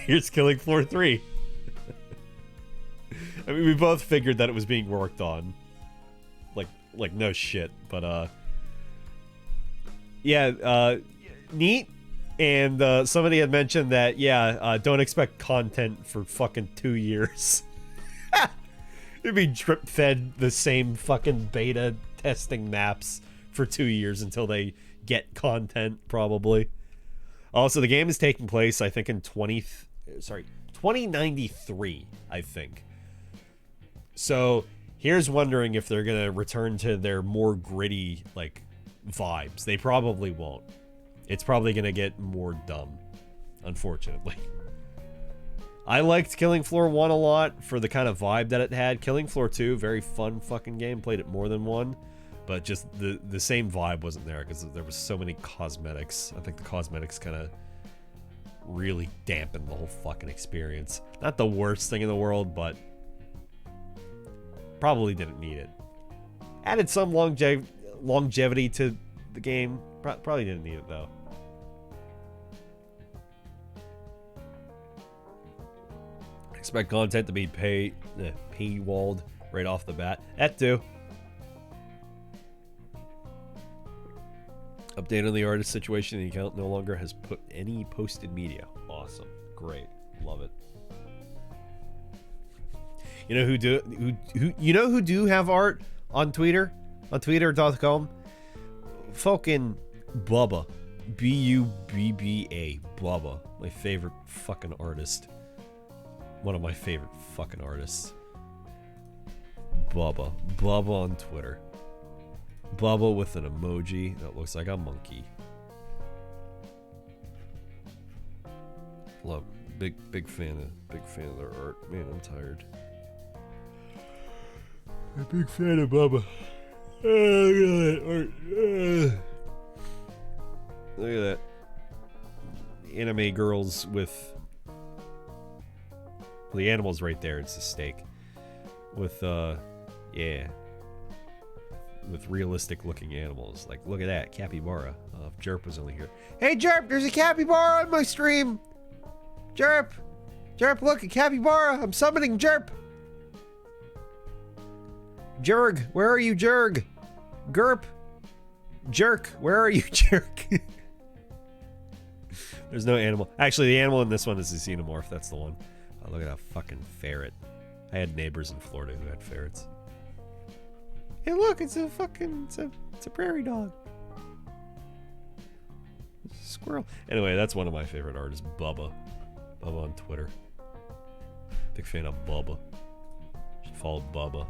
A: Here's Killing Floor 3. I mean, we both figured that it was being worked on. Like no shit. But, yeah, neat. And, somebody had mentioned that, yeah, don't expect content for fucking 2 years. It'd be drip-fed the same fucking beta testing maps for 2 years until they get content, probably. Also, the game is taking place, I think, in 2093, I think. So, here's wondering if they're gonna return to their more gritty, like, vibes. They probably won't. It's probably gonna get more dumb, unfortunately. I liked Killing Floor 1 a lot for the kind of vibe that it had. Killing Floor 2, very fun fucking game. Played it more than one. But just the same vibe wasn't there because there was so many cosmetics. I think the cosmetics kind of really dampened the whole fucking experience. Not the worst thing in the world, but probably didn't need it. Added some longevity to the game. Probably didn't need it, though. Expect content to be paywalled right off the bat. That too. Update on the artist situation. The account no longer has put any posted media. Awesome. Great. Love it. You know who do have art on Twitter? On twitter.com? Fucking Bubba. Bubba. Bubba. My favorite fucking artist. One of my favorite fucking artists. Bubba. Bubba on Twitter. Bubba with an emoji that looks like a monkey. Love. Big fan of their art. Man, I'm tired. I'm a big fan of Bubba. Look at that art. Look at that. Anime girls with... Well, the animal's right there. It's a steak. With, yeah. With realistic looking animals. Like, look at that. Capybara. If Jerp was only here. Hey, Jerp! There's a capybara on my stream! Jerp! Jerp, look! A capybara! I'm summoning Jerp! Jurg! Where are you, Jurg? Gerp! Jerk! Where are you, Jerk? There's no animal. Actually, the animal in this one is a xenomorph. That's the one. Oh, look at that fucking ferret. I had neighbors in Florida who had ferrets. Hey, look, it's a prairie dog. It's a squirrel. Anyway, that's one of my favorite artists, Bubba. Bubba on Twitter. Big fan of Bubba. You should follow Bubba.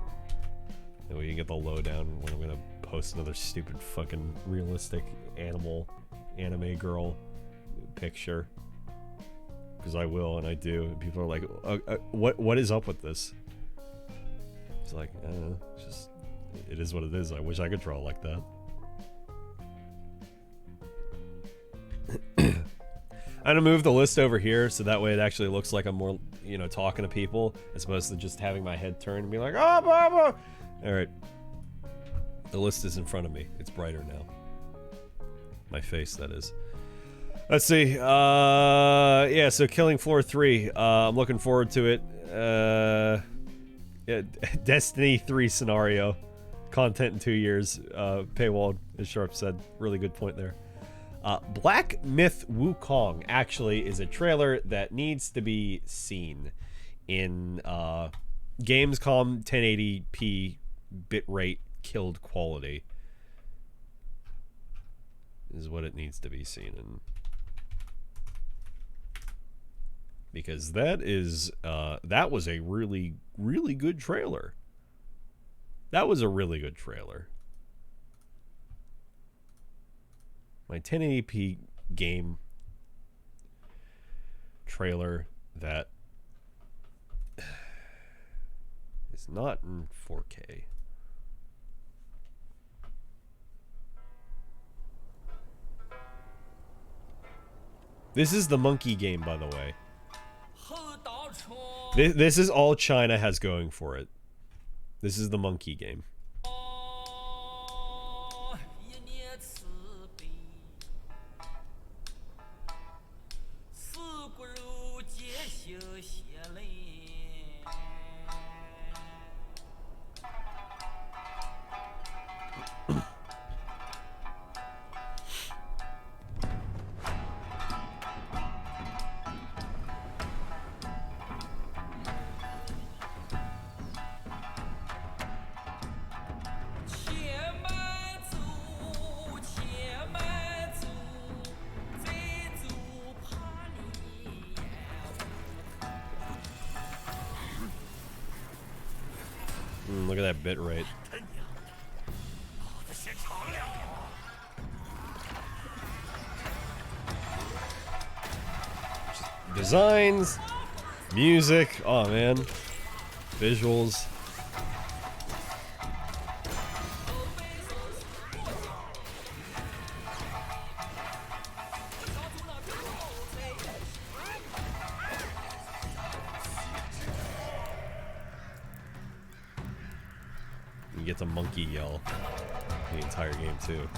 A: Anyway, you can get the lowdown when I'm gonna post another stupid fucking realistic anime girl picture. Because I will, and I do. And people are like, what is up with this? It's like, I don't know. It's just, it is what it is. I wish I could draw like that. I'm gonna move the list over here so that way it actually looks like I'm more, you know, talking to people as opposed to just having my head turned and be like, oh, Baba! Alright. The list is in front of me. It's brighter now. My face, that is. Let's see. Yeah, so Killing Floor 3. I'm looking forward to it. Yeah, Destiny 3 scenario. Content in 2 years. Paywalled, as Sharp said. Really good point there. Black Myth Wukong actually is a trailer that needs to be seen in Gamescom 1080p bitrate killed quality. Is what it needs to be seen in. Because that is that was a really, really good trailer. That was a really good trailer. My 1080p game trailer that is not in 4K. This is the monkey game, by the way. This is all China has going for it. This is the monkey game. Look at that bit rate. Designs, music, oh man, visuals. You get the monkey yell the entire game too.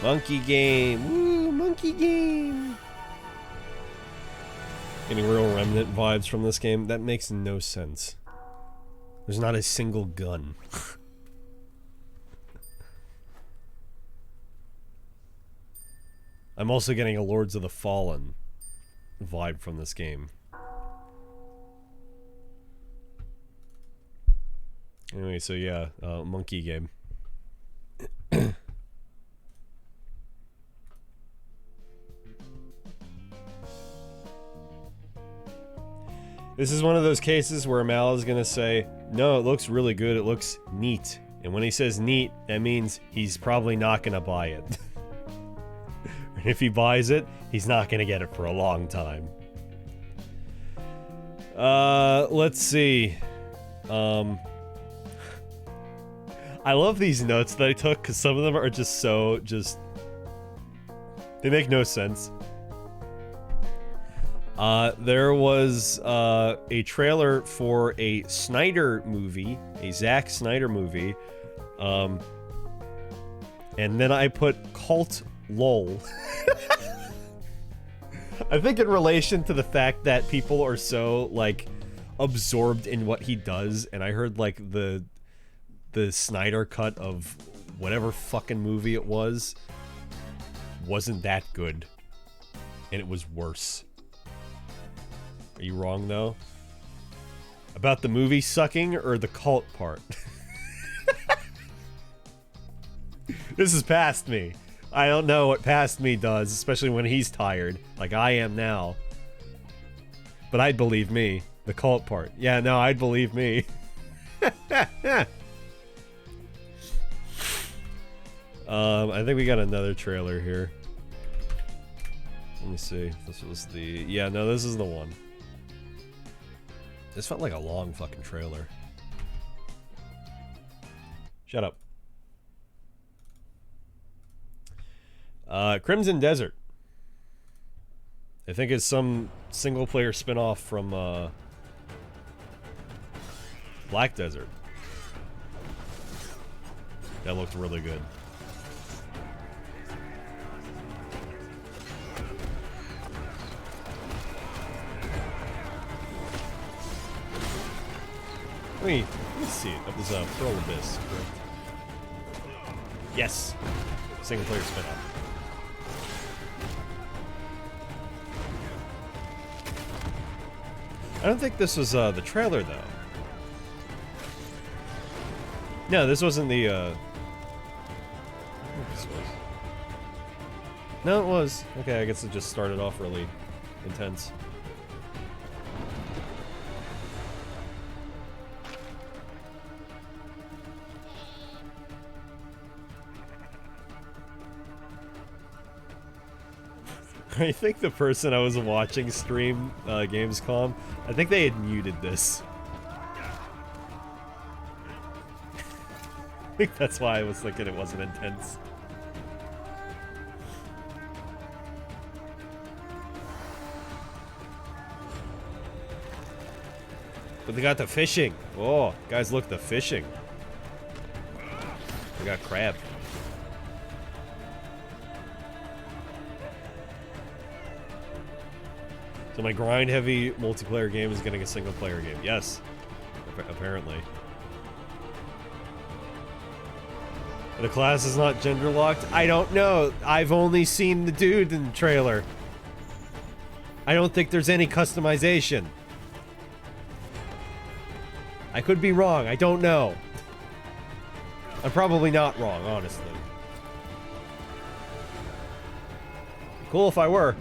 A: Monkey game! Woo! Monkey game! Getting real Remnant vibes from this game. That makes no sense. There's not a single gun. I'm also getting a Lords of the Fallen vibe from this game. Anyway, so yeah, monkey game. This is one of those cases where Mal is gonna say, no, it looks really good, it looks neat. And when he says neat, that means he's probably not gonna buy it. And if he buys it, he's not gonna get it for a long time. Let's see. I love these notes that I took, because some of them are just so, they make no sense. There was a trailer for a Snyder movie, a Zack Snyder movie, And then I put cult lol. I think in relation to the fact that people are so, like, absorbed in what he does, and I heard, like, the Snyder cut of whatever fucking movie it wasn't that good. And it was worse. Are you wrong, though? About the movie sucking or the cult part? This is past me. I don't know what past me does, especially when he's tired, like I am now. But I'd believe me. The cult part. Yeah, no, I'd believe me. I think we got another trailer here. Let me see. This was the... Yeah, no, this is the one. This felt like a long fucking trailer. Shut up. Crimson Desert. I think it's some single-player spin-off from, Black Desert. That looked really good. Let me see it. That was Pearl Abyss, correct? Yes! Single-player spin-off. I don't think this was the trailer, though. No, this wasn't the I think this was. No, it was. Okay, I guess it just started off really intense. I think the person I was watching stream Gamescom, I think they had muted this. I think that's why I was thinking it wasn't intense. But they got the fishing. Oh, guys, look, the fishing. They got crab. So my grind-heavy multiplayer game is getting a single-player game. Yes, apparently. The class is not gender-locked? I don't know. I've only seen the dude in the trailer. I don't think there's any customization. I could be wrong. I don't know. I'm probably not wrong, honestly. Cool if I were.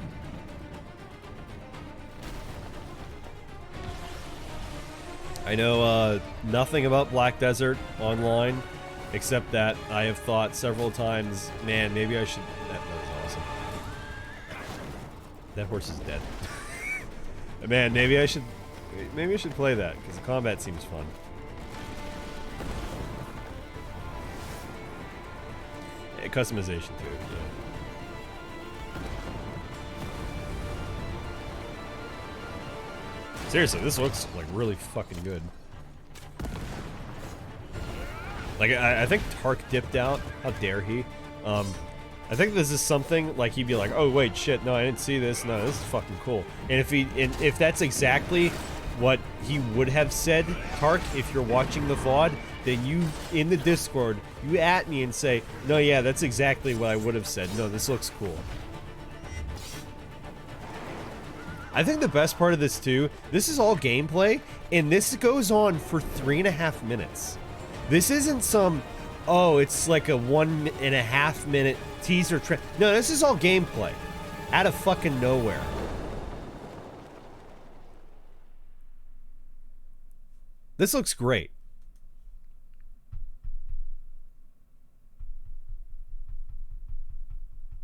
A: I know nothing about Black Desert Online, except that I have thought several times, man, maybe I should... That was awesome. That horse is dead. Man, maybe I should play that, because the combat seems fun. Yeah, customization too, yeah. Seriously, this looks like really fucking good. Like, I think Tark dipped out. How dare he? I think this is something like he'd be like, "Oh wait, shit, no, I didn't see this. No, this is fucking cool." And if that's exactly what he would have said, Tark, if you're watching the VOD, then you in the Discord, you at me and say, "No, yeah, that's exactly what I would have said. No, this looks cool." I think the best part of this too, this is all gameplay, and this goes on for 3.5 minutes. This isn't some, oh, it's like a 1.5 minute teaser trailer. No, this is all gameplay. Out of fucking nowhere. This looks great.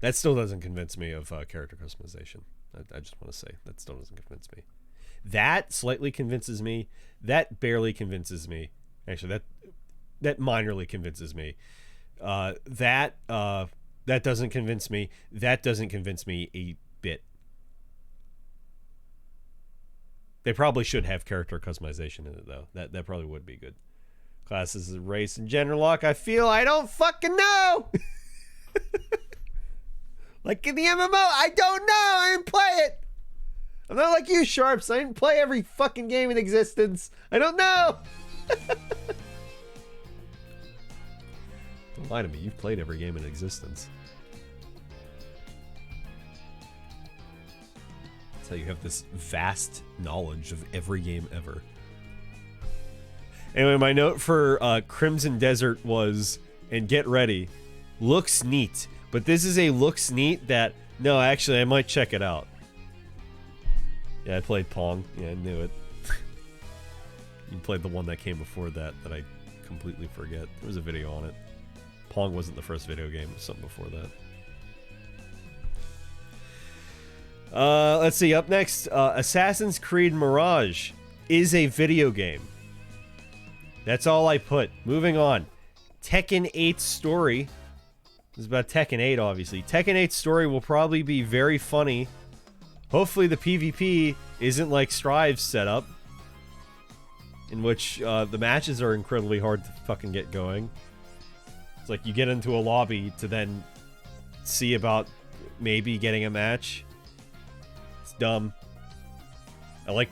A: That still doesn't convince me of character customization. I just want to say, that still doesn't convince me. That slightly convinces me. That barely convinces me. Actually, that minorly convinces me. That doesn't convince me. That doesn't convince me a bit. They probably should have character customization in it, though. That probably would be good. Classes, race, and gender lock. I don't fucking know! Like in the MMO, I don't know. I didn't play it. I'm not like you, Sharps. I didn't play every fucking game in existence. I don't know. Don't lie to me. You've played every game in existence. That's how you have this vast knowledge of every game ever. Anyway, my note for Crimson Desert was, and get ready, looks neat. But this is a looks neat that, no, actually, I might check it out. Yeah, I played Pong. Yeah, I knew it. You played the one that came before that I completely forget. There was a video on it. Pong wasn't the first video game. It was something before that. Let's see. Up next, Assassin's Creed Mirage is a video game. That's all I put. Moving on. Tekken 8 story. This is about Tekken 8, obviously. Tekken 8 story will probably be very funny. Hopefully the PvP isn't like Strive's setup, in which the matches are incredibly hard to fucking get going. It's like you get into a lobby to then see about maybe getting a match. It's dumb. I like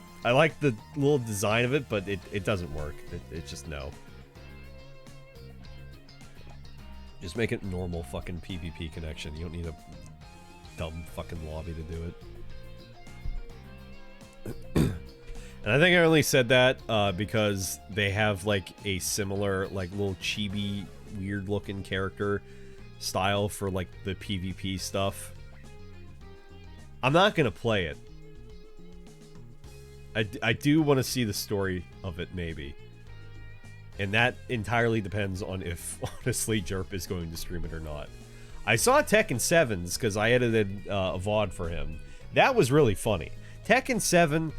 A: the little design of it, but it doesn't work. It's just no. Just make it normal fucking PvP connection. You don't need a dumb fucking lobby to do it. And I think I only said that because they have like a similar like little chibi weird looking character style for like the PvP stuff. I'm not gonna play it. I do want to see the story of it maybe. And that entirely depends on if, honestly, Jerp is going to stream it or not. I saw Tekken 7's because I edited a VOD for him. That was really funny. Tekken 7,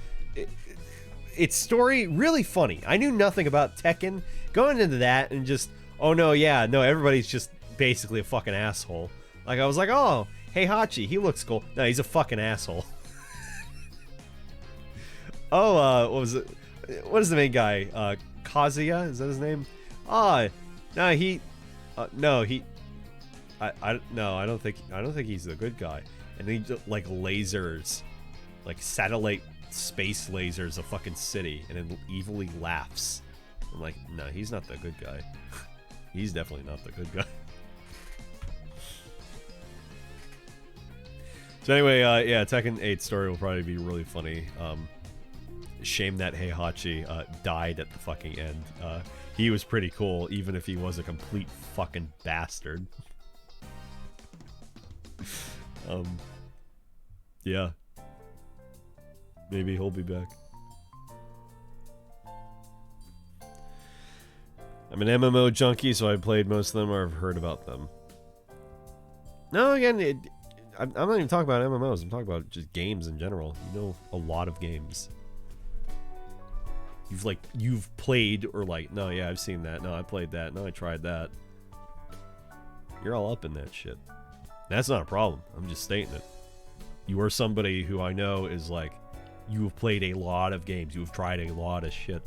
A: its story, really funny. I knew nothing about Tekken. Going into that and just, oh no, yeah, no, everybody's just basically a fucking asshole. Like, I was like, oh, hey Hachi, he looks cool. No, he's a fucking asshole. Oh, what was it? What is the main guy? Kazuya, is that his name? No, I don't think he's the good guy. And he just, like lasers, like satellite space lasers a fucking city, and then evilly laughs. I'm like, no, he's not the good guy. He's definitely not the good guy. So anyway, yeah, Tekken 8 story will probably be really funny. Shame that Heihachi died at the fucking end. He was pretty cool, even if he was a complete fucking bastard. Yeah. Maybe he'll be back. I'm an MMO junkie, so I've played most of them or I've heard about them. No, again, I'm not even talking about MMOs. I'm talking about just games in general. You know a lot of games. You've played or like, no, yeah, I've seen that. No, I played that. No, I tried that. You're all up in that shit. That's not a problem. I'm just stating it. You are somebody who I know is like, you have played a lot of games. You have tried a lot of shit.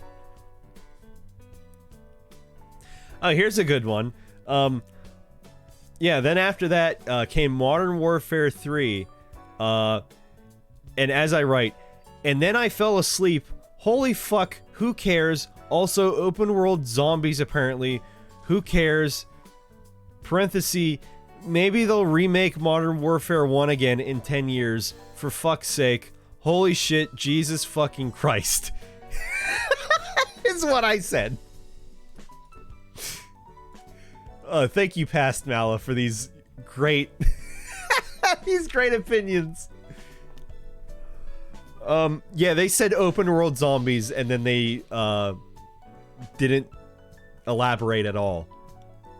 A: Oh, here's a good one. Yeah, then after that came Modern Warfare 3. And as I write, and then I fell asleep. Holy fuck, who cares? Also, open world zombies apparently. Who cares? Parenthesis, maybe they'll remake Modern Warfare 1 again in 10 years. For fuck's sake. Holy shit, Jesus fucking Christ. Is what I said. Thank you, Past Mala, for these great these great opinions. Yeah, they said open world zombies and then they didn't elaborate at all.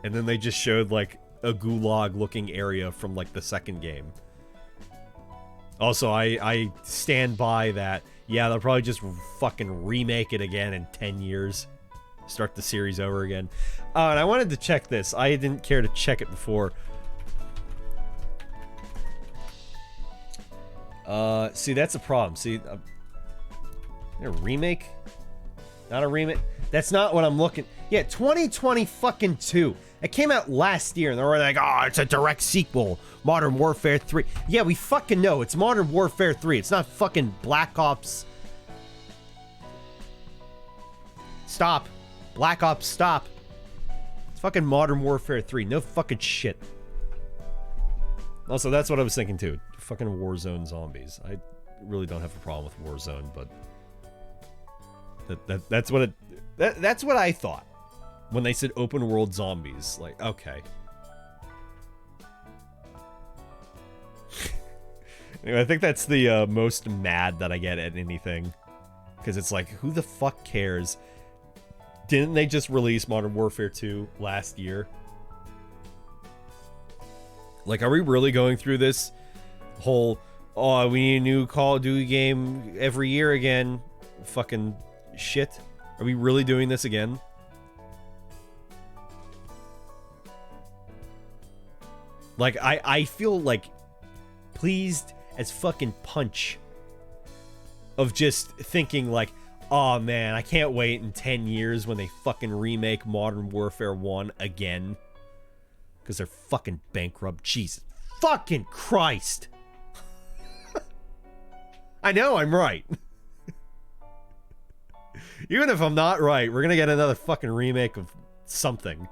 A: And then they just showed like a gulag looking area from like the second game. Also, I stand by that. Yeah, they'll probably just fucking remake it again in 10 years. Start the series over again. And I wanted to check this. I didn't care to check it before. See, that's a problem. See, a remake? Not a remake? That's not what I'm looking... Yeah, 2020 fucking 2. It came out last year, and they were like, oh, it's a direct sequel. Modern Warfare 3. Yeah, we fucking know. It's Modern Warfare 3. It's not fucking Black Ops. Stop. Black Ops, stop. It's fucking Modern Warfare 3. No fucking shit. Also, that's what I was thinking, too. Fucking Warzone zombies. I really don't have a problem with Warzone, but... That's what it... That's what I thought. When they said open world zombies, like, okay. Anyway, I think that's the most mad that I get at anything. Because it's like, who the fuck cares? Didn't they just release Modern Warfare 2 last year? Like, are we really going through this whole, oh, we need a new Call of Duty game every year again fucking shit? Are we really doing this again? Like, I feel like pleased as fucking punch of just thinking like, oh man, I can't wait in 10 years when they fucking remake Modern Warfare 1 again. Because they're fucking bankrupt. Jesus fucking Christ. I know I'm right. Even if I'm not right, we're gonna get another fucking remake of something.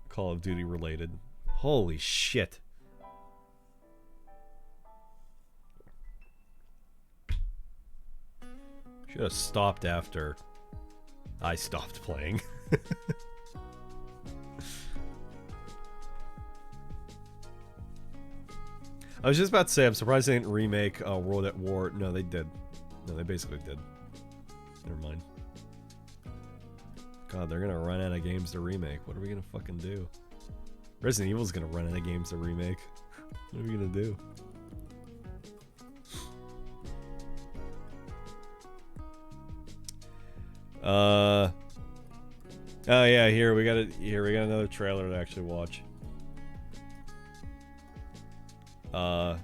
A: Call of Duty related. Holy shit. Should have stopped after I stopped playing. I was just about to say, I'm surprised they didn't remake World at War. No, they did. No, they basically did. Never mind. God, they're gonna run out of games to remake. What are we gonna fucking do? Resident Evil's gonna run out of games to remake. What are we gonna do? Oh yeah, here we got another trailer to actually watch. I'm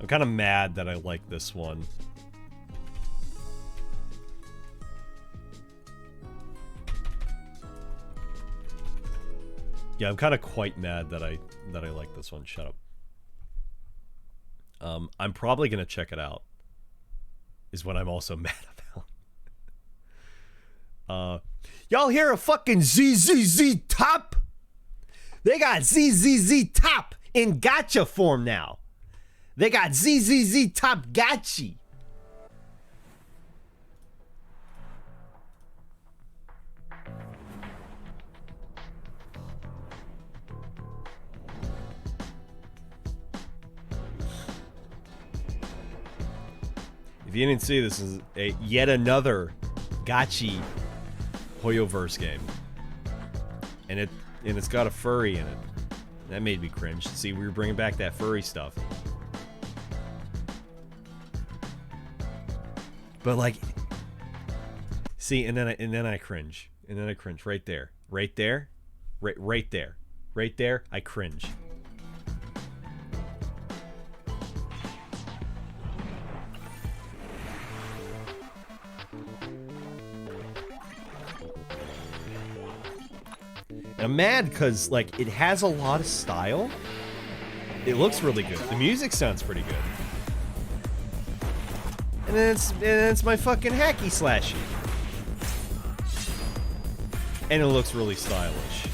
A: kind of mad that I like this one. Yeah, I'm kind of quite mad that I like this one. Shut up. I'm probably gonna check it out. Is what I'm also mad about. Y'all hear a fucking ZZZ Top? They got ZZZ Top in gacha form now. They got ZZZ Top Gachi. If you didn't see, this is yet another gachi Hoyoverse game, and it's got a furry in it. That made me cringe. See, we were bringing back that furry stuff, but like, see, and then I cringe, right there, right there, right there, I cringe. I'm mad because, like, it has a lot of style. It looks really good. The music sounds pretty good. And then it's my fucking hacky slashy. And it looks really stylish.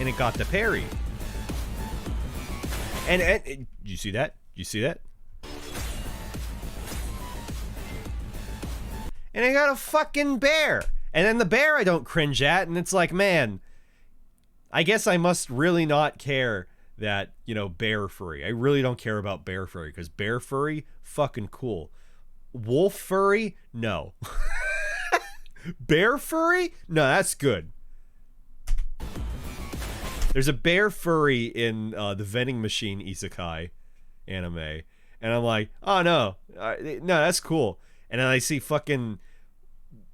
A: And it got the parry. And you see that? You see that? And it got a fucking bear. And then the bear I don't cringe at, and it's like, man, I guess I must really not care that, you know, bear furry. I really don't care about bear furry, because bear furry, fucking cool. Wolf furry? No. Bear furry? No, that's good. There's a bear furry in the Vending Machine Isekai anime, and I'm like, oh no, no, that's cool. And then I see fucking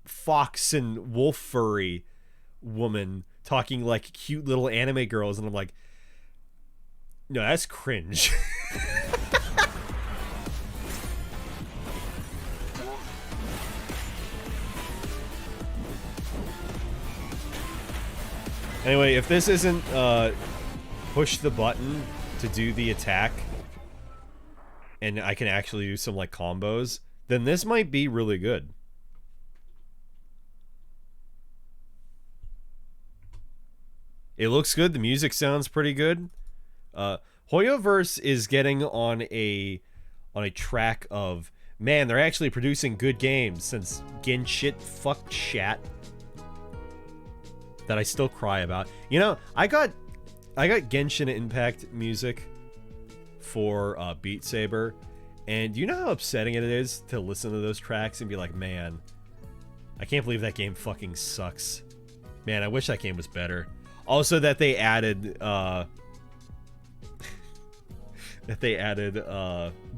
A: fox and wolf furry woman talking like cute little anime girls, and I'm like, no, that's cringe. Anyway, if this isn't push the button to do the attack, and I can actually do some like combos, then this might be really good. It looks good. The music sounds pretty good. Hoyoverse is getting on a track of, man, they're actually producing good games since Genshit fuck shat that I still cry about. You know, I got Genshin Impact music for Beat Saber, and you know how upsetting it is to listen to those tracks and be like, man, I can't believe that game fucking sucks. Man, I wish that game was better. Also, that they added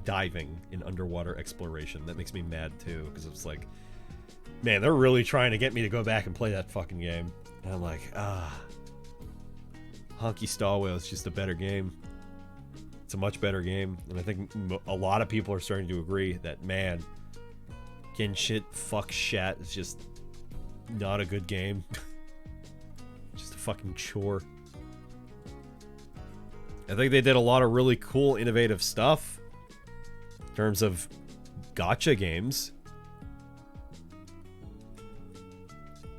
A: diving in underwater exploration. That makes me mad too, because it's like, man, they're really trying to get me to go back and play that fucking game. And I'm like, Honky Star Whale is just a better game. It's a much better game, and I think a lot of people are starting to agree that, man, Genshin fuck shat is just not a good game. Just a fucking chore. I think they did a lot of really cool, innovative stuff in terms of gacha games.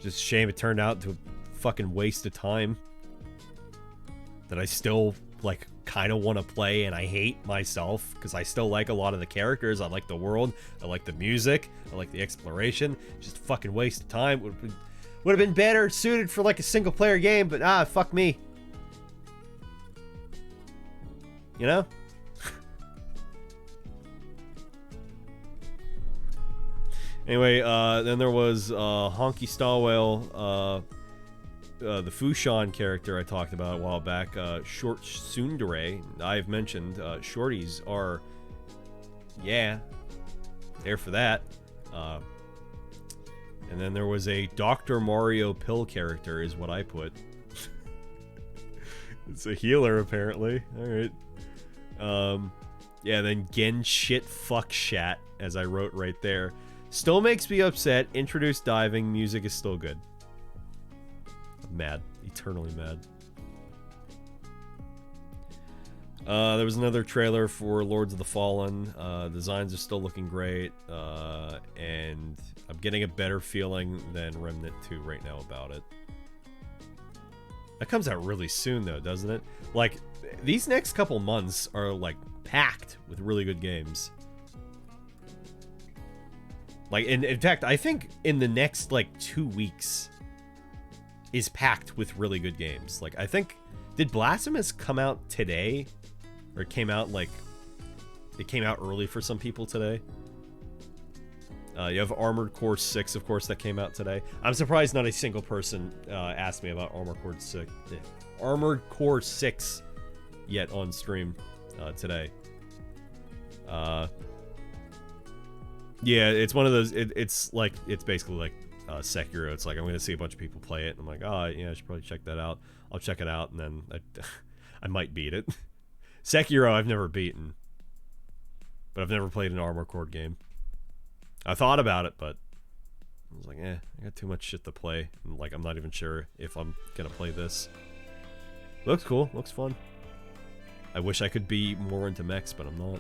A: Just a shame it turned out to a fucking waste of time that I still, like, kind of want to play, and I hate myself because I still like a lot of the characters. I like the world. I like the music. I like the exploration. Just a fucking waste of time. Would have been better suited for like a single player game, but fuck me. You know? Anyway, then there was Honky Star Whale, the Fushan character I talked about a while back, Short Tsundere. I've mentioned shorties are, yeah, there for that. And then there was a Dr. Mario pill character, is what I put. It's a healer, apparently. Alright. Yeah, then Genshit fuck shat, as I wrote right there. Still makes me upset. Introduced diving. Music is still good. I'm mad. Eternally mad. There was another trailer for Lords of the Fallen. Designs are still looking great. And I'm getting a better feeling than Remnant 2 right now about it. That comes out really soon, though, doesn't it? Like, these next couple months are, like, packed with really good games. Like, in fact, I think in the next, like, 2 weeks is packed with really good games. Like, I think... Did Blasphemous come out today? Or it came out, like... It came out early for some people today. You have Armored Core 6, of course, that came out today. I'm surprised not a single person asked me about Armored Core 6 yet on stream today. Yeah, it's one of those... It's basically like Sekiro. It's like, I'm going to see a bunch of people play it, and I'm like, oh, yeah, I should probably check that out. I'll check it out, and then I might beat it. Sekiro, I've never beaten. But I've never played an Armored Core game. I thought about it, but I was like, I got too much shit to play. And, like, I'm not even sure if I'm gonna play this. Looks cool. Looks fun. I wish I could be more into mechs, but I'm not.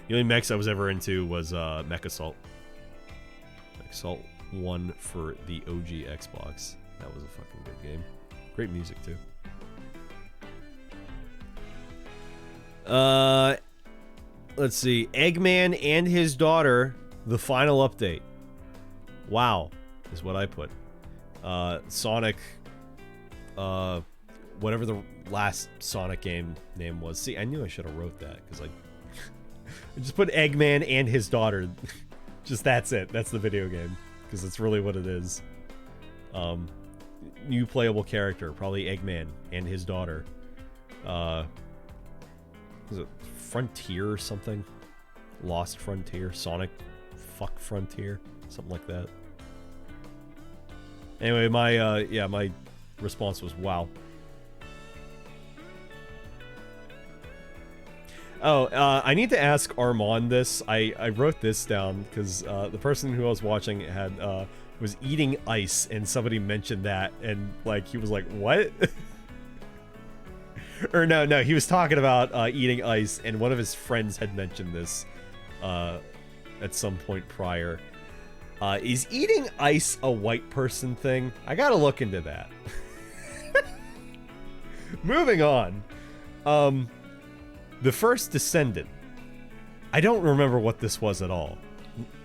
A: The only mechs I was ever into was Mech Assault. Mech Assault 1 for the OG Xbox. That was a fucking good game. Great music, too. Let's see. Eggman and his daughter, the final update. Wow, is what I put. Sonic, whatever the last Sonic game name was. See, I knew I should have wrote that, because I just put Eggman and his daughter. Just that's it. That's the video game, because that's really what it is. New playable character, probably Eggman and his daughter. Was it Frontier or something? Lost Frontier? Sonic Fuck Frontier? Something like that. Anyway, my response was, wow. Oh, I need to ask Armand this. I wrote this down because the person who I was watching had was eating ice, and somebody mentioned that, and like he was like, "What?" Or no, he was talking about eating ice, and one of his friends had mentioned this at some point prior. Is eating ice a white person thing? I gotta look into that. Moving on. The first Descendant. I don't remember what this was at all.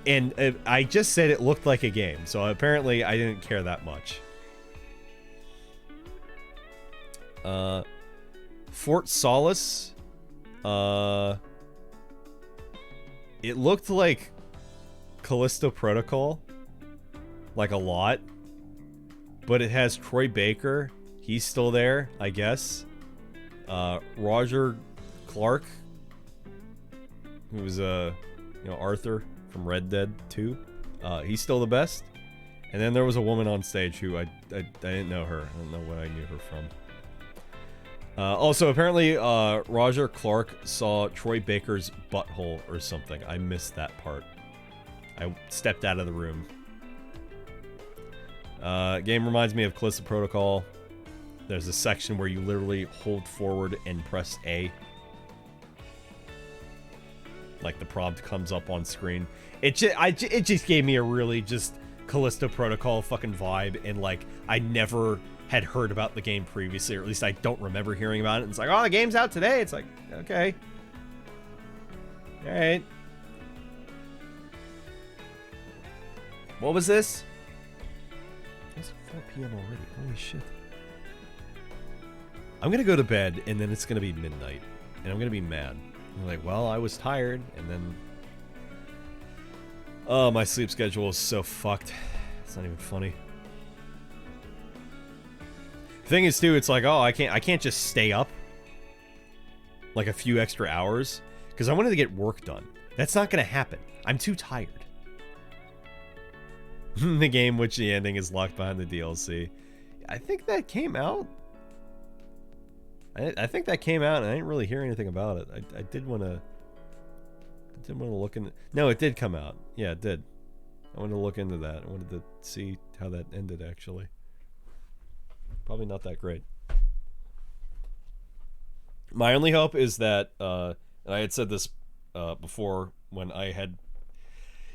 A: And I just said it looked like a game, so apparently I didn't care that much. Fort Solace. It looked like Callisto Protocol. Like a lot. But it has Troy Baker. He's still there, I guess. Roger Clark, who was Arthur from Red Dead 2. He's still the best. And then there was a woman on stage who I didn't know her. I don't know what I knew her from. Also, apparently, Roger Clark saw Troy Baker's butthole or something. I missed that part. I stepped out of the room. Game reminds me of Callisto Protocol. There's a section where you literally hold forward and press A. Like the prompt comes up on screen. It just gave me a really just Callisto Protocol fucking vibe, and like I never had heard about the game previously, or at least I don't remember hearing about it. And it's like, oh, the game's out today. It's like, okay, all right. What was this? It's 4 p.m. already. Holy shit. I'm gonna go to bed, and then it's gonna be midnight, and I'm gonna be mad. I'm like, well, I was tired, and then... Oh, my sleep schedule is so fucked. It's not even funny. Thing is, too, it's like, oh, I can't just stay up like a few extra hours, because I wanted to get work done. That's not gonna happen. I'm too tired. The game, which the ending is locked behind the DLC. I think that came out. I think that came out, and I didn't really hear anything about it. I did want to look in. No, it did come out. Yeah, it did. I wanted to look into that. I wanted to see how that ended, actually. Probably not that great. My only hope is that, and I had said this before when I had...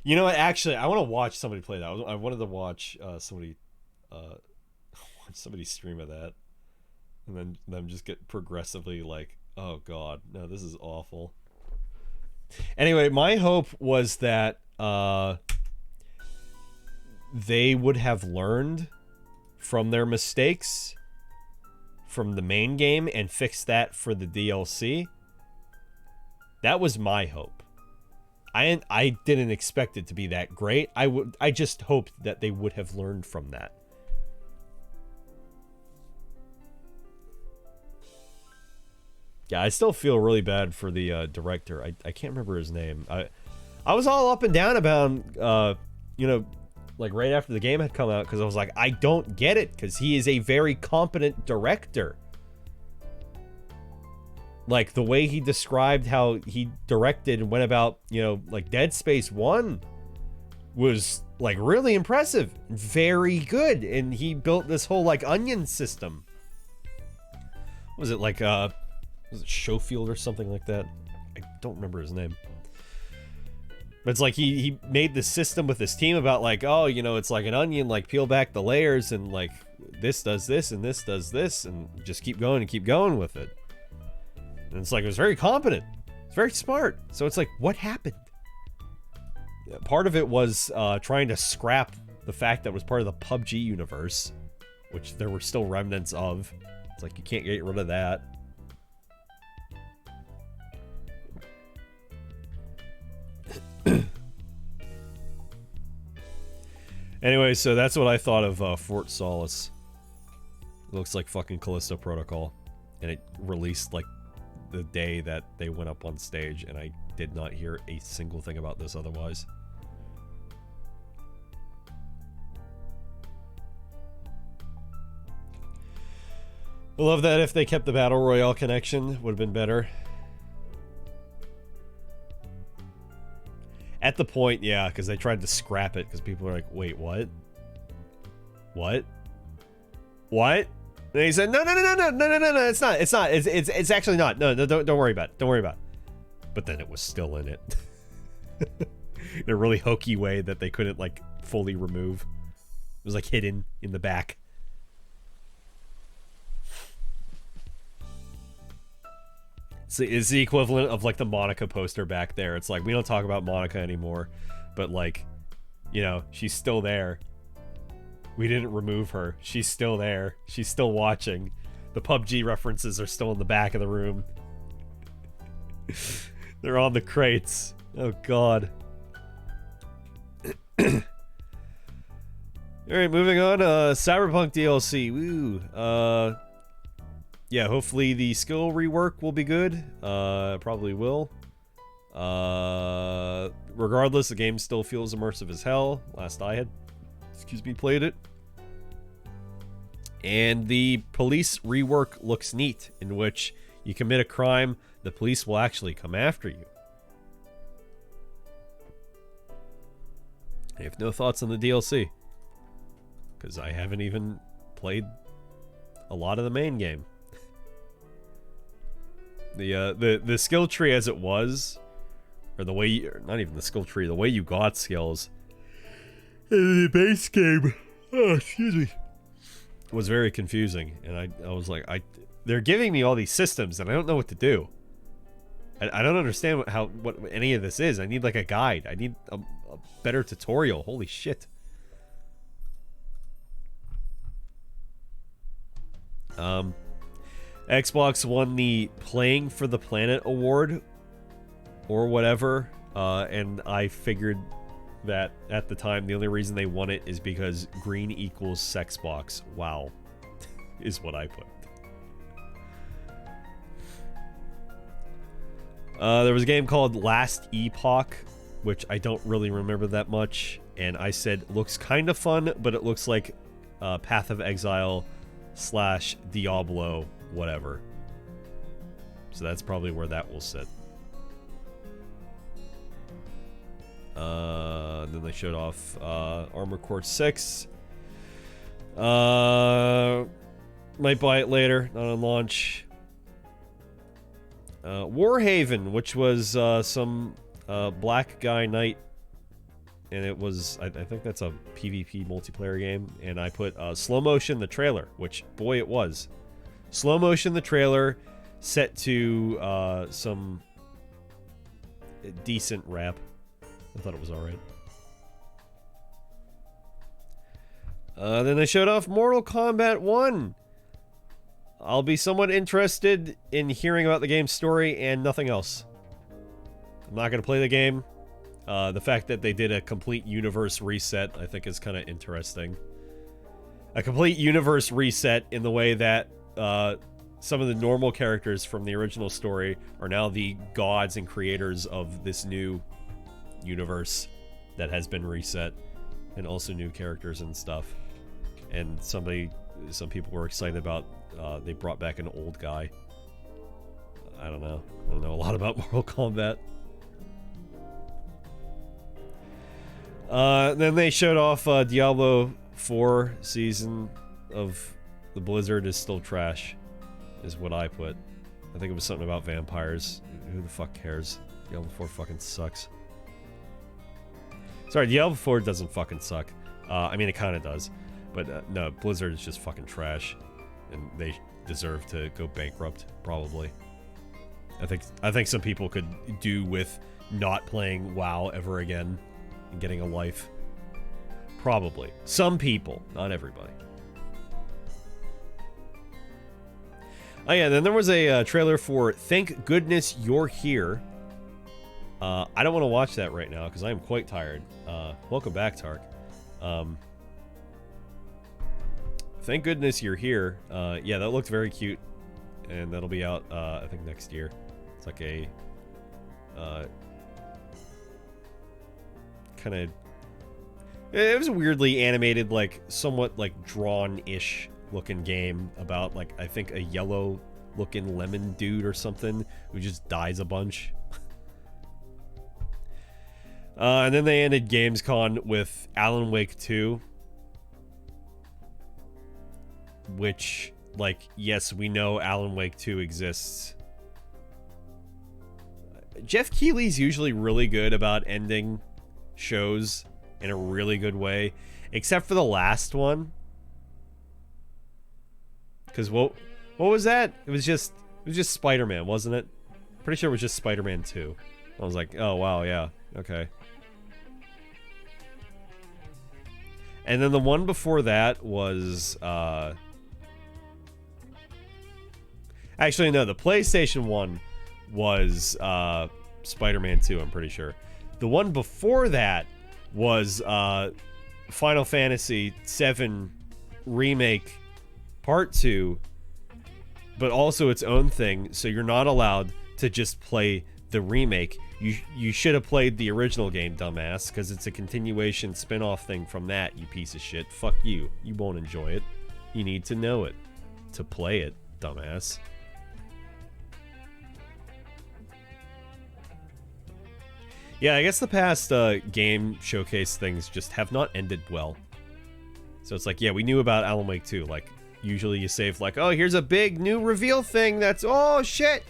A: You know what? Actually, I want to watch somebody play that. I wanted to watch somebody stream of that. And then them just get progressively like, oh god, no, this is awful. Anyway, my hope was that they would have learned from their mistakes from the main game and fixed that for the DLC. That was my hope. I didn't expect it to be that great. I just hoped that they would have learned from that. Yeah, I still feel really bad for the director. I can't remember his name. I was all up and down about him, like right after the game had come out, because I was like, I don't get it, because he is a very competent director. Like, the way he described how he directed and went about, like Dead Space 1 was, like, really impressive. Very good. And he built this whole, like, onion system. What was it, like, was it Schofield or something like that? I don't remember his name. But it's like he made this system with his team about like, oh, it's like an onion, like peel back the layers and like this does this and this does this and just keep going with it. And it's like, it was very competent. It's very smart. So it's like, what happened? Part of it was trying to scrap the fact that it was part of the PUBG universe, which there were still remnants of. It's like, you can't get rid of that. Anyway, so that's what I thought of Fort Solace. It looks like fucking Callisto Protocol. And it released like the day that they went up on stage, and I did not hear a single thing about this otherwise. I love that if they kept the Battle Royale connection, would have been better. At the point, yeah, because they tried to scrap it because people are like, wait, what? What? What? And he said, no, it's not. It's actually not. No, don't worry about it. Don't worry about it. But then it was still in it. In a really hokey way that they couldn't, like, fully remove. It was, like, hidden in the back. It's the equivalent of, like, the Monica poster back there. It's like, we don't talk about Monica anymore. But, like, you know, she's still there. We didn't remove her. She's still there. She's still watching. The PUBG references are still in the back of the room. They're on the crates. Oh, God. Alright, moving on. Cyberpunk DLC. Woo. Yeah, hopefully the skill rework will be good. Probably will. Regardless, the game still feels immersive as hell. Last I had, played it. And the police rework looks neat, in which you commit a crime, the police will actually come after you. I have no thoughts on the DLC, because I haven't even played a lot of the main game. The skill tree as it was, or the way you, not even the skill tree, the way you got skills in the base game, excuse me, was very confusing. And I was like, they're giving me all these systems and I don't know what to do. I don't understand what any of this is. I need like a guide. I need a better tutorial. Holy shit. Xbox won the Playing for the Planet award or whatever, and I figured that at the time the only reason they won it is because green equals sexbox. Wow. Is what I put. There was a game called Last Epoch, which I don't really remember that much, and I said looks kind of fun, but it looks like Path of Exile / Diablo whatever. So that's probably where that will sit. Then they showed off Armored Core 6. Might buy it later, not on launch. Warhaven, which was some black guy knight, and it was, I think that's a PvP multiplayer game, and I put slow motion the trailer, which boy it was. Slow motion the trailer, set to some decent rap. I thought it was alright. Then they showed off Mortal Kombat 1. I'll be somewhat interested in hearing about the game's story and nothing else. I'm not going to play the game. The fact that they did a complete universe reset, I think is kind of interesting. A complete universe reset in the way that some of the normal characters from the original story are now the gods and creators of this new universe that has been reset, and also new characters and stuff. And some people were excited about they brought back an old guy. I don't know a lot about Mortal Kombat. Then they showed off Diablo 4 season of the Blizzard is still trash, is what I put. I think it was something about vampires. Who the fuck cares? Diablo 4 fucking sucks. Sorry, Diablo 4 doesn't fucking suck. I mean, it kind of does. But no, Blizzard is just fucking trash. And they deserve to go bankrupt, probably. I think some people could do with not playing WoW ever again and getting a life. Probably. Some people, not everybody. Oh yeah, then there was a trailer for Thank Goodness You're Here. I don't want to watch that right now because I am quite tired. Welcome back, Tark. Thank Goodness You're Here. Yeah, that looked very cute. And that'll be out, I think, next year. It's like a... kind of... It was a weirdly animated, like, somewhat, like, drawn-ish looking game about, like, I think a yellow-looking lemon dude or something who just dies a bunch. And then they ended Gamescom with Alan Wake 2. Which, like, yes, we know Alan Wake 2 exists. Jeff Keighley's usually really good about ending shows in a really good way. Except for the last one. Because what was that? It was just Spider-Man, wasn't it? Pretty sure it was just Spider-Man 2. I was like, oh wow, yeah, okay. And then the one before that was actually no, the PlayStation one was Spider-Man 2, I'm pretty sure. The one before that was Final Fantasy VII Remake Part 2, but also its own thing, so you're not allowed to just play the remake. You should have played the original game, dumbass, because it's a continuation spin-off thing from that, you piece of shit. Fuck you. You won't enjoy it. You need to know it to play it, dumbass. Yeah, I guess the past game showcase things just have not ended well. So it's like, yeah, we knew about Alan Wake 2. Like, usually you save like, oh, here's a big new reveal thing that's, oh, shit!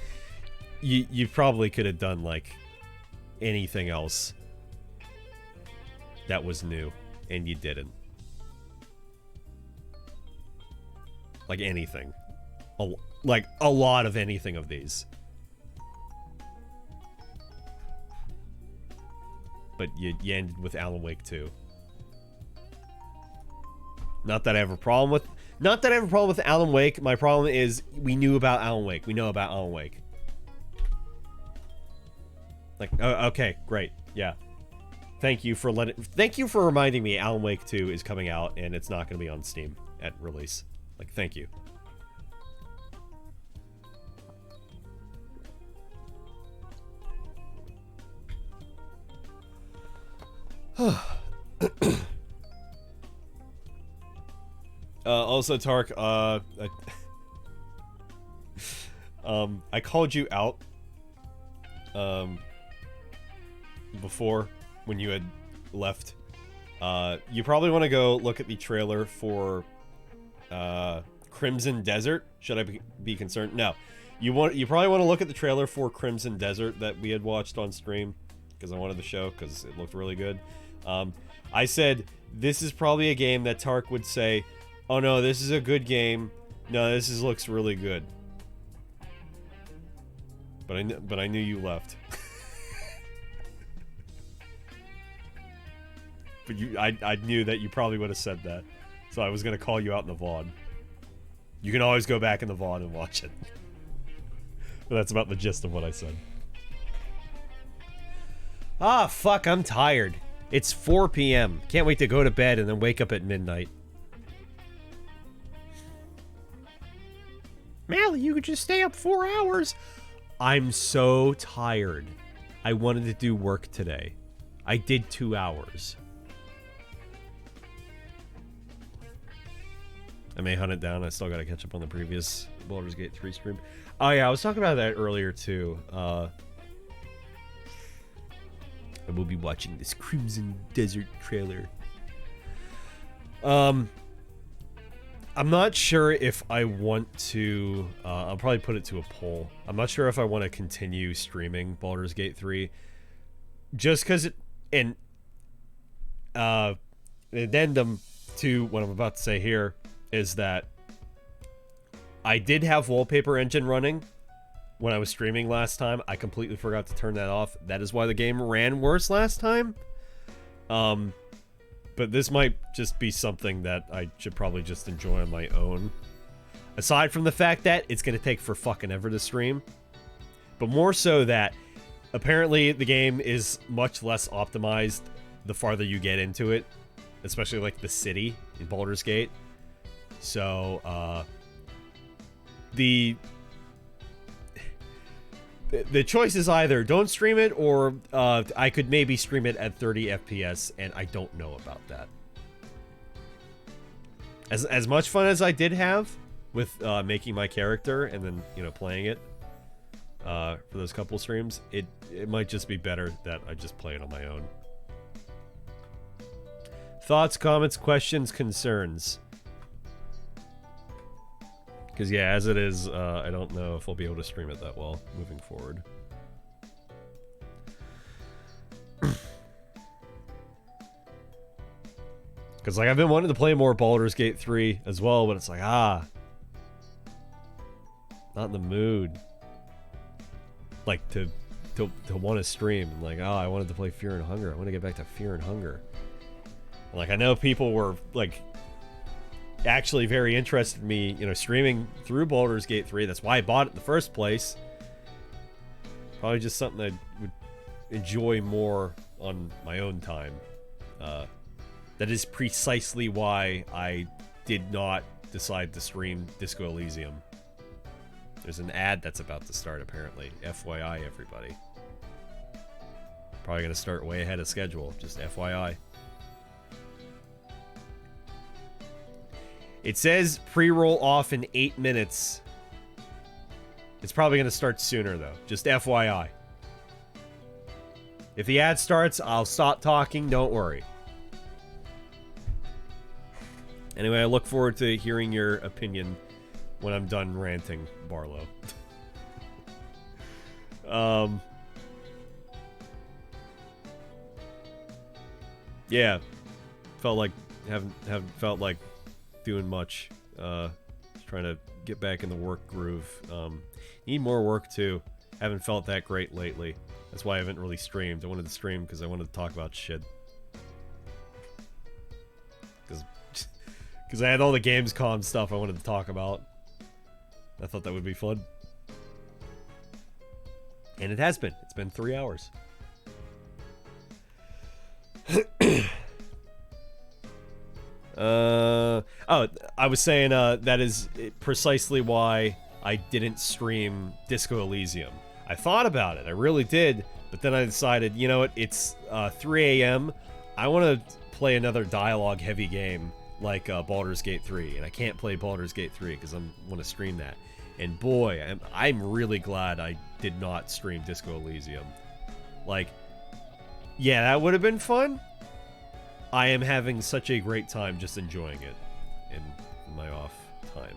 A: You probably could have done, like, anything else that was new, and you didn't. Like, anything. Like, a lot of anything of these. But you ended with Alan Wake 2. Not that I have a problem with Alan Wake. My problem is we knew about Alan Wake. We know about Alan Wake. Like, okay, great. Yeah. Thank you for reminding me Alan Wake 2 is coming out and it's not going to be on Steam at release. Like, thank you. Also, Tark, I called you out before when you had left. You probably want to go look at the trailer for Crimson Desert. Should I be concerned? No. You probably want to look at the trailer for Crimson Desert that we had watched on stream because I wanted the show because it looked really good. I said this is probably a game that Tark would say, oh no, this is a good game. No, this looks really good. But I knew you left. But I knew that you probably would have said that. So I was going to call you out in the VOD. You can always go back in the VOD and watch it. But that's about the gist of what I said. Ah, fuck, I'm tired. It's 4 p.m. Can't wait to go to bed and then wake up at midnight. Mally, you could just stay up 4 hours. I'm so tired. I wanted to do work today. I did 2 hours. I may hunt it down. I still gotta catch up on the previous Baldur's Gate 3 stream. Oh yeah, I was talking about that earlier too. I will be watching this Crimson Desert trailer. I'm not sure if I want to... I'll probably put it to a poll. I'm not sure if I want to continue streaming Baldur's Gate 3. Just because it... And... an addendum to what I'm about to say here is that I did have Wallpaper Engine running when I was streaming last time. I completely forgot to turn that off. That is why the game ran worse last time. But this might just be something that I should probably just enjoy on my own. Aside from the fact that it's going to take for fucking ever to stream. But more so that apparently the game is much less optimized the farther you get into it. Especially like the city in Baldur's Gate. So, the choice is either don't stream it or I could maybe stream it at 30 FPS, and I don't know about that. As much fun as I did have with making my character and then, you know, playing it for those couple streams, it might just be better that I just play it on my own. Thoughts, comments, questions, concerns. Because, yeah, as it is, I don't know if I'll be able to stream it that well moving forward. Because, like, I've been wanting to play more Baldur's Gate 3 as well, but it's like, not in the mood. Like, to want to stream. Like, I wanted to play Fear and Hunger. I want to get back to Fear and Hunger. And, like, I know people were, like, actually very interested in me, you know, streaming through Baldur's Gate 3. That's why I bought it in the first place. Probably just something I would enjoy more on my own time. That is precisely why I did not decide to stream Disco Elysium. There's an ad that's about to start, apparently. FYI, everybody. Probably gonna start way ahead of schedule, just FYI. It says pre-roll off in 8 minutes. It's probably gonna start sooner, though. Just FYI. If the ad starts, I'll stop talking, don't worry. Anyway, I look forward to hearing your opinion when I'm done ranting, Barlow. Yeah. Felt like haven't felt like doing much. Just trying to get back in the work groove. Need more work too. Haven't felt that great lately. That's why I haven't really streamed. I wanted to stream because I wanted to talk about shit. Because I had all the Gamescom stuff I wanted to talk about. I thought that would be fun. And it has been. It's been 3 hours. Oh, I was saying that is precisely why I didn't stream Disco Elysium. I thought about it. I really did. But then I decided, you know what? It's 3 a.m. I want to play another dialogue-heavy game like Baldur's Gate 3. And I can't play Baldur's Gate 3 because I want to stream that. And boy, I'm really glad I did not stream Disco Elysium. Like, yeah, that would have been fun. I am having such a great time just enjoying it in my off time.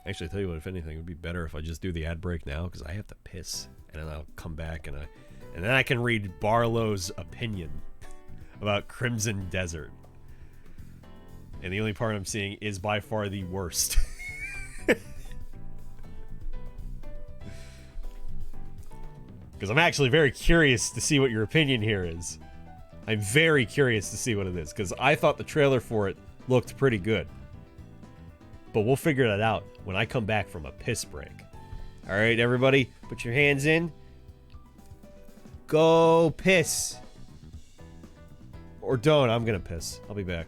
A: Actually, I tell you what, if anything, it would be better if I just do the ad break now, because I have to piss, and then I'll come back and then I can read Barlow's opinion about Crimson Desert. And the only part I'm seeing is by far the worst. Because I'm actually very curious to see what your opinion here is. I'm very curious to see what it is, because I thought the trailer for it looked pretty good. But we'll figure that out when I come back from a piss break. Alright, everybody, put your hands in. Go piss. Or don't, I'm gonna piss. I'll be back.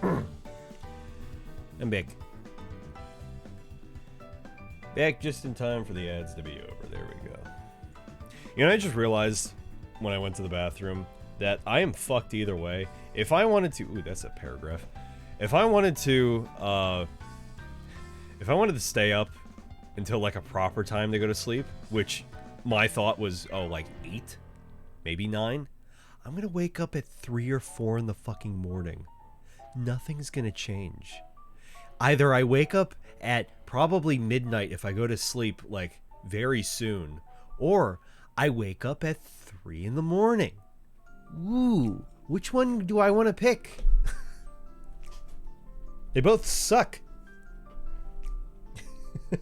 A: I'm back. Back just in time for the ads to be over. There we go. You know, I just realized when I went to the bathroom that I am fucked either way. If I wanted to... Ooh, that's a paragraph. If I wanted to stay up until, like, a proper time to go to sleep, which my thought was, oh, like, 8? Maybe 9? I'm gonna wake up at 3 or 4 in the fucking morning. Nothing's gonna change. Either I wake up at probably midnight if I go to sleep, like, very soon, or I wake up at 3 in the morning. Ooh, which one do I want to pick? They both suck. I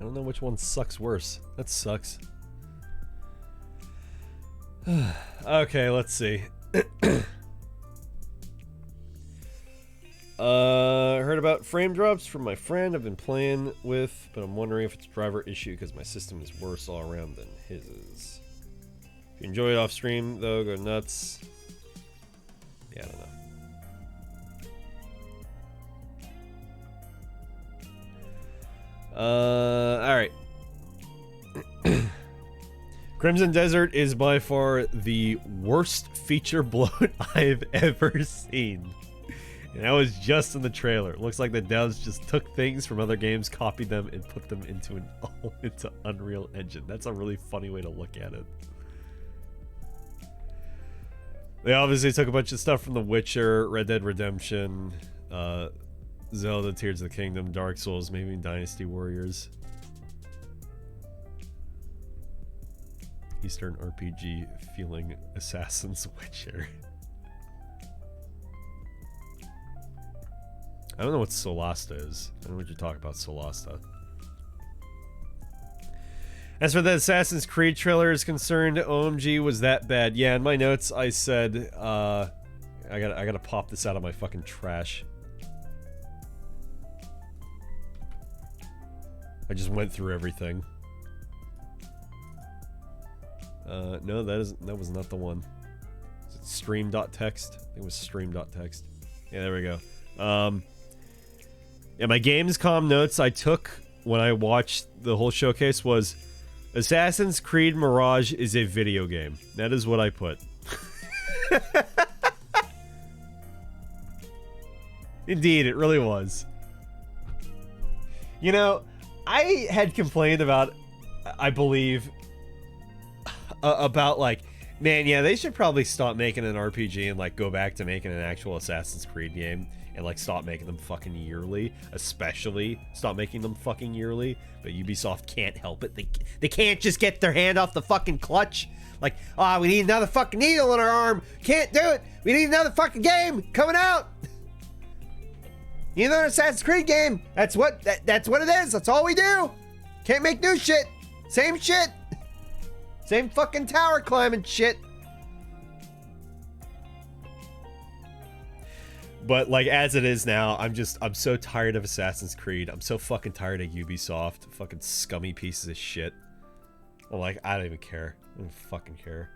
A: don't know which one sucks worse. That sucks. Okay, let's see. Heard about frame drops from my friend I've been playing with, but I'm wondering if it's a driver issue because my system is worse all around than his is. If you enjoy it off stream, though, go nuts. Yeah, I don't know. Alright. Crimson Desert is by far the worst feature bloat I've ever seen. And that was just in the trailer. It looks like the devs just took things from other games, copied them, and put them into Unreal Engine. That's a really funny way to look at it. They obviously took a bunch of stuff from The Witcher, Red Dead Redemption, Zelda, Tears of the Kingdom, Dark Souls, maybe Dynasty Warriors. Eastern RPG feeling Assassin's Witcher. I don't know what Solasta is. I don't know what you're talking about, Solasta. As for the Assassin's Creed trailer is concerned, OMG, was that bad? Yeah, in my notes I said, I gotta pop this out of my fucking trash. I just went through everything. No, that was not the one. Is it stream.txt? I think it was stream.txt. Yeah, there we go. Yeah, my Gamescom notes I took when I watched the whole showcase was Assassin's Creed Mirage is a video game. That is what I put. Indeed, it really was. You know, I had complained about, I believe, about like, man, yeah, they should probably stop making an RPG and like go back to making an actual Assassin's Creed game and like stop making them fucking yearly, especially stop making them fucking yearly. But Ubisoft can't help it. They can't just get their hand off the fucking clutch. Like, we need another fucking needle in our arm. Can't do it. We need another fucking game coming out. You need another Assassin's Creed game. That's what that's what it is. That's all we do. Can't make new shit. Same shit. Same fucking tower climbing shit. But like as it is now, I'm so tired of Assassin's Creed. I'm so fucking tired of Ubisoft. Fucking scummy pieces of shit. I'm like, I don't even care. I don't fucking care.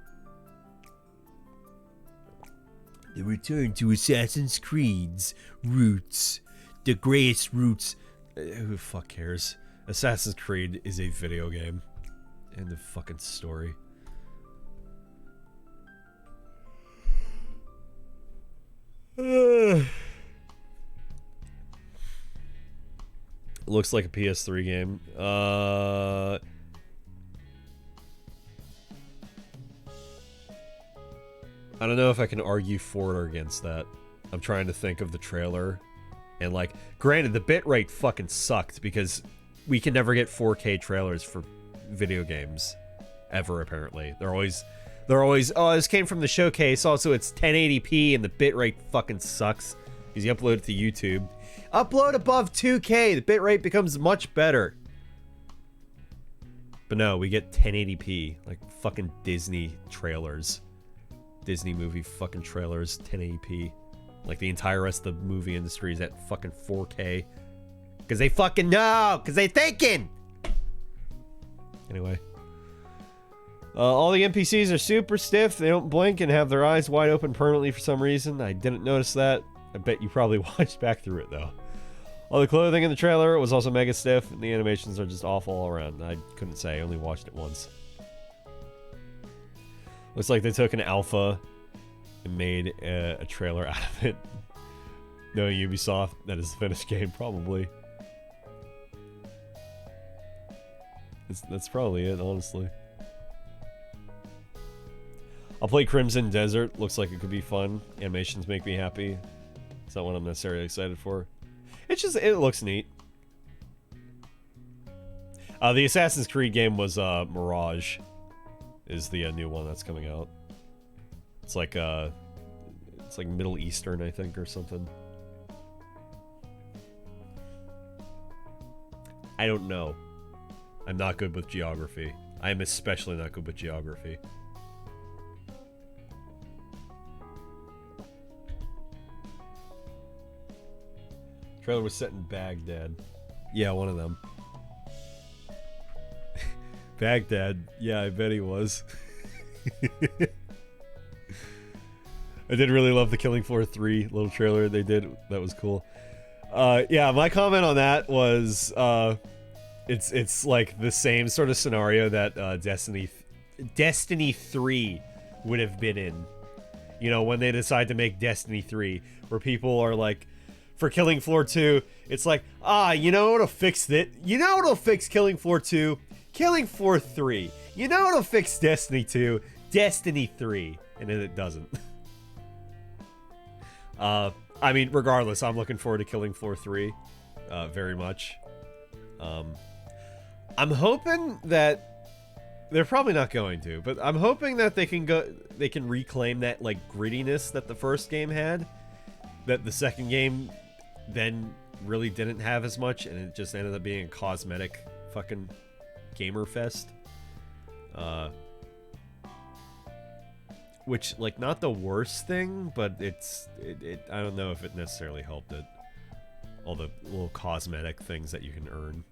A: The return to Assassin's Creed's roots. The greatest roots. Who the fuck cares? Assassin's Creed is a video game. End of fucking story. Looks like a PS3 game. I don't know if I can argue for or against that. I'm trying to think of the trailer. And like, granted, the bitrate fucking sucked because we can never get 4K trailers for video games. Ever, apparently. They're always, oh, this came from the showcase. Also, it's 1080p and the bitrate fucking sucks. Because you upload it to YouTube. Upload above 2K, the bitrate becomes much better. But no, we get 1080p. Like fucking Disney trailers. Disney movie fucking trailers, 1080p. Like the entire rest of the movie industry is at fucking 4K. Because they fucking know! Because they thinking! Anyway. All the NPCs are super stiff. They don't blink and have their eyes wide open permanently for some reason. I didn't notice that. I bet you probably watched back through it, though. All the clothing in the trailer was also mega stiff, and the animations are just awful all around. I couldn't say. I only watched it once. Looks like they took an alpha and made a trailer out of it. No, Ubisoft, that is the finished game, probably. That's probably it, honestly. I'll play Crimson Desert. Looks like it could be fun. Animations make me happy. It's not what I'm necessarily excited for. It looks neat. The Assassin's Creed game was Mirage. Is the new one that's coming out. It's like Middle Eastern, I think, or something. I don't know. I'm not good with geography. I am especially not good with geography. Trailer was set in Baghdad. Yeah, one of them. Baghdad. Yeah, I bet he was. I did really love the Killing Floor 3 little trailer they did. That was cool. Yeah, my comment on that was it's like the same sort of scenario that Destiny 3 would have been in. You know, when they decide to make Destiny 3, where people are like, for Killing Floor 2, it's like, you know what'll fix it? You know what'll fix Killing Floor 2? Killing Floor 3. You know what'll fix Destiny 2? Destiny 3. And then it doesn't. I mean, regardless, I'm looking forward to Killing Floor 3 very much. I'm hoping that they're probably not going to, but I'm hoping that they can reclaim that like grittiness that the first game had, that the second game then really didn't have as much, and it just ended up being a cosmetic fucking gamer fest. Which, like, not the worst thing, but it I don't know if it necessarily helped it. All the little cosmetic things that you can earn.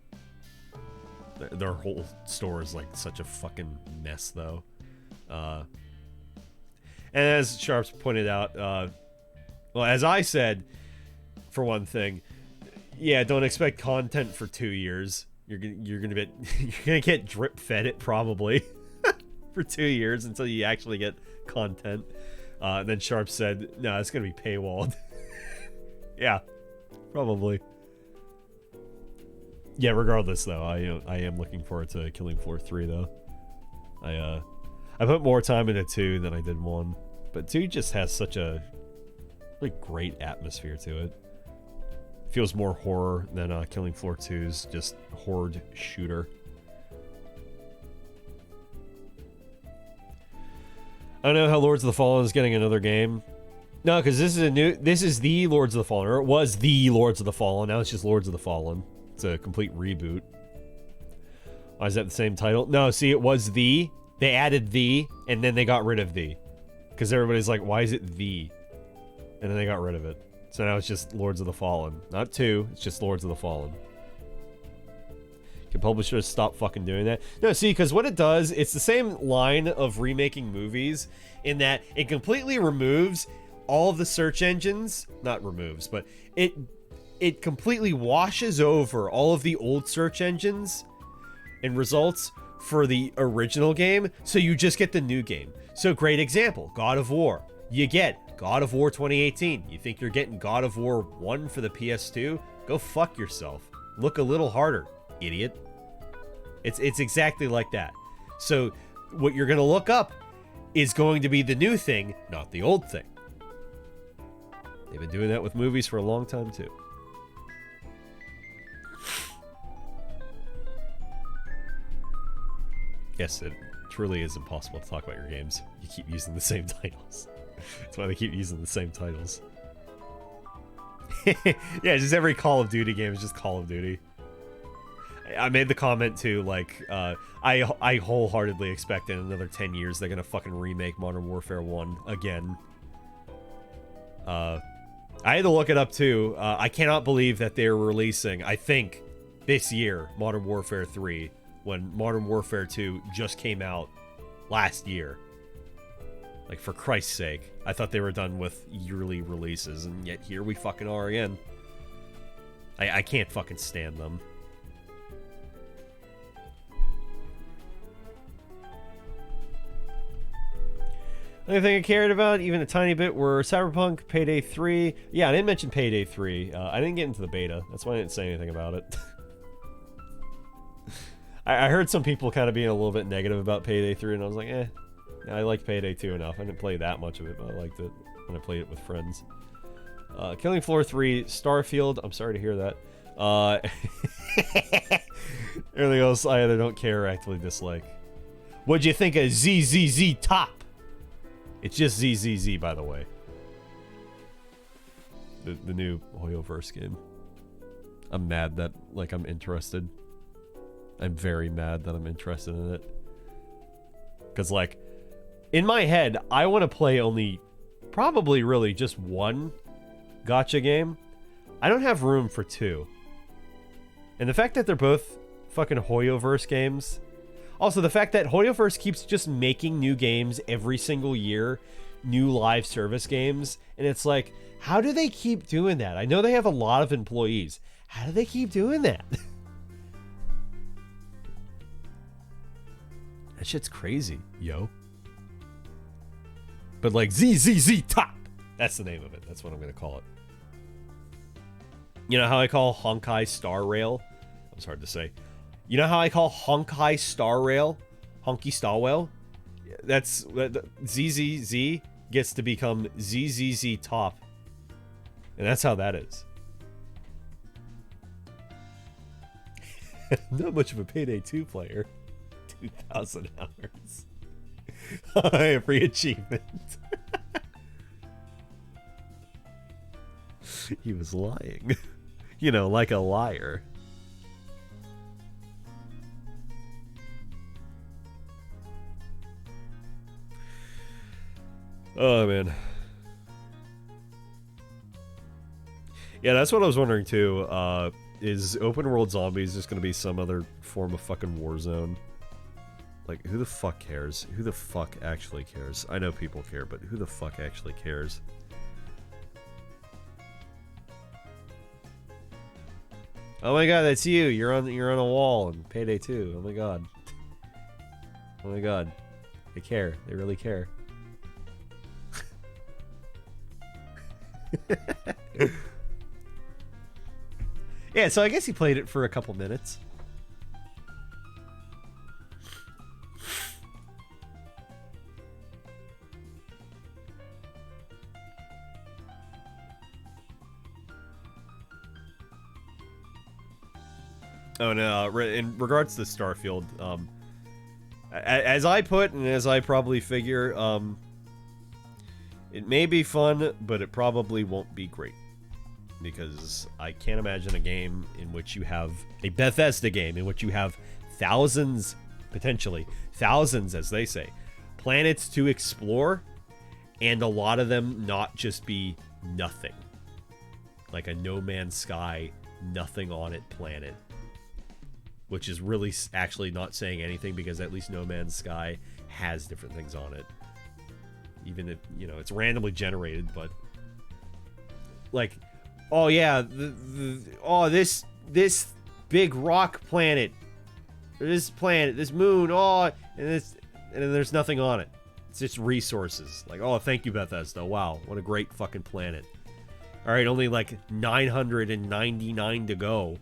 A: Their whole store is, like, such a fucking mess, though. And as Sharps pointed out, well, as I said, for one thing, yeah, don't expect content for 2 years. You're gonna get drip fed it probably for 2 years until you actually get content. And then Sharp said, "No, it's gonna be paywalled." Yeah, probably. Yeah, regardless though, I am looking forward to Killing Floor 3 though. I put more time into 2 than I did 1, but 2 just has such a really great atmosphere to it. Feels more horror than Killing Floor 2's just horde shooter. I don't know how Lords of the Fallen is getting another game. No, because this is the Lords of the Fallen, or it was the Lords of the Fallen. Now it's just Lords of the Fallen. It's a complete reboot. Why is that the same title? No, see, it was the. They added the, and then they got rid of the. Because everybody's like, why is it the? And then they got rid of it. So now it's just Lords of the Fallen. Not 2, it's just Lords of the Fallen. Can publishers stop fucking doing that? No, see, because what it does, it's the same line of remaking movies in that it completely removes all of the search engines. Not removes, but it completely washes over all of the old search engines and results for the original game, so you just get the new game. So great example, God of War. You get God of War 2018. You think you're getting God of War 1 for the PS2? Go fuck yourself. Look a little harder, idiot. It's exactly like that. So what you're gonna look up is going to be the new thing, not the old thing. They've been doing that with movies for a long time too. Yes, it truly is impossible to talk about your games. You keep using the same titles. That's why they keep using the same titles. Yeah, just every Call of Duty game is just Call of Duty. I made the comment too, like, I wholeheartedly expect in another 10 years they're gonna fucking remake Modern Warfare 1 again. I had to look it up too. I cannot believe that they're releasing, I think, this year, Modern Warfare 3, when Modern Warfare 2 just came out last year. Like, for Christ's sake. I thought they were done with yearly releases, and yet here we fucking are again. I can't fucking stand them. The only thing I cared about, even a tiny bit, were Cyberpunk, Payday 3. Yeah, I didn't mention Payday 3. I didn't get into the beta. That's why I didn't say anything about it. I heard some people kind of being a little bit negative about Payday 3, and I was like, eh. I liked Payday 2 enough. I didn't play that much of it, but I liked it when I played it with friends. Killing Floor 3, Starfield. I'm sorry to hear that. Everything else I either don't care or actively dislike. What'd you think of ZZZ Top? It's just ZZZ, by the way. The new Hoyoverse game. I'm mad that, like, I'm interested. I'm very mad that I'm interested in it. Because, like, in my head, I want to play only probably really just one gacha game. I don't have room for two. And the fact that they're both fucking Hoyoverse games. Also, the fact that Hoyoverse keeps just making new games every single year. New live service games. And it's like, how do they keep doing that? I know they have a lot of employees. How do they keep doing that? That shit's crazy, yo. But like ZZZ Top. That's the name of it. That's what I'm going to call it. You know how I call Honkai Star Rail? It's hard to say. You know how I call Honkai Star Rail? Honky Star Rail? That's... ZZZ gets to become ZZZ Top. And that's how that is. Not much of a Payday 2 player. 2,000 hours. A free achievement. He was lying. You know, like a liar. Oh, man. Yeah, that's what I was wondering, too. Is open world zombies just going to be some other form of fucking Warzone? Like, who the fuck cares? Who the fuck actually cares? I know people care, but who the fuck actually cares? Oh my god, that's you. You're on a wall in Payday 2. Oh my god. Oh my god. They care. They really care. Yeah, so I guess he played it for a couple minutes. Oh no, in regards to Starfield, as I put and as I probably figure, it may be fun, but it probably won't be great. Because I can't imagine a game in which you have, a Bethesda game in which you have thousands, potentially thousands as they say, planets to explore, and a lot of them not just be nothing. Like a No Man's Sky, nothing on it planet. Which is really actually not saying anything, because at least No Man's Sky has different things on it. Even if, you know, it's randomly generated, but... Like, oh yeah, this big rock planet, or this planet, this moon, and then there's nothing on it. It's just resources. Like, oh, thank you, Bethesda. Wow, what a great fucking planet. Alright, only like 999 to go.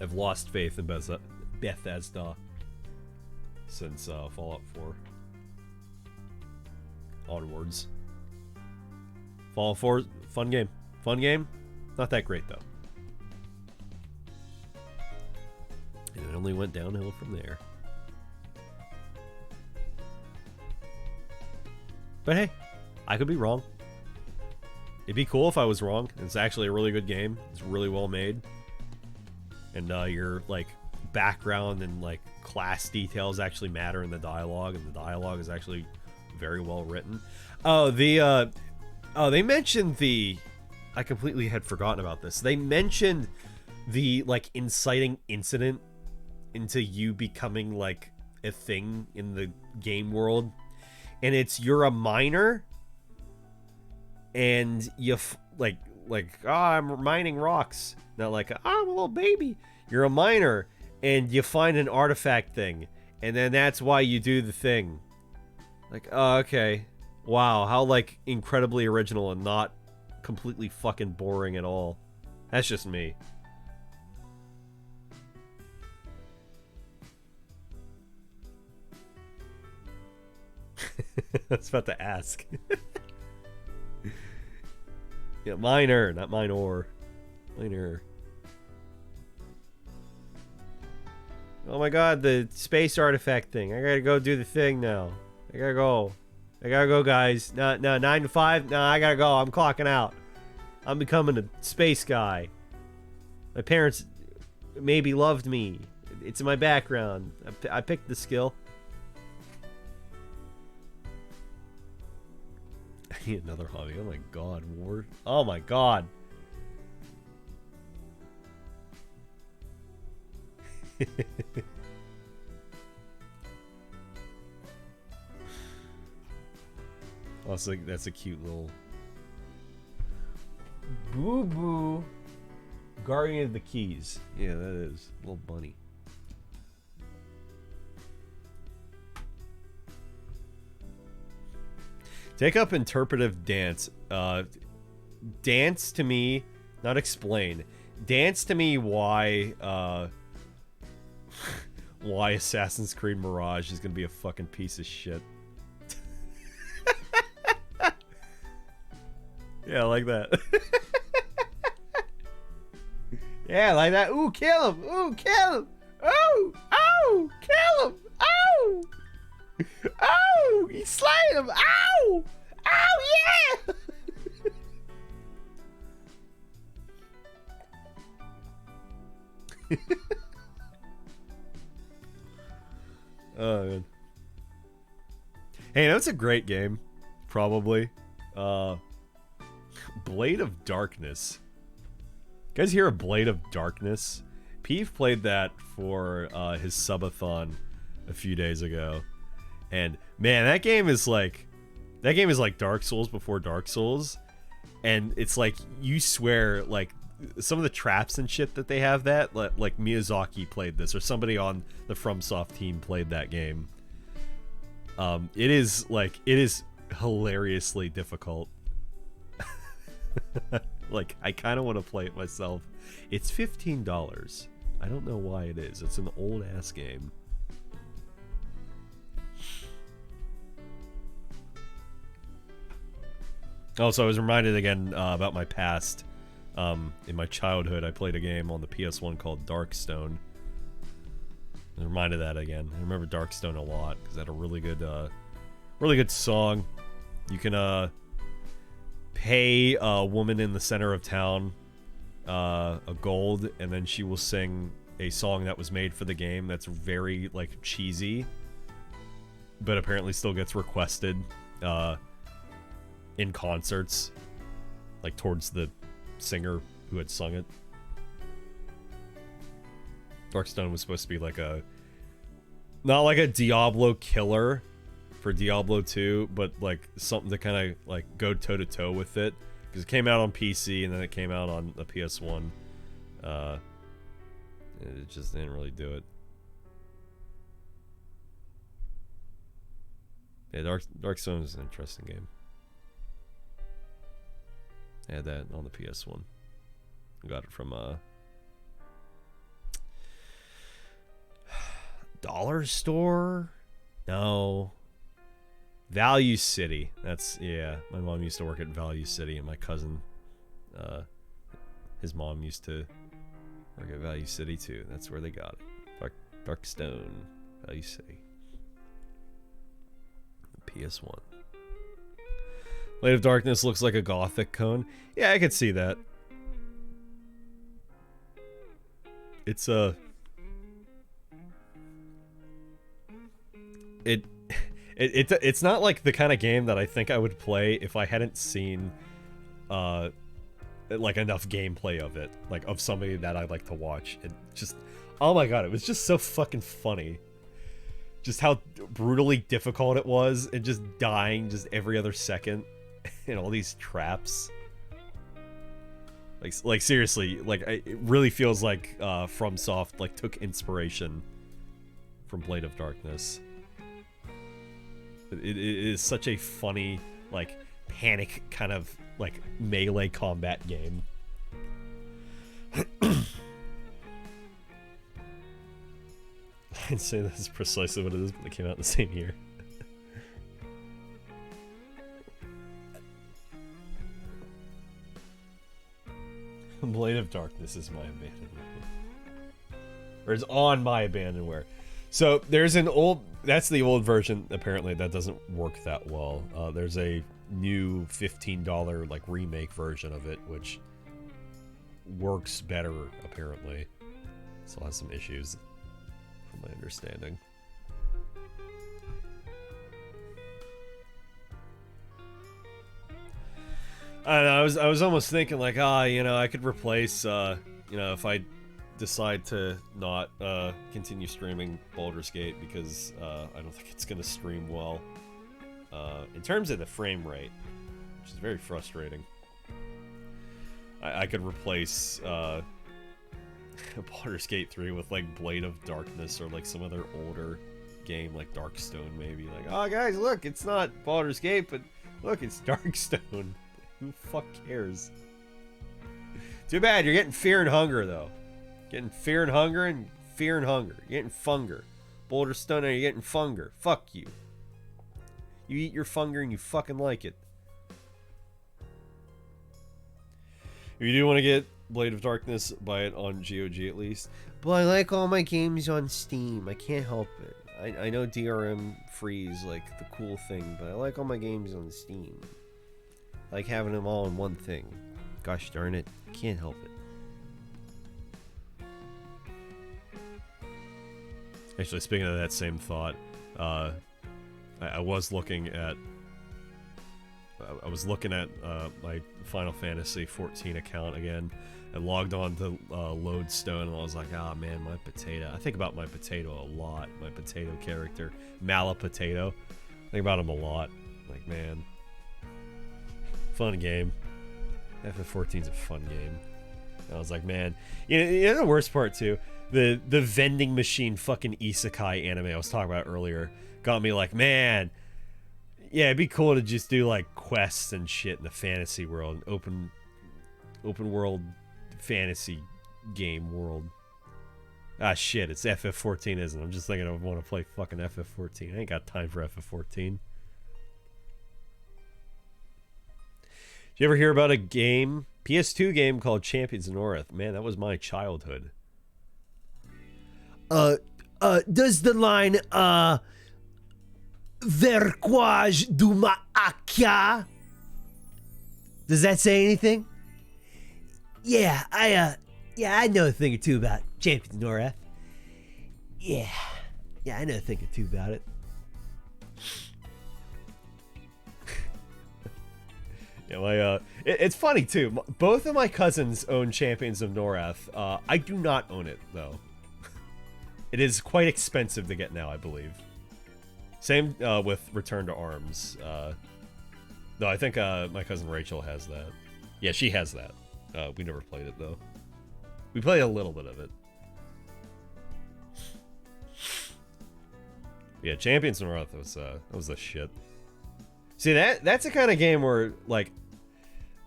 A: I've lost faith in Bethesda since Fallout 4. Onwards. Fallout 4, fun game. Fun game? Not that great, though. And it only went downhill from there. But hey, I could be wrong. It'd be cool if I was wrong. It's actually a really good game. It's really well made. And your, like, background and, like, class details actually matter in the dialogue, and the dialogue is actually very well written. Oh, they mentioned I completely had forgotten about this. They mentioned the, like, inciting incident into you becoming like a thing in the game world, and it's you're a miner, and you oh, I'm mining rocks, not like oh, I'm a little baby. You're a miner, and you find an artifact thing, and then that's why you do the thing. Like, oh, okay, wow, how like incredibly original and not completely fucking boring at all. That's just me. I was about to ask. Yeah, miner, not minor. Miner. Oh my god, the space artifact thing. I gotta go do the thing now. I gotta go. I gotta go, guys. No, 9 to 5? No, I gotta go. I'm clocking out. I'm becoming a space guy. My parents maybe loved me. It's in my background. I picked the skill. I need another hobby. Oh my god, war. Oh my god. Also, that's a cute little Boo Boo Guardian of the Keys. Yeah, that is a little bunny. Take up interpretive dance. Dance to me, not explain. Dance to me why why Assassin's Creed Mirage is gonna be a fucking piece of shit. Yeah, like that. Yeah, like that. Ooh, kill him! Ooh, kill him! Ooh! Oh! Kill him! Oh! Oh! He slayed him! Ow! Oh, yeah! Oh, man. Hey, that's a great game. Probably. Blade of Darkness. You guys hear a Blade of Darkness? Peeve played that for his subathon a few days ago. And man, that game is like Dark Souls before Dark Souls. And it's like you swear like some of the traps and shit that they have that like Miyazaki played this or somebody on the FromSoft team played that game. It is hilariously difficult. Like I kind of want to play it myself. It's $15. I don't know why it is. It's an old ass game. Also, I was reminded again about my past. In my childhood, I played a game on the PS1 called Darkstone. I was reminded of that again. I remember Darkstone a lot because it had a really good song. You can pay a woman in the center of town a gold, and then she will sing a song that was made for the game that's very like cheesy, but apparently still gets requested in concerts, like towards the singer who had sung it. Darkstone was supposed to be like not like a Diablo killer for Diablo 2, but like something to kind of like go toe-to-toe with it, because it came out on PC and then it came out on the PS1. It just didn't really do it. Yeah, Darkstone is an interesting game. I had that on the PS1. I got it from Dollar Store? No. Value City. That's, yeah. My mom used to work at Value City, and my cousin, his mom used to work at Value City too. That's where they got it. Darkstone. Value City. PS1. Blade of Darkness looks like a gothic cone. Yeah, I could see that. It's it's not like the kind of game that I think I would play if I hadn't seen like enough gameplay of it, like of somebody that I like to watch. It just, Oh my god, it was just so fucking funny. Just how brutally difficult it was, and just dying just every other second, and all these traps. Like seriously, like it really feels like FromSoft like took inspiration from Blade of Darkness. It is such a funny, like, panic kind of like melee combat game. I'd say this is precisely what it is, but it came out in the same year. Blade of Darkness is my abandonware. Or is on my abandonware. So there's an old... That's the old version. Apparently that doesn't work that well. There's a new $15 like remake version of it, which works better, apparently. Still has some issues, from my understanding. I don't know, I was almost thinking like, you know, I could replace, you know, if I decide to not continue streaming Baldur's Gate, because I don't think it's gonna stream well in terms of the frame rate, which is very frustrating. I could replace Baldur's Gate 3 with like Blade of Darkness, or like some other older game like Darkstone maybe. Like, oh guys, look, it's not Baldur's Gate, but look, it's Darkstone. Who the fuck cares? Too bad, you're getting Fear and Hunger though. Getting Fear and Hunger and Fear and Hunger. You're getting Funger. Boulder Stone, you're getting Funger. Fuck you. You eat your Funger and you fucking like it. If you do want to get Blade of Darkness, buy it on GOG at least. But I like all my games on Steam. I can't help it. I know DRM free is like the cool thing, but I like all my games on Steam. I like having them all in one thing. Gosh darn it. Can't help it. Actually, speaking of that same thought, I was looking at my Final Fantasy 14 account again. I logged on to Lodestone, and I was like, ah, man, my potato. I think about my potato a lot. My potato character, Malapotato. I think about him a lot. Like, man, fun game. FF14's a fun game. And I was like, man, you know the worst part too. The vending machine fucking isekai anime I was talking about earlier got me like, man, yeah, it'd be cool to just do like quests and shit in the fantasy world, open world fantasy game world. Ah shit, it's FF14, isn't it? I'm just thinking I want to play fucking FF14. I ain't got time for FF14. Did you ever hear about a game, PS2 game called Champions of North? Man, that was my childhood. Does the line, Verquage Duma Akia? Does that say anything? Yeah, I know a thing or two about Champions of North. Yeah, I know a thing or two about it. Yeah, it's funny too. Both of my cousins own Champions of Norath. I do not own it though. It is quite expensive to get now, I believe. Same with Return to Arms. No, I think my cousin Rachel has that. Yeah, she has that. We never played it though. We played a little bit of it. Yeah, Champions of North was the shit. See, that's the kind of game where like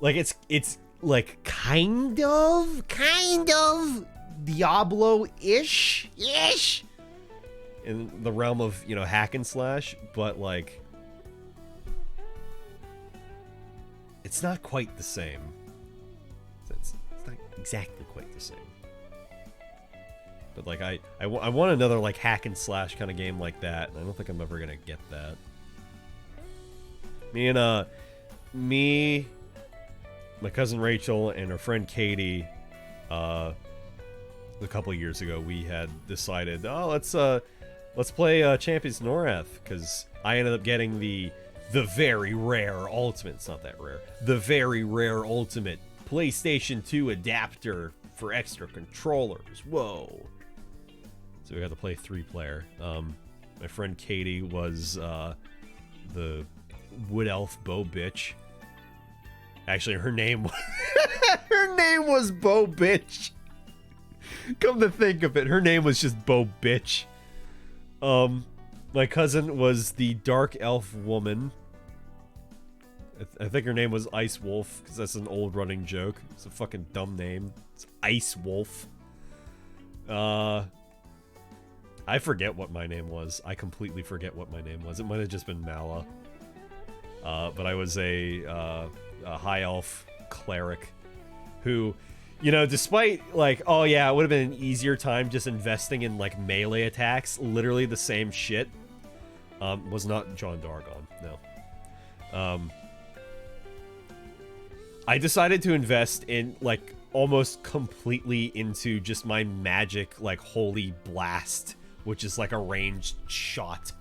A: it's like kind of Diablo-ish in the realm of, you know, hack and slash, but like it's not quite the same. It's not exactly quite the same. But like I want another like hack and slash kind of game like that, and I don't think I'm ever gonna get that. My cousin Rachel and her friend Katie, a couple years ago, we had decided, oh, let's play Champions of North, because I ended up getting the very rare ultimate. It's not that rare. The very rare ultimate PlayStation 2 adapter for extra controllers. Whoa. So we got to play 3-player. My friend Katie was the wood elf Bo Bitch. Actually, her name her name was Bo Bitch. Come to think of it, her name was just Bo Bitch. My cousin was the dark elf woman. I think her name was Ice Wolf, because that's an old running joke. It's a fucking dumb name. It's Ice Wolf. I forget what my name was. I completely forget what my name was. It might have just been Mala. But I was a high elf cleric who, you know, despite, like, oh yeah, it would have been an easier time just investing in, like, melee attacks, literally the same shit, was not John Dargon, no. I decided to invest in, like, almost completely into just my magic, like, Holy Blast, which is, like, a ranged shot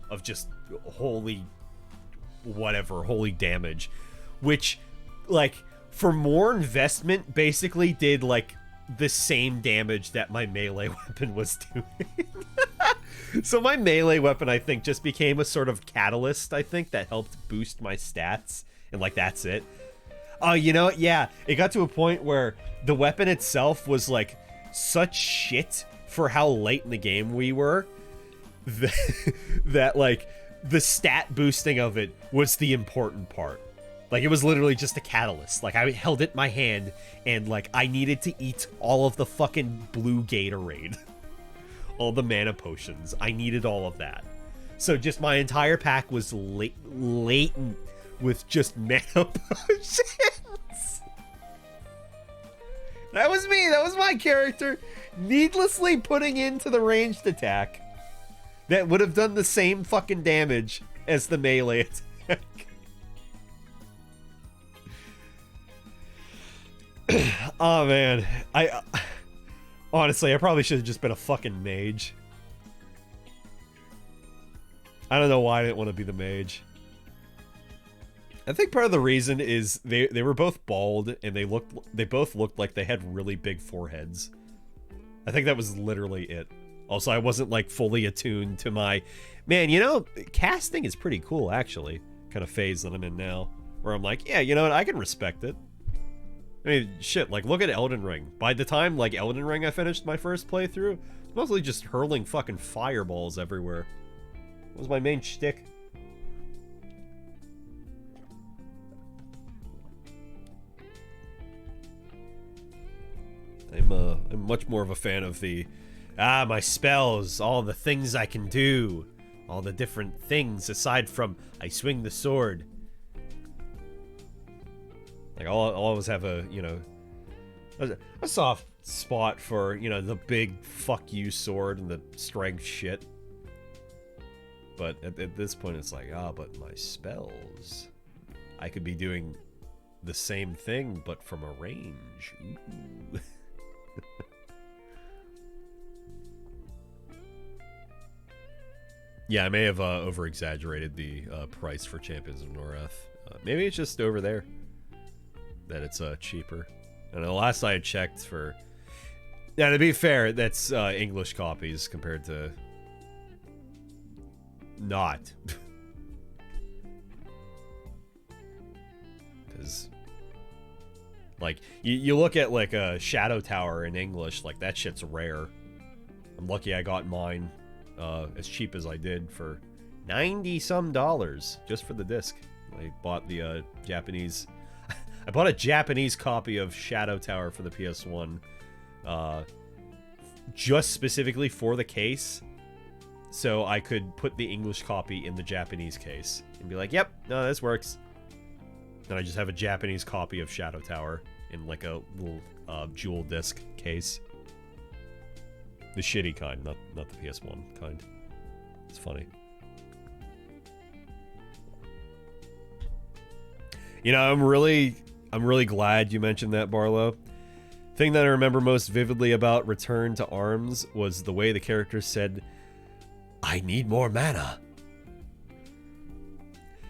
A: of just holy whatever, holy damage, which, like, for more investment, basically did, like, the same damage that my melee weapon was doing. So my melee weapon, I think, just became a sort of catalyst, I think, that helped boost my stats, and, like, that's it. Oh, you know, yeah, it got to a point where the weapon itself was, like, such shit for how late in the game we were, that like, the stat boosting of it was the important part. Like, it was literally just a catalyst. Like, I held it in my hand, and, like, I needed to eat all of the fucking blue Gatorade. All the mana potions. I needed all of that. So just my entire pack was latent with just mana potions. That was me. That was my character. Needlessly putting into the ranged attack that would have done the same fucking damage as the melee attack. Oh man, honestly, I probably should have just been a fucking mage. I don't know why I didn't want to be the mage. I think part of the reason is they were both bald, and they both looked like they had really big foreheads. I think that was literally it. Also, I wasn't, like, fully attuned to my, man, you know, casting is pretty cool, actually, kind of phase that I'm in now, where I'm like, yeah, you know what, I can respect it. I mean, shit, like, look at Elden Ring. By the time, like, Elden Ring I finished my first playthrough, it's mostly just hurling fucking fireballs everywhere. That was my main shtick. I'm much more of a fan of the, my spells, all the things I can do, all the different things aside from I swing the sword. Like, I'll always have a, you know, a soft spot for, you know, the big fuck you sword and the strength shit. But at this point, it's like, but my spells, I could be doing the same thing, but from a range. Ooh. Yeah, I may have over-exaggerated the price for Champions of Norath. Maybe it's just over there that it's cheaper. And the last I had checked for... Yeah, to be fair, that's English copies compared to... not. Because... like, you look at, like, a Shadow Tower in English, like, that shit's rare. I'm lucky I got mine as cheap as I did for $90-some just for the disc. I bought the Japanese... I bought a Japanese copy of Shadow Tower for the PS1 just specifically for the case, so I could put the English copy in the Japanese case and be like, yep, no, this works. Then I just have a Japanese copy of Shadow Tower in, like, a little jewel disc case. The shitty kind, not the PS1 kind. It's funny. You know, I'm really glad you mentioned that, Barlow. Thing that I remember most vividly about Return to Arms was the way the character said, "I need more mana."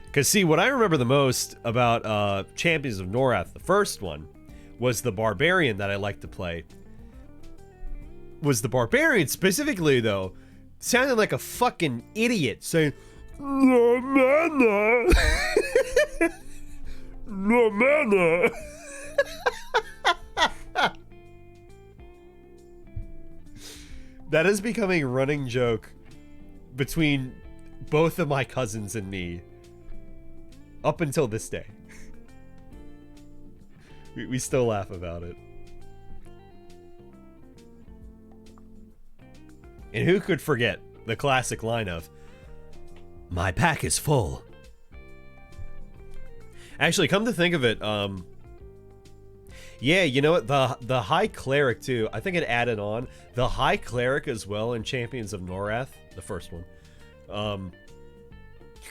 A: Because, see, what I remember the most about Champions of Norath, the first one, was the Barbarian that I liked to play. was the barbarian specifically, though, sounding like a fucking idiot saying, "No mana, no mana." That is becoming a running joke between both of my cousins and me up until this day. We still laugh about it. And who could forget the classic line of, "My pack is full." Actually, come to think of it, yeah, you know what? The High Cleric, too. I think it added on. The High Cleric as well in Champions of Norath, the first one.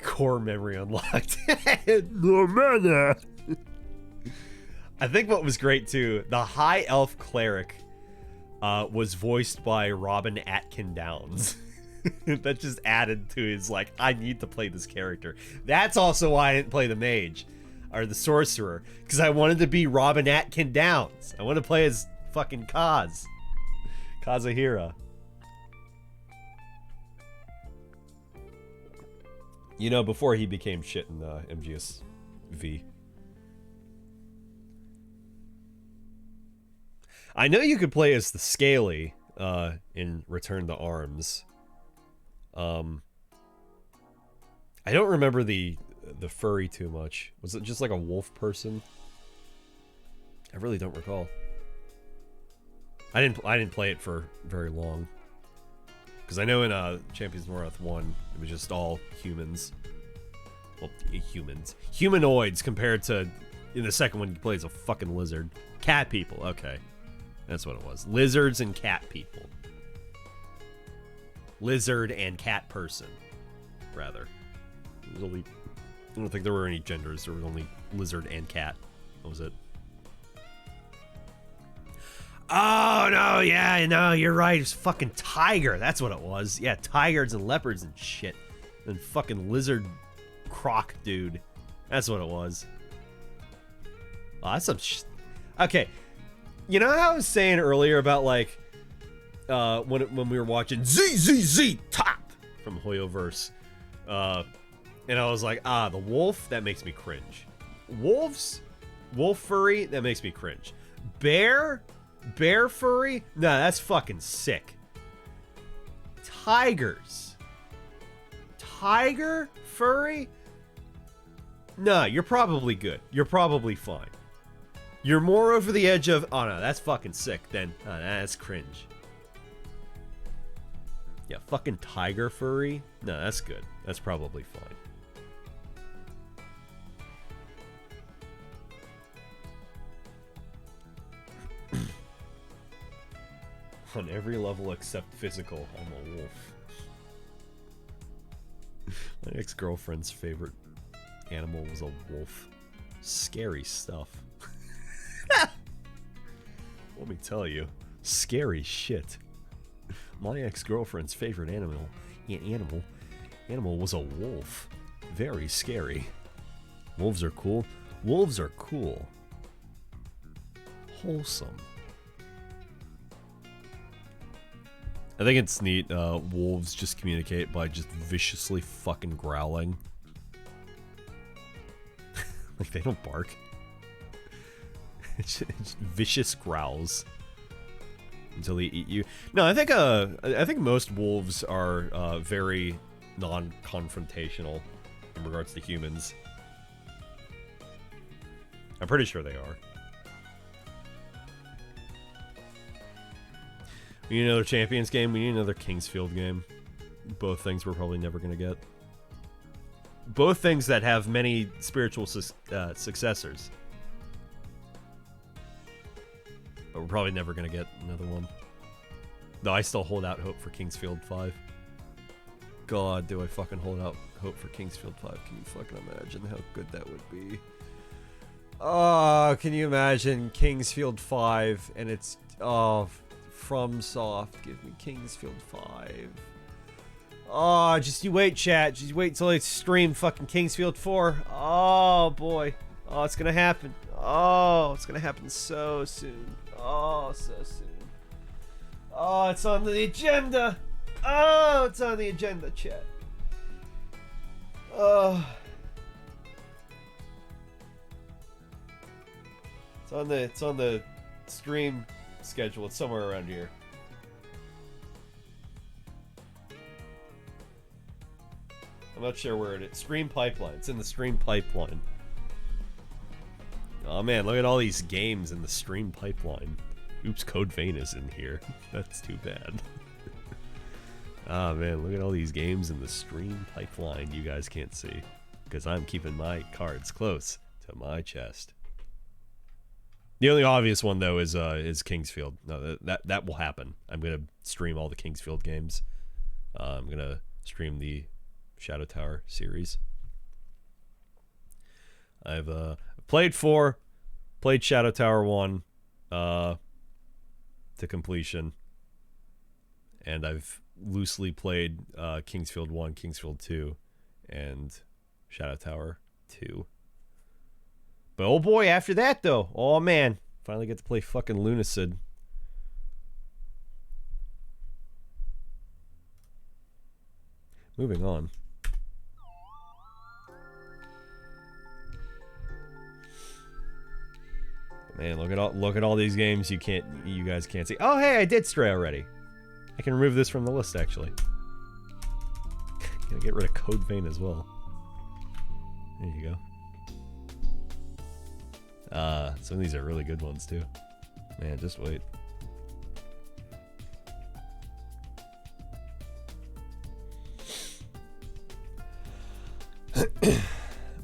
A: Core memory unlocked. No mana. I think what was great, too, the High Elf Cleric was voiced by Robin Atkin Downs. That just added to his, like, I need to play this character. That's also why I didn't play the Mage. Or the Sorcerer, because I wanted to be Robin Atkin Downs. I want to play as fucking Kazuhira. You know, before he became shit in MGS-V. I know you could play as the Scaly in Return to Arms. I don't remember the furry too much. Was it just like a wolf person? I really don't recall. I didn't play it for very long. Because I know in Champions of Norath 1, it was just all humans. Well, humans. Humanoids compared to, in the second one, you play as a fucking lizard. Cat people, okay. That's what it was. Lizards and cat people. Lizard and cat person, rather. It was only... I don't think there were any genders. There was only lizard and cat. That was it. Oh, no, yeah, no, you're right. It was fucking tiger. That's what it was. Yeah, tigers and leopards and shit. And fucking lizard croc dude. That's what it was. Oh, that's some okay. You know how I was saying earlier about, like, when we were watching ZZZ Top from Hoyoverse. And I was like, the wolf, that makes me cringe. Wolf furry, that makes me cringe. Bear furry, no, that's fucking sick. Tiger furry, no, you're probably good. You're probably fine. You're more over the edge of, oh no, that's fucking sick, then that's cringe. Yeah, fucking tiger furry, no, that's good. That's probably fine. On every level except physical, I'm a wolf. My ex-girlfriend's favorite animal was a wolf. Scary stuff. Let me tell you, scary shit. My ex-girlfriend's favorite animal was a wolf. Very scary. Wolves are cool. Wolves are cool. Wholesome. I think it's neat, wolves just communicate by just viciously fucking growling. Like, they don't bark. It's vicious growls. Until they eat you. No, I think most wolves are, very non-confrontational in regards to humans. I'm pretty sure they are. We need another Champions game. We need another Kingsfield game. Both things we're probably never going to get. Both things that have many spiritual successors. But we're probably never going to get another one. Though I still hold out hope for Kingsfield 5. God, do I fucking hold out hope for Kingsfield 5. Can you fucking imagine how good that would be? Oh, can you imagine Kingsfield 5 and it's... Oh... FromSoft, give me Kingsfield 5. Oh, just you wait, chat. Just wait till I stream fucking Kingsfield 4. Oh, boy. Oh, it's gonna happen. Oh, it's gonna happen so soon. Oh, so soon. Oh, it's on the agenda. Oh, it's on the agenda, chat. Oh. It's on the stream schedule. It's somewhere around here. I'm not sure where it is. Stream pipeline. It's in the stream pipeline. Oh man, look at all these games in the stream pipeline. Oops, Code Vein is in here. That's too bad. Ah man, look at all these games in the stream pipeline you guys can't see. Because I'm keeping my cards close to my chest. The only obvious one though is Kingsfield. No, that will happen. I'm gonna stream all the Kingsfield games. I'm gonna stream the Shadow Tower series. I've played 4, played Shadow Tower 1 to completion, and I've loosely played Kingsfield 1, Kingsfield 2, and Shadow Tower 2. But oh boy, after that though, oh man, finally get to play fucking Lunacid. Moving on. Man, look at all these games you guys can't see. Oh hey, I did Stray already. I can remove this from the list actually. Gonna get rid of Code Vein as well. There you go. Some of these are really good ones too. Man, just wait.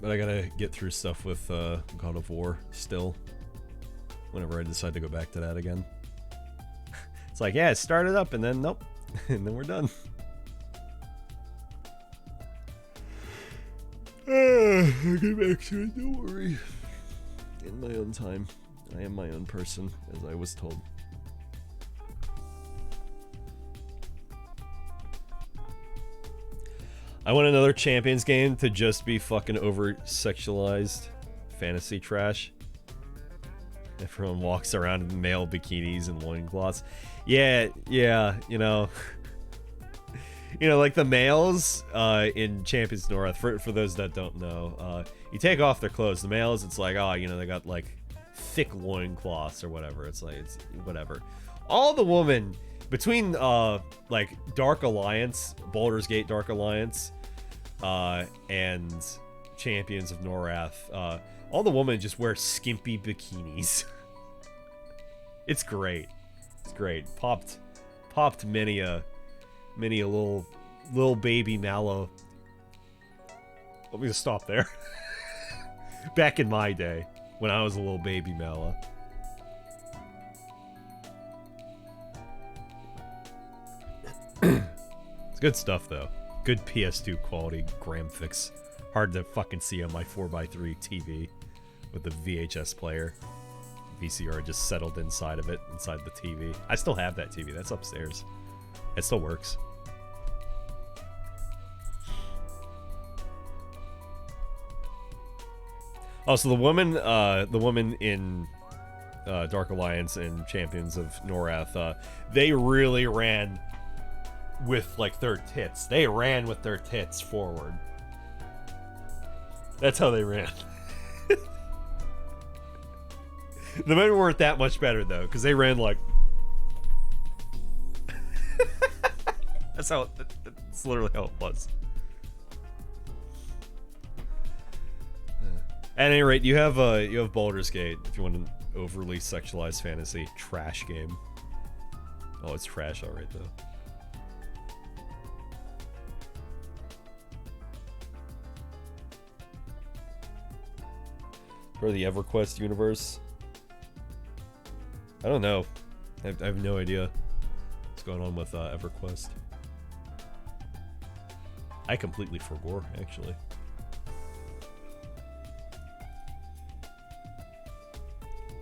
A: But I gotta get through stuff with God of War still. Whenever I decide to go back to that again. It's like, yeah, it started up and then nope. And then we're done. I'll get back to it, don't worry. In my own time. I am my own person, as I was told. I want another Champions game to just be fucking over-sexualized fantasy trash. Everyone walks around in male bikinis and loincloths. Yeah, you know. You know, like the males in Champions North, for those that don't know, you take off their clothes. The males, it's like, oh, you know, they got like thick loincloths or whatever. It's like, it's whatever. All the women between like Dark Alliance, Baldur's Gate Dark Alliance, and Champions of Norath, all the women just wear skimpy bikinis. It's great. It's great. Popped many a little baby mallow. Let me just stop there. Back in my day, when I was a little baby mallow. It's good stuff though. Good PS2 quality gram fix. Hard to fucking see on my 4x3 TV with the VHS player. VCR just settled inside of it, inside the TV. I still have that TV. That's upstairs. It still works. Oh, so the woman in Dark Alliance and Champions of Norath, they really ran with like their tits. They ran with their tits forward. That's how they ran. The men weren't that much better though, because they ran like. That's literally how it was. At any rate, you have Baldur's Gate if you want an overly sexualized fantasy trash game. Oh, it's trash, all right though. For the EverQuest universe. I don't know. I have no idea what's going on with EverQuest. I completely forgot, actually.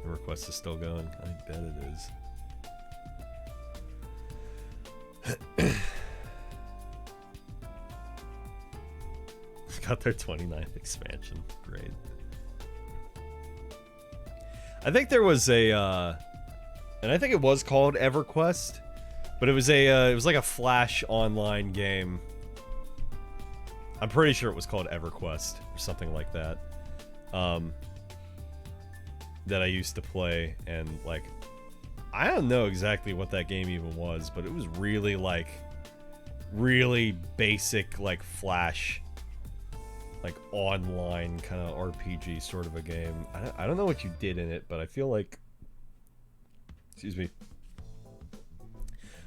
A: EverQuest is still going. I bet it is. Got their 29th expansion. Great. I think there was a... and I think it was called EverQuest, But it was like a Flash online game. I'm pretty sure it was called EverQuest or something like that. That I used to play, and like, I don't know exactly what that game even was, but it was really like, really basic like Flash, like online kind of RPG sort of a game. I don't know what you did in it, but I feel like, excuse me,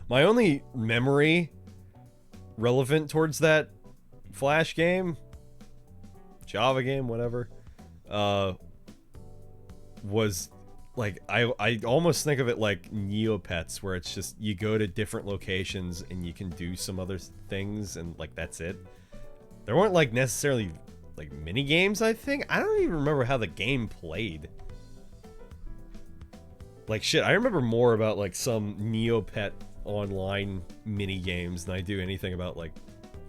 A: my only memory relevant towards that Flash game, Java game, whatever, was like, I almost think of it like Neopets, where it's just you go to different locations and you can do some other things, and like that's it. There weren't like necessarily like mini games. I think I don't even remember how the game played. Like shit, I remember more about like some Neopet online mini games than I do anything about like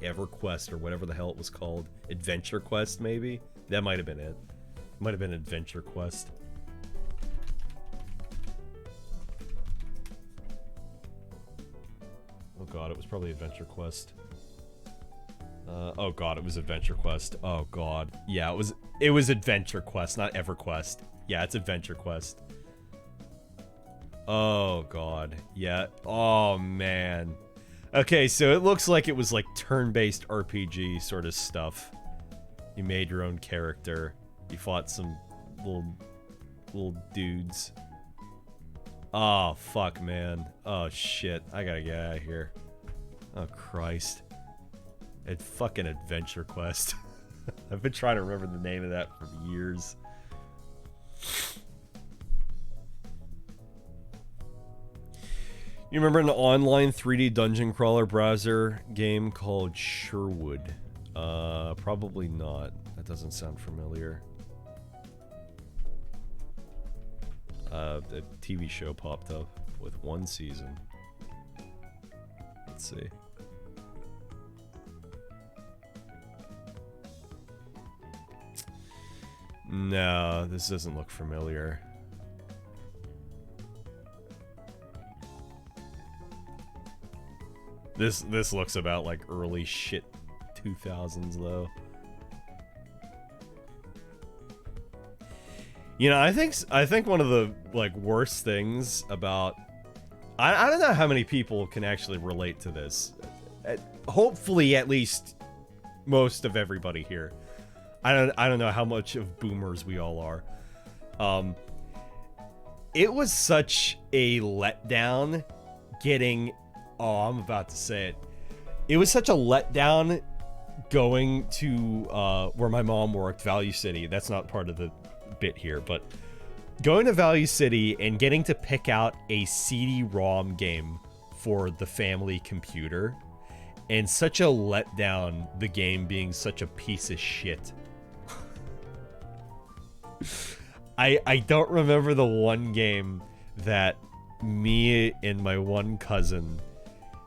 A: EverQuest or whatever the hell it was called. Adventure Quest, maybe? That might have been it. Might have been Adventure Quest. Oh god, it was probably Adventure Quest. Oh god, it was Adventure Quest. Oh god. Yeah, it was Adventure Quest, not EverQuest. Yeah, it's Adventure Quest. Oh god. Yeah. Oh man. Okay, so it looks like it was like turn-based RPG sort of stuff. You made your own character. You fought some little dudes. Oh fuck, man. Oh shit. I gotta get out of here. Oh Christ. It's fucking Adventure Quest. I've been trying to remember the name of that for years. You remember an online 3D dungeon crawler browser game called Sherwood? Probably not. That doesn't sound familiar. A TV show popped up with 1 season. Let's see. No, this doesn't look familiar. This looks about like early shit 2000s though. You know, I think one of the like worst things about I don't know how many people can actually relate to this. Hopefully at least most of everybody here. I don't know how much of boomers we all are. It was such a letdown getting I'm about to say it. It was such a letdown going to where my mom worked, Value City. That's not part of the bit here, but going to Value City and getting to pick out a CD-ROM game for the family computer, and such a letdown, the game being such a piece of shit. I don't remember the one game that me and my one cousin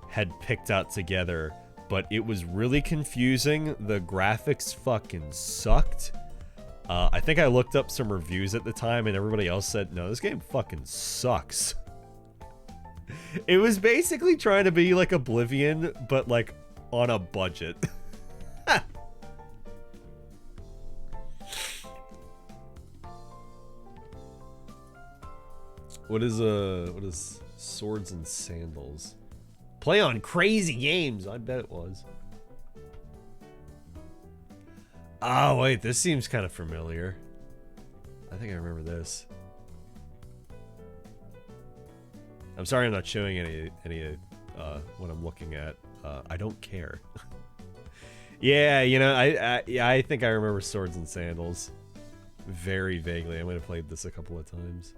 A: had picked out together, but it was really confusing. The graphics fucking sucked. I think I looked up some reviews at the time and everybody else said, no, this game fucking sucks. It was basically trying to be like Oblivion, but like on a budget. What is Swords and Sandals? Play on crazy games. I bet it was. Oh wait, this seems kind of familiar. I think I remember this. I'm sorry I'm not showing any what I'm looking at. I don't care. Yeah, you know, I think I remember Swords and Sandals very vaguely. I might have played this a couple of times.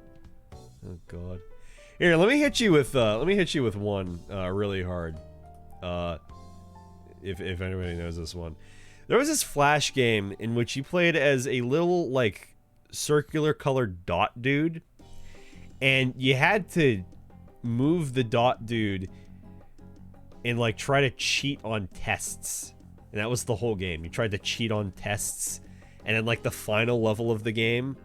A: Oh god. Here, let me hit you with one really hard. If anybody knows this one. There was this Flash game in which you played as a little like circular colored dot dude, and you had to move the dot dude and like try to cheat on tests. And that was the whole game. You tried to cheat on tests, and then like the final level of the game,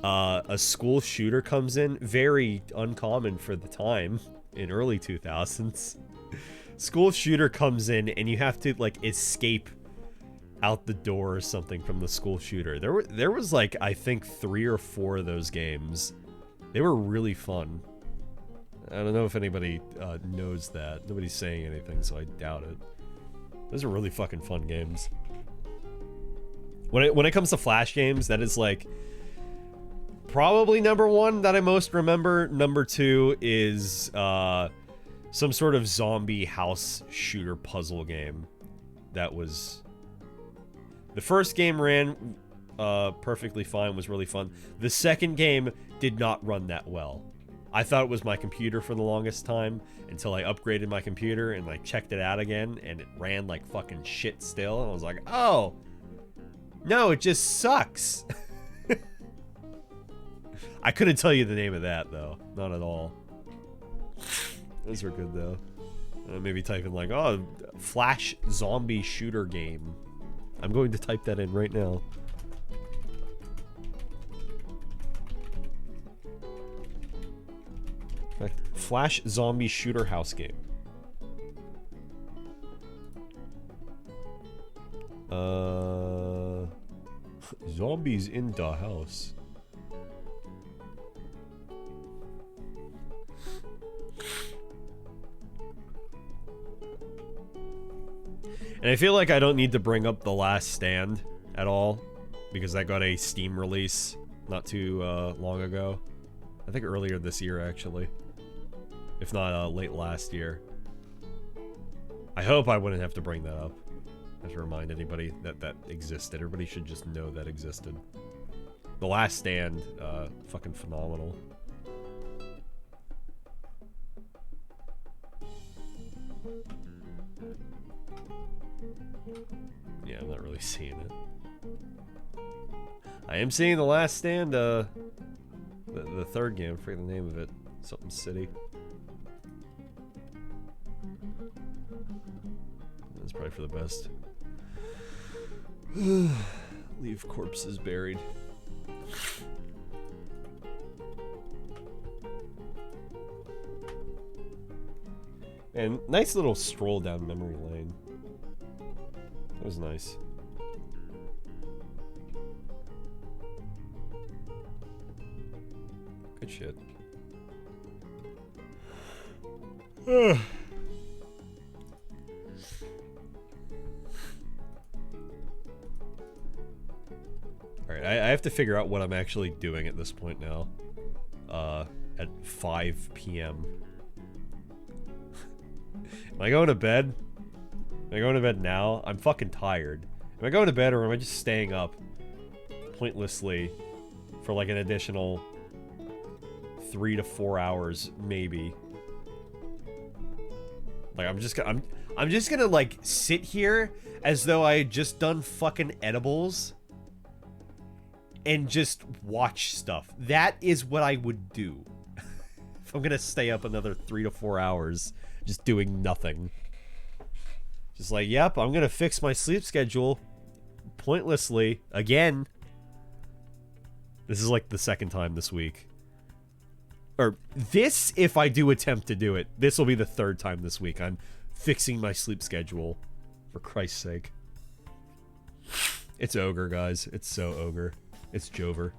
A: a school shooter comes in, very uncommon for the time. in early 2000s. School shooter comes in and you have to like escape out the door or something from the school shooter. There was like I think 3 or 4 of those games. They were really fun. I don't know if anybody knows that. Nobody's saying anything, so I doubt it. Those are really fucking fun games. When it comes to Flash games, that is like probably number 1 that I most remember. Number 2 is some sort of zombie house shooter puzzle game. That was... The first game ran perfectly fine, was really fun. The second game did not run that well. I thought it was my computer for the longest time until I upgraded my computer and like checked it out again, and it ran like fucking shit still, and I was like, oh, no, it just sucks. I couldn't tell you the name of that though, not at all. Those were good though. Maybe type in like, oh, Flash zombie shooter game. I'm going to type that in right now. In fact, Flash zombie shooter house game. Zombies in the house. And I feel like I don't need to bring up The Last Stand at all, because that got a Steam release not too long ago. I think earlier this year, actually. If not late last year. I hope I wouldn't have to bring that up. I have to remind anybody that that existed. Everybody should just know that existed. The Last Stand, fucking phenomenal. Yeah, I'm not really seeing it. I am seeing The Last Stand, the third game, I forget the name of it. Something City. That's probably for the best. Leave corpses buried. And nice little stroll down memory lane. That was nice. Good shit. Alright, I have to figure out what I'm actually doing at this point now. At 5 p.m. Am I going to bed? Am I going to bed now? I'm fucking tired. Am I going to bed or am I just staying up pointlessly for like an additional 3 to 4 hours, maybe? Like I'm just gonna like sit here as though I had just done fucking edibles and just watch stuff. That is what I would do if I'm gonna stay up another 3 to 4 hours just doing nothing. Just like, yep, I'm gonna fix my sleep schedule pointlessly again. This is like the second time this week. Or this, if I do attempt to do it, this will be the third time this week. I'm fixing my sleep schedule, for Christ's sake. It's ogre, guys. It's so ogre. It's Jover.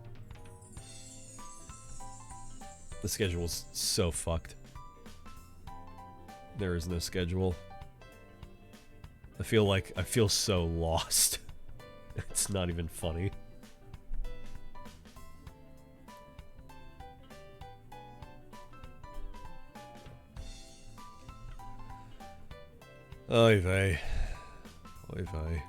A: The schedule's so fucked. There is no schedule. I feel so lost. It's not even funny. Oy vey. Oy vey.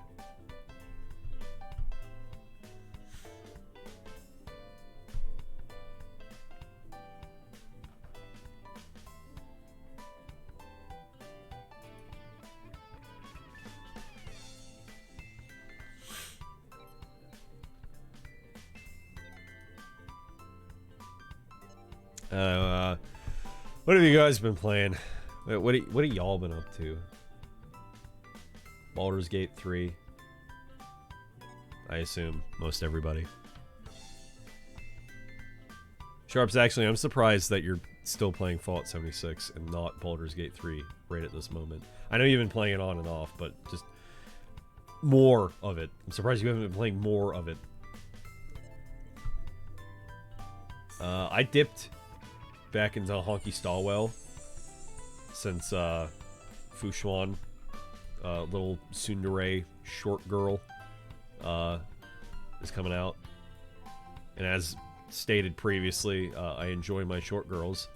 A: What have you guys been playing? What have y'all been up to? Baldur's Gate 3. I assume most everybody. Sharps, actually, I'm surprised that you're still playing Fallout 76 and not Baldur's Gate 3 right at this moment. I know you've been playing it on and off, but just more of it. I'm surprised you haven't been playing more of it. I dipped back into Honky Stallwell since Fushuan, little tsundere short girl, is coming out. And as stated previously, I enjoy my short girls,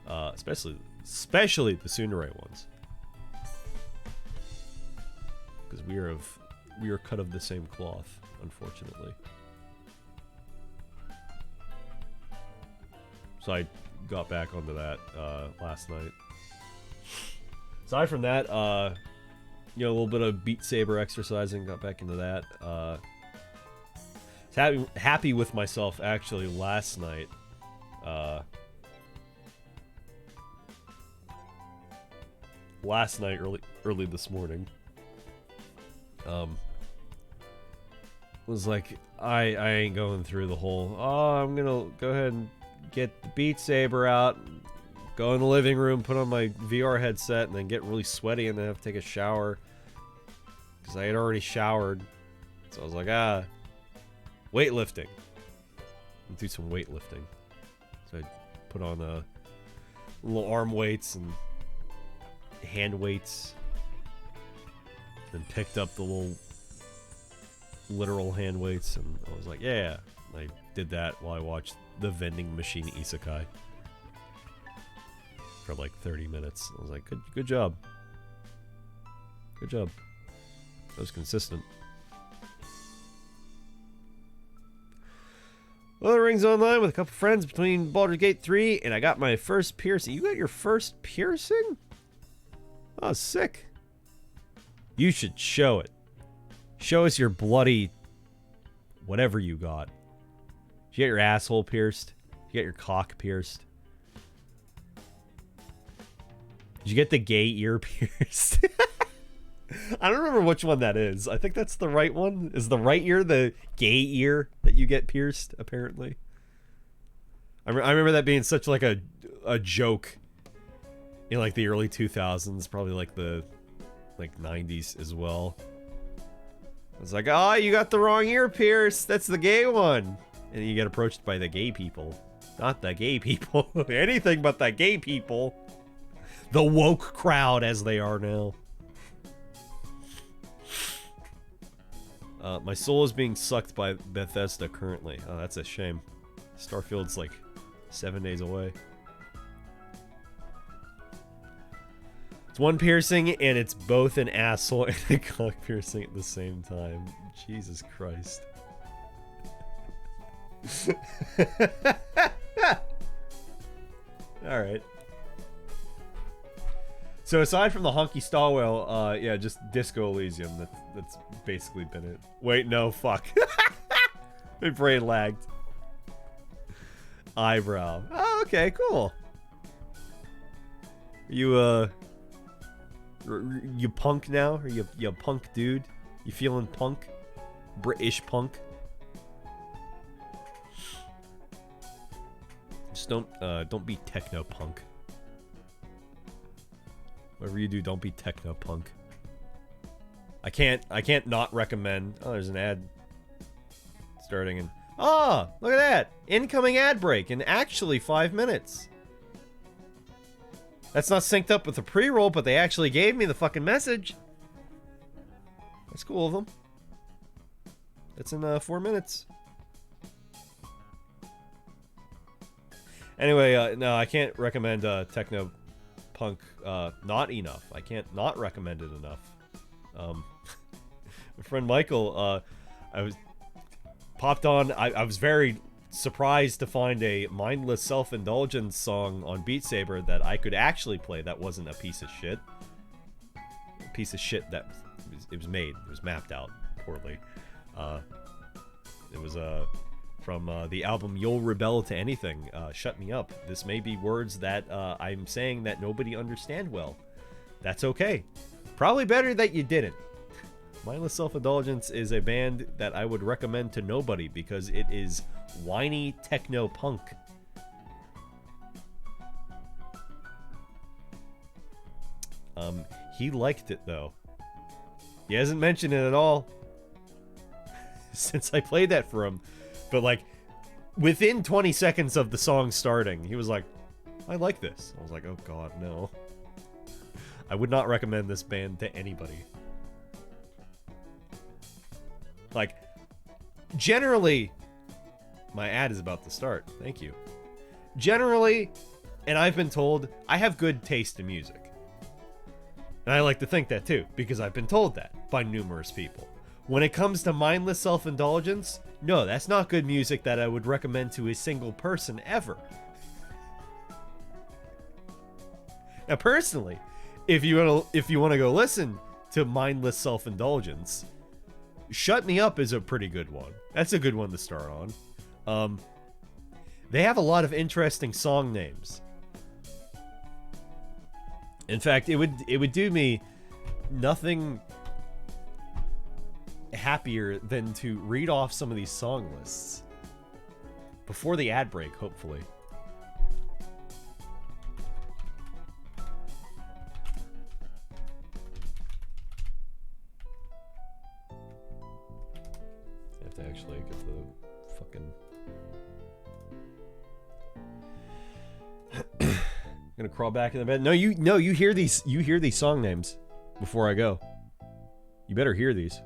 A: especially the tsundere ones, because we are cut of the same cloth, unfortunately. So I got back onto that last night. Aside from that, you know, a little bit of Beat Saber exercising, got back into that. Happy with myself actually last night. Early this morning. Was like, I ain't going through the whole, oh, I'm gonna go ahead and get the Beat Saber out, go in the living room, put on my VR headset, and then get really sweaty and then have to take a shower. Because I had already showered. So I was like, weightlifting. I'll do some weightlifting. So I put on little arm weights and hand weights. Then picked up the little literal hand weights, and I was like, yeah. I did that while I watched the Vending Machine Isekai for like 30 minutes. I was like, good job. Good job. That was consistent. Well, Rings Online with a couple friends between Baldur's Gate 3, and I got my first piercing. You got your first piercing? Oh, sick. You should show it. Show us your bloody whatever you got. Did you get your asshole pierced? Did you get your cock pierced? Did you get the gay ear pierced? I don't remember which one that is. I think that's the right one. Is the right ear the gay ear that you get pierced, apparently? I remember that being such like a joke in like the early 2000s, probably like the 90s as well. It's like, oh, you got the wrong ear pierced. That's the gay one. And you get approached by the gay people. Not the gay people. Anything but the gay people. The woke crowd, as they are now. My soul is being sucked by Bethesda currently. Oh, that's a shame. Starfield's like 7 days away. It's one piercing, and it's both an asshole and a cock piercing at the same time. Jesus Christ. Alright. So aside from the Honky Stallwell, yeah, just Disco Elysium. That's basically been it. Wait, no, fuck. My brain lagged. Eyebrow. Oh, okay, cool. You punk now? Are you a punk dude? You feeling punk? British punk? Just don't be techno punk. Whatever you do, don't be techno punk. I can't not recommend. Oh, there's an ad starting, and oh, look at that, incoming ad break in actually 5 minutes. That's not synced up with the pre-roll, but they actually gave me the fucking message. That's cool of them. That's in 4 minutes. Anyway, no, I can't recommend techno punk not enough. I can't not recommend it enough. My friend Michael, I was popped on. I was very surprised to find a mindless self-indulgence song on Beat Saber that I could actually play that wasn't a piece of shit. A piece of shit that it was made. It was mapped out poorly. It was from the album You'll Rebel to Anything, Shut Me Up. This may be words that I'm saying that nobody understand well. That's okay. Probably better that you didn't. Mindless Self-Indulgence is a band that I would recommend to nobody because it is whiny techno punk. He liked it though. He hasn't mentioned it at all since I played that for him. But like, within 20 seconds of the song starting, he was like, I like this. I was like, oh god, no. I would not recommend this band to anybody. Like, generally, my ad is about to start. Thank you. Generally, and I've been told, I have good taste in music. And I like to think that too, because I've been told that by numerous people. When it comes to mindless self-indulgence, no, that's not good music that I would recommend to a single person ever. Now, personally, if you want to go listen to mindless self-indulgence, Shut Me Up is a pretty good one. That's a good one to start on. They have a lot of interesting song names. In fact, it would do me nothing happier than to read off some of these song lists before the ad break, hopefully. I have to actually get the fucking... I'm gonna crawl back in the bed. No, you hear these song names before I go. You better hear these.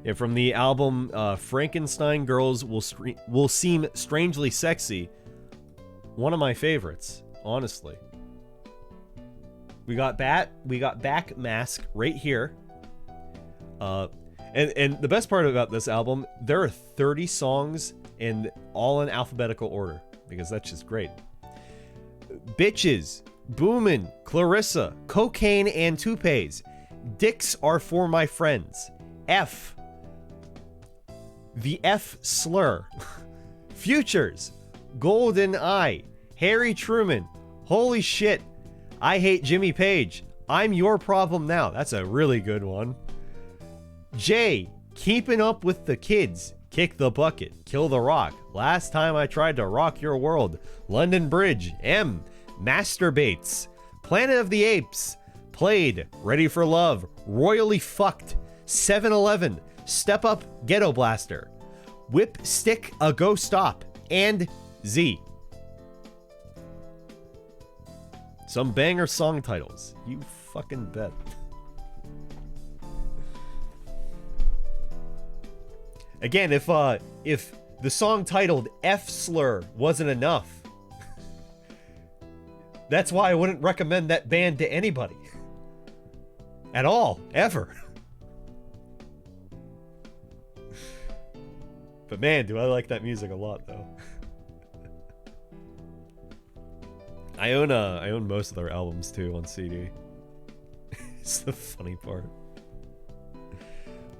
A: Yeah, from the album Frankenstein Girls Will Seem Strangely Sexy. One of my favorites, honestly. We got Back Mask right here. And the best part about this album, there are 30 songs and all in alphabetical order, because that's just great. Bitches, Boomin', Clarissa, Cocaine and Toupees, Dicks Are For My Friends, F, The F Slur, Futures, Golden Eye, Harry Truman, Holy Shit, I Hate Jimmy Page, I'm Your Problem Now, that's a really good one. J, Keeping Up With the Kids, Kick the Bucket, Kill the Rock, Last Time I Tried to Rock Your World, London Bridge, M, Masturbates, Planet of the Apes, Played, Ready for Love, Royally Fucked, 7-Eleven, Step Up, Ghetto Blaster, Whip Stick a Go Stop, and Z. Some banger song titles. You fucking bet. Again, if the song titled F Slur wasn't enough, that's why I wouldn't recommend that band to anybody. At all, ever. But man, do I like that music a lot, though. I own most of their albums too on CD. It's the funny part.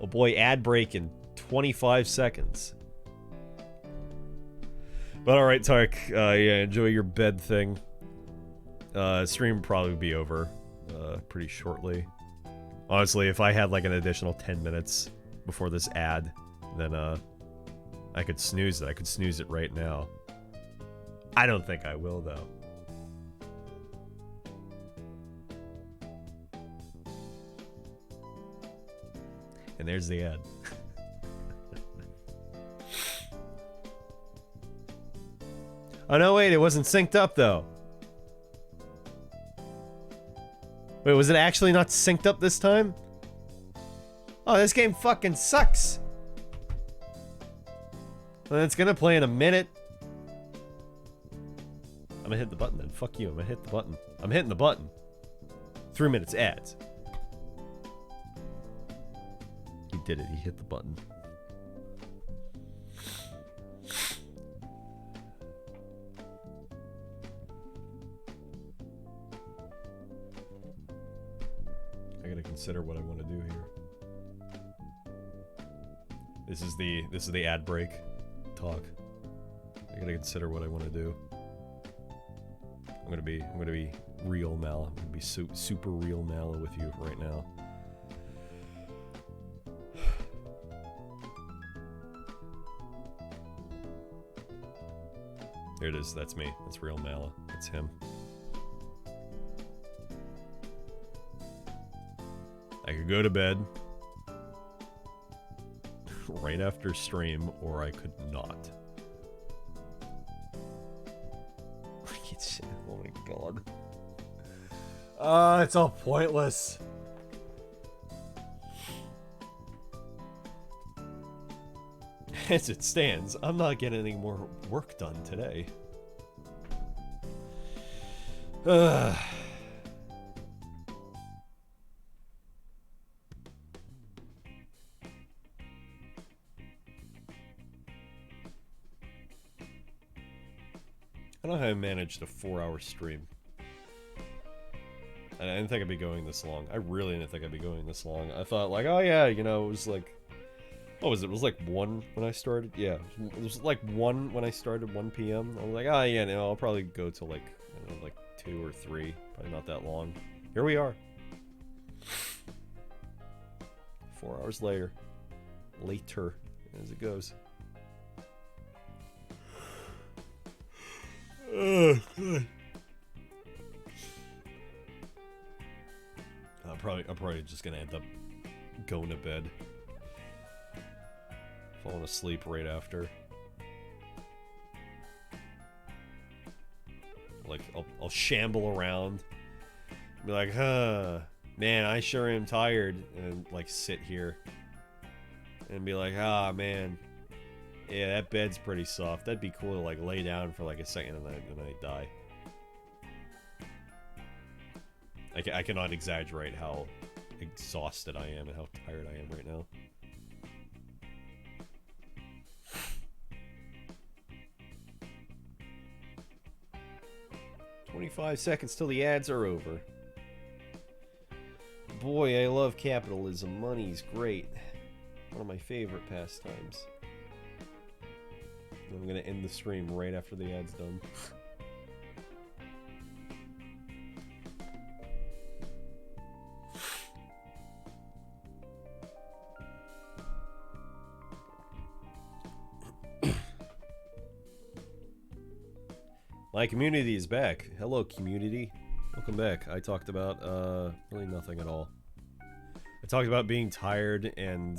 A: Oh boy, ad break in 25 seconds. But alright, Tark, yeah, enjoy your bed thing. Stream will probably be over pretty shortly. Honestly, if I had like an additional 10 minutes before this ad, then I could snooze it. I could snooze it right now. I don't think I will, though. And there's the ad. Oh, no, wait, it wasn't synced up, though. Wait, was it actually not synced up this time? Oh, this game fucking sucks. Well, it's gonna play in a minute. I'm gonna hit the button then. Fuck you, I'm gonna hit the button. I'm hitting the button. 3 minutes ads. He did it, he hit the button. I gotta consider what I want to do here. This is the ad break talk. I gotta consider what I want to do. I'm gonna be real Mala. I'm gonna be super real Mala with you right now. There it is. That's me. That's real Mala. it's him. I could go to bed right after stream, or I could not. Oh my god. It's all pointless. As it stands, I'm not getting any more work done today. I don't know how I managed a 4-hour stream. I didn't think I'd be going this long. I really didn't think I'd be going this long. I thought, like, oh yeah, you know, it was like... What was it? It was like 1 when I started? Yeah, it was like 1 when I started, 1 p.m. I was like, oh yeah, no, I'll probably go till like, I don't know, like 2 or 3. Probably not that long. Here we are. 4 hours later. Later, as it goes. Oh, God. I'm probably just gonna end up going to bed. Falling asleep right after. Like, I'll shamble around. Be like, huh, man, I sure am tired. And, like, sit here. And be like, ah, man. Yeah, that bed's pretty soft. That'd be cool to, like, lay down for, like, a second and then I die. I cannot exaggerate how exhausted I am and how tired I am right now. "25 seconds till the ads are over." Boy, I love capitalism. Money's great. One of my favorite pastimes. I'm gonna end the stream right after the ad's done. My community is back. Hello, community. Welcome back. I talked about, really nothing at all. I talked about being tired and,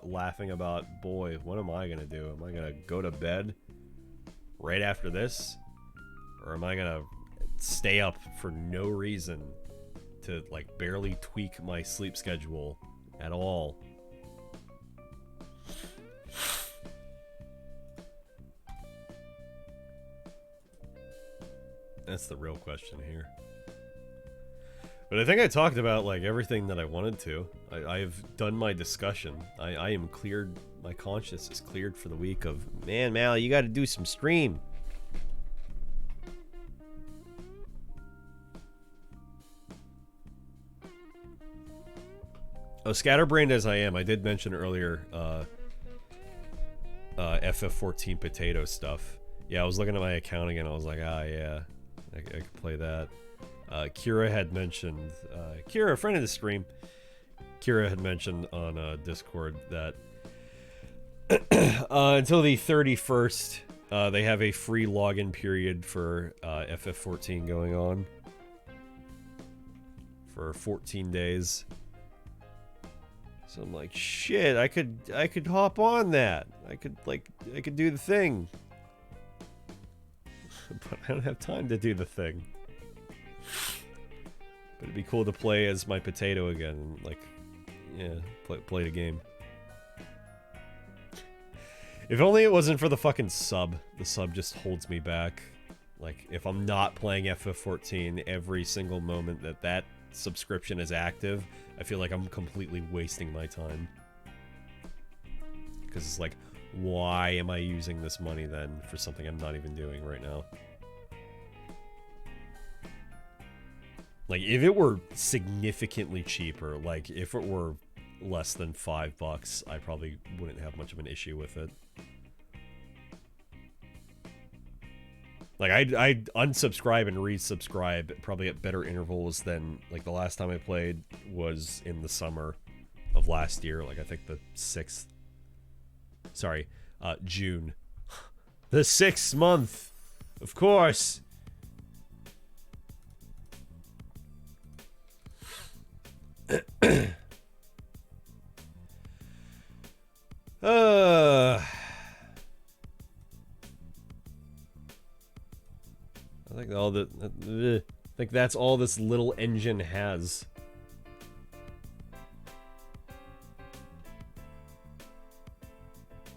A: laughing about, boy, what am I gonna do? Am I gonna go to bed right after this? Or am I gonna stay up for no reason to, like, barely tweak my sleep schedule at all? That's the real question here. But I think I talked about, like, everything that I wanted to. I've done my discussion. I am cleared. My conscience is cleared for the week of, man, Mal, you gotta do some stream. Oh, scatterbrained as I am, I did mention earlier, FF14 potato stuff. Yeah, I was looking at my account again, I was like, ah, yeah. I could play that. Kira had mentioned, Kira, a friend of the stream, Kira had mentioned on Discord that until the 31st, they have a free login period for FF14 going on for 14 days. So I'm like, shit, I could hop on that. I could do the thing. But I don't have time to do the thing. But it'd be cool to play as my potato again. Like, yeah, play the game. If only it wasn't for the fucking sub. The sub just holds me back. Like, if I'm not playing FF14 every single moment that subscription is active, I feel like I'm completely wasting my time. Because it's like, why am I using this money then for something I'm not even doing right now? Like, if it were significantly cheaper, like, if it were less than $5, I probably wouldn't have much of an issue with it. Like, I'd unsubscribe and resubscribe probably at better intervals than, like, the last time I played was in the summer of last year. Like, I think the 6th... Sorry, June. The 6th month! Of course! I think all the I think that's all this little engine has.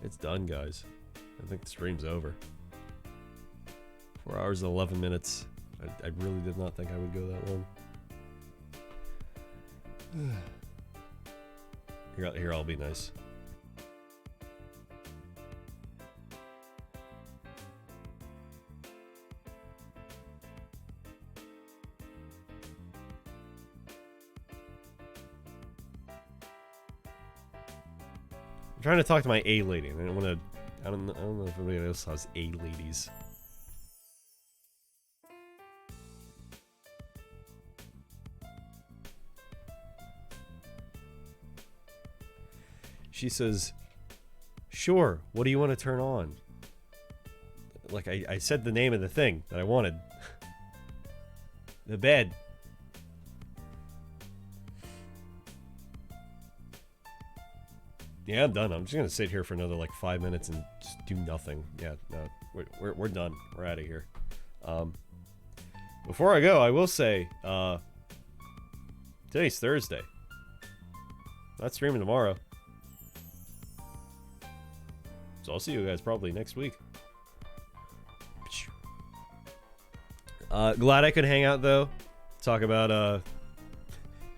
A: It's done, guys. I think the stream's over. 4 hours and 11 minutes. I really did not think I would go that long. Here, I'll be nice. I'm trying to talk to my A lady, and I don't want to. I don't know if anybody else has A ladies. She says, "Sure. What do you want to turn on?" Like I said the name of the thing that I wanted. The bed. Yeah, I'm done. I'm just gonna sit here for another like 5 minutes and just do nothing. Yeah, no, we're done. We're out of here. Before I go, I will say, today's Thursday. Not streaming tomorrow. So I'll see you guys probably next week. Glad I could hang out though. Talk about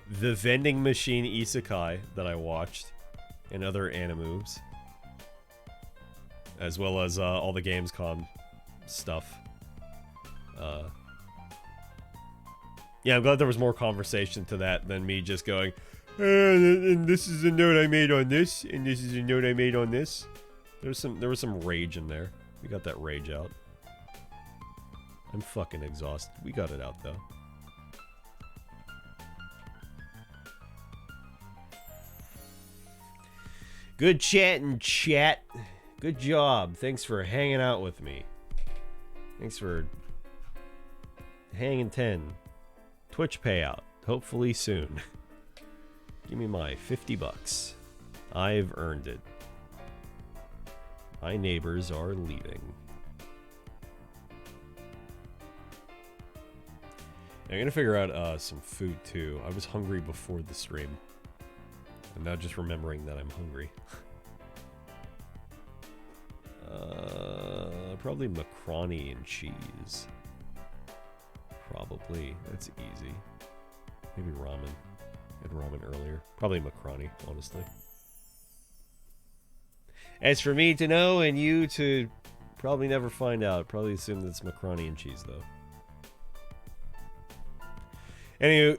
A: the Vending Machine Isekai that I watched. And other animes, as well as all the Gamescom stuff. Yeah, I'm glad there was more conversation to that than me just going, and this is a note I made on this, and this is a note I made on this. There was some rage in there. We got that rage out. I'm fucking exhausted. We got it out though. Good chatting, chat. Good job. Thanks for hanging out with me. Thanks for hanging 10. Twitch payout. Hopefully soon. Give me my 50 bucks. I've earned it. My neighbors are leaving. I'm gonna figure out some food too. I was hungry before the stream. I'm now just remembering that I'm hungry. Probably macaroni and cheese. Probably. That's easy. Maybe ramen. I had ramen earlier. Probably macaroni, honestly. As for me to know and you to probably never find out, probably assume that it's macaroni and cheese, though. Anywho,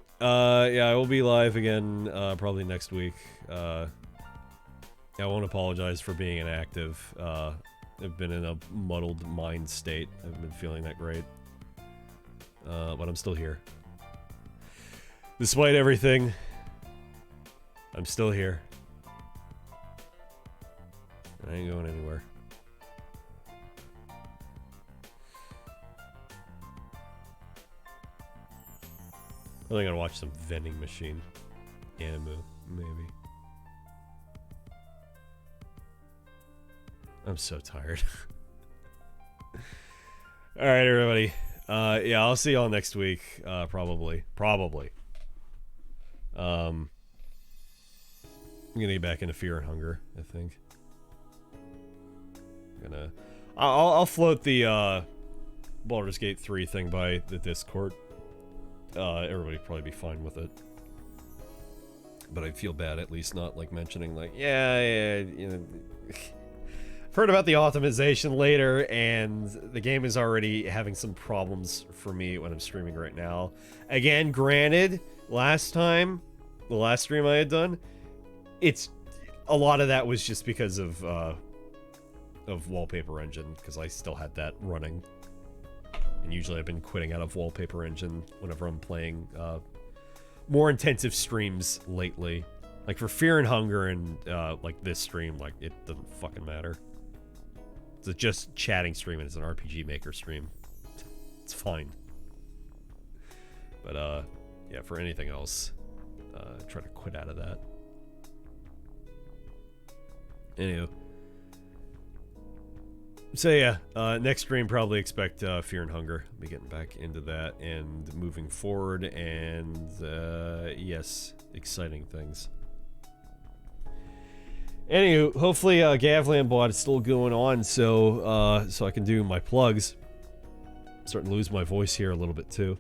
A: yeah, I will be live again probably next week. I won't apologize for being inactive. I've been in a muddled mind state. I haven't been feeling that great. But I'm still here. Despite everything, I'm still here. I ain't going anywhere. Probably gonna watch some Vending Machine anime, maybe. I'm so tired. Alright, everybody. Yeah, I'll see y'all next week. Probably. I'm gonna get back into Fear and Hunger, I think. I'll float the Baldur's Gate 3 thing by the Discord. Everybody probably be fine with it. But I feel bad at least not like mentioning like, yeah, you know. I've heard about the optimization later, and the game is already having some problems for me when I'm streaming right now. Again, granted, last time, the last stream I had done, it's a lot of that was just because of Wallpaper Engine, because I still had that running. And usually I've been quitting out of Wallpaper Engine whenever I'm playing more intensive streams lately. Like for Fear and Hunger and like this stream, like it doesn't fucking matter. It's just chatting stream and it's an RPG Maker stream. It's fine. But yeah, for anything else, try to quit out of that. Anywho. So yeah, next stream probably expect Fear and Hunger. I'll be getting back into that and moving forward, and yes, exciting things. Anywho, hopefully Gavlan bot is still going on, so I can do my plugs. I'm starting to lose my voice here a little bit too.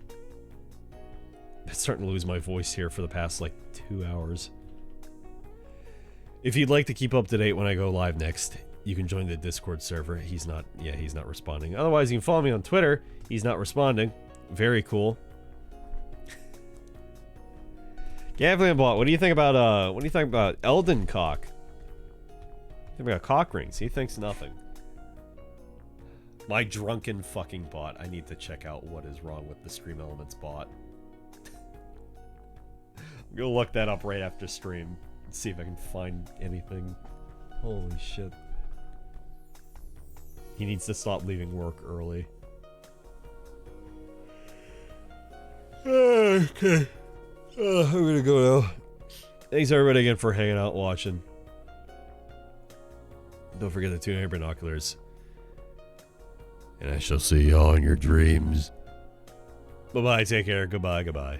A: I'm starting to lose my voice here for the past like 2 hours. If you'd like to keep up to date when I go live next, you can join the Discord server. He's not responding. Otherwise, you can follow me on Twitter. He's not responding. Very cool. Gavlan bot, what do you think about Elden cock? Think about cock rings. He thinks nothing. My drunken fucking bot. I need to check out what is wrong with the Stream Elements bot. I'm gonna look that up right after stream and see if I can find anything. Holy shit. He needs to stop leaving work early. Okay. I'm gonna go now. Thanks everybody again for hanging out, watching. Don't forget to tune in your binoculars. And I shall see y'all in your dreams. Bye-bye, take care, goodbye, goodbye.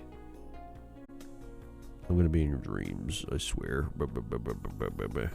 A: I'm gonna be in your dreams, I swear. Bye, bye, bye, bye, bye, bye, bye.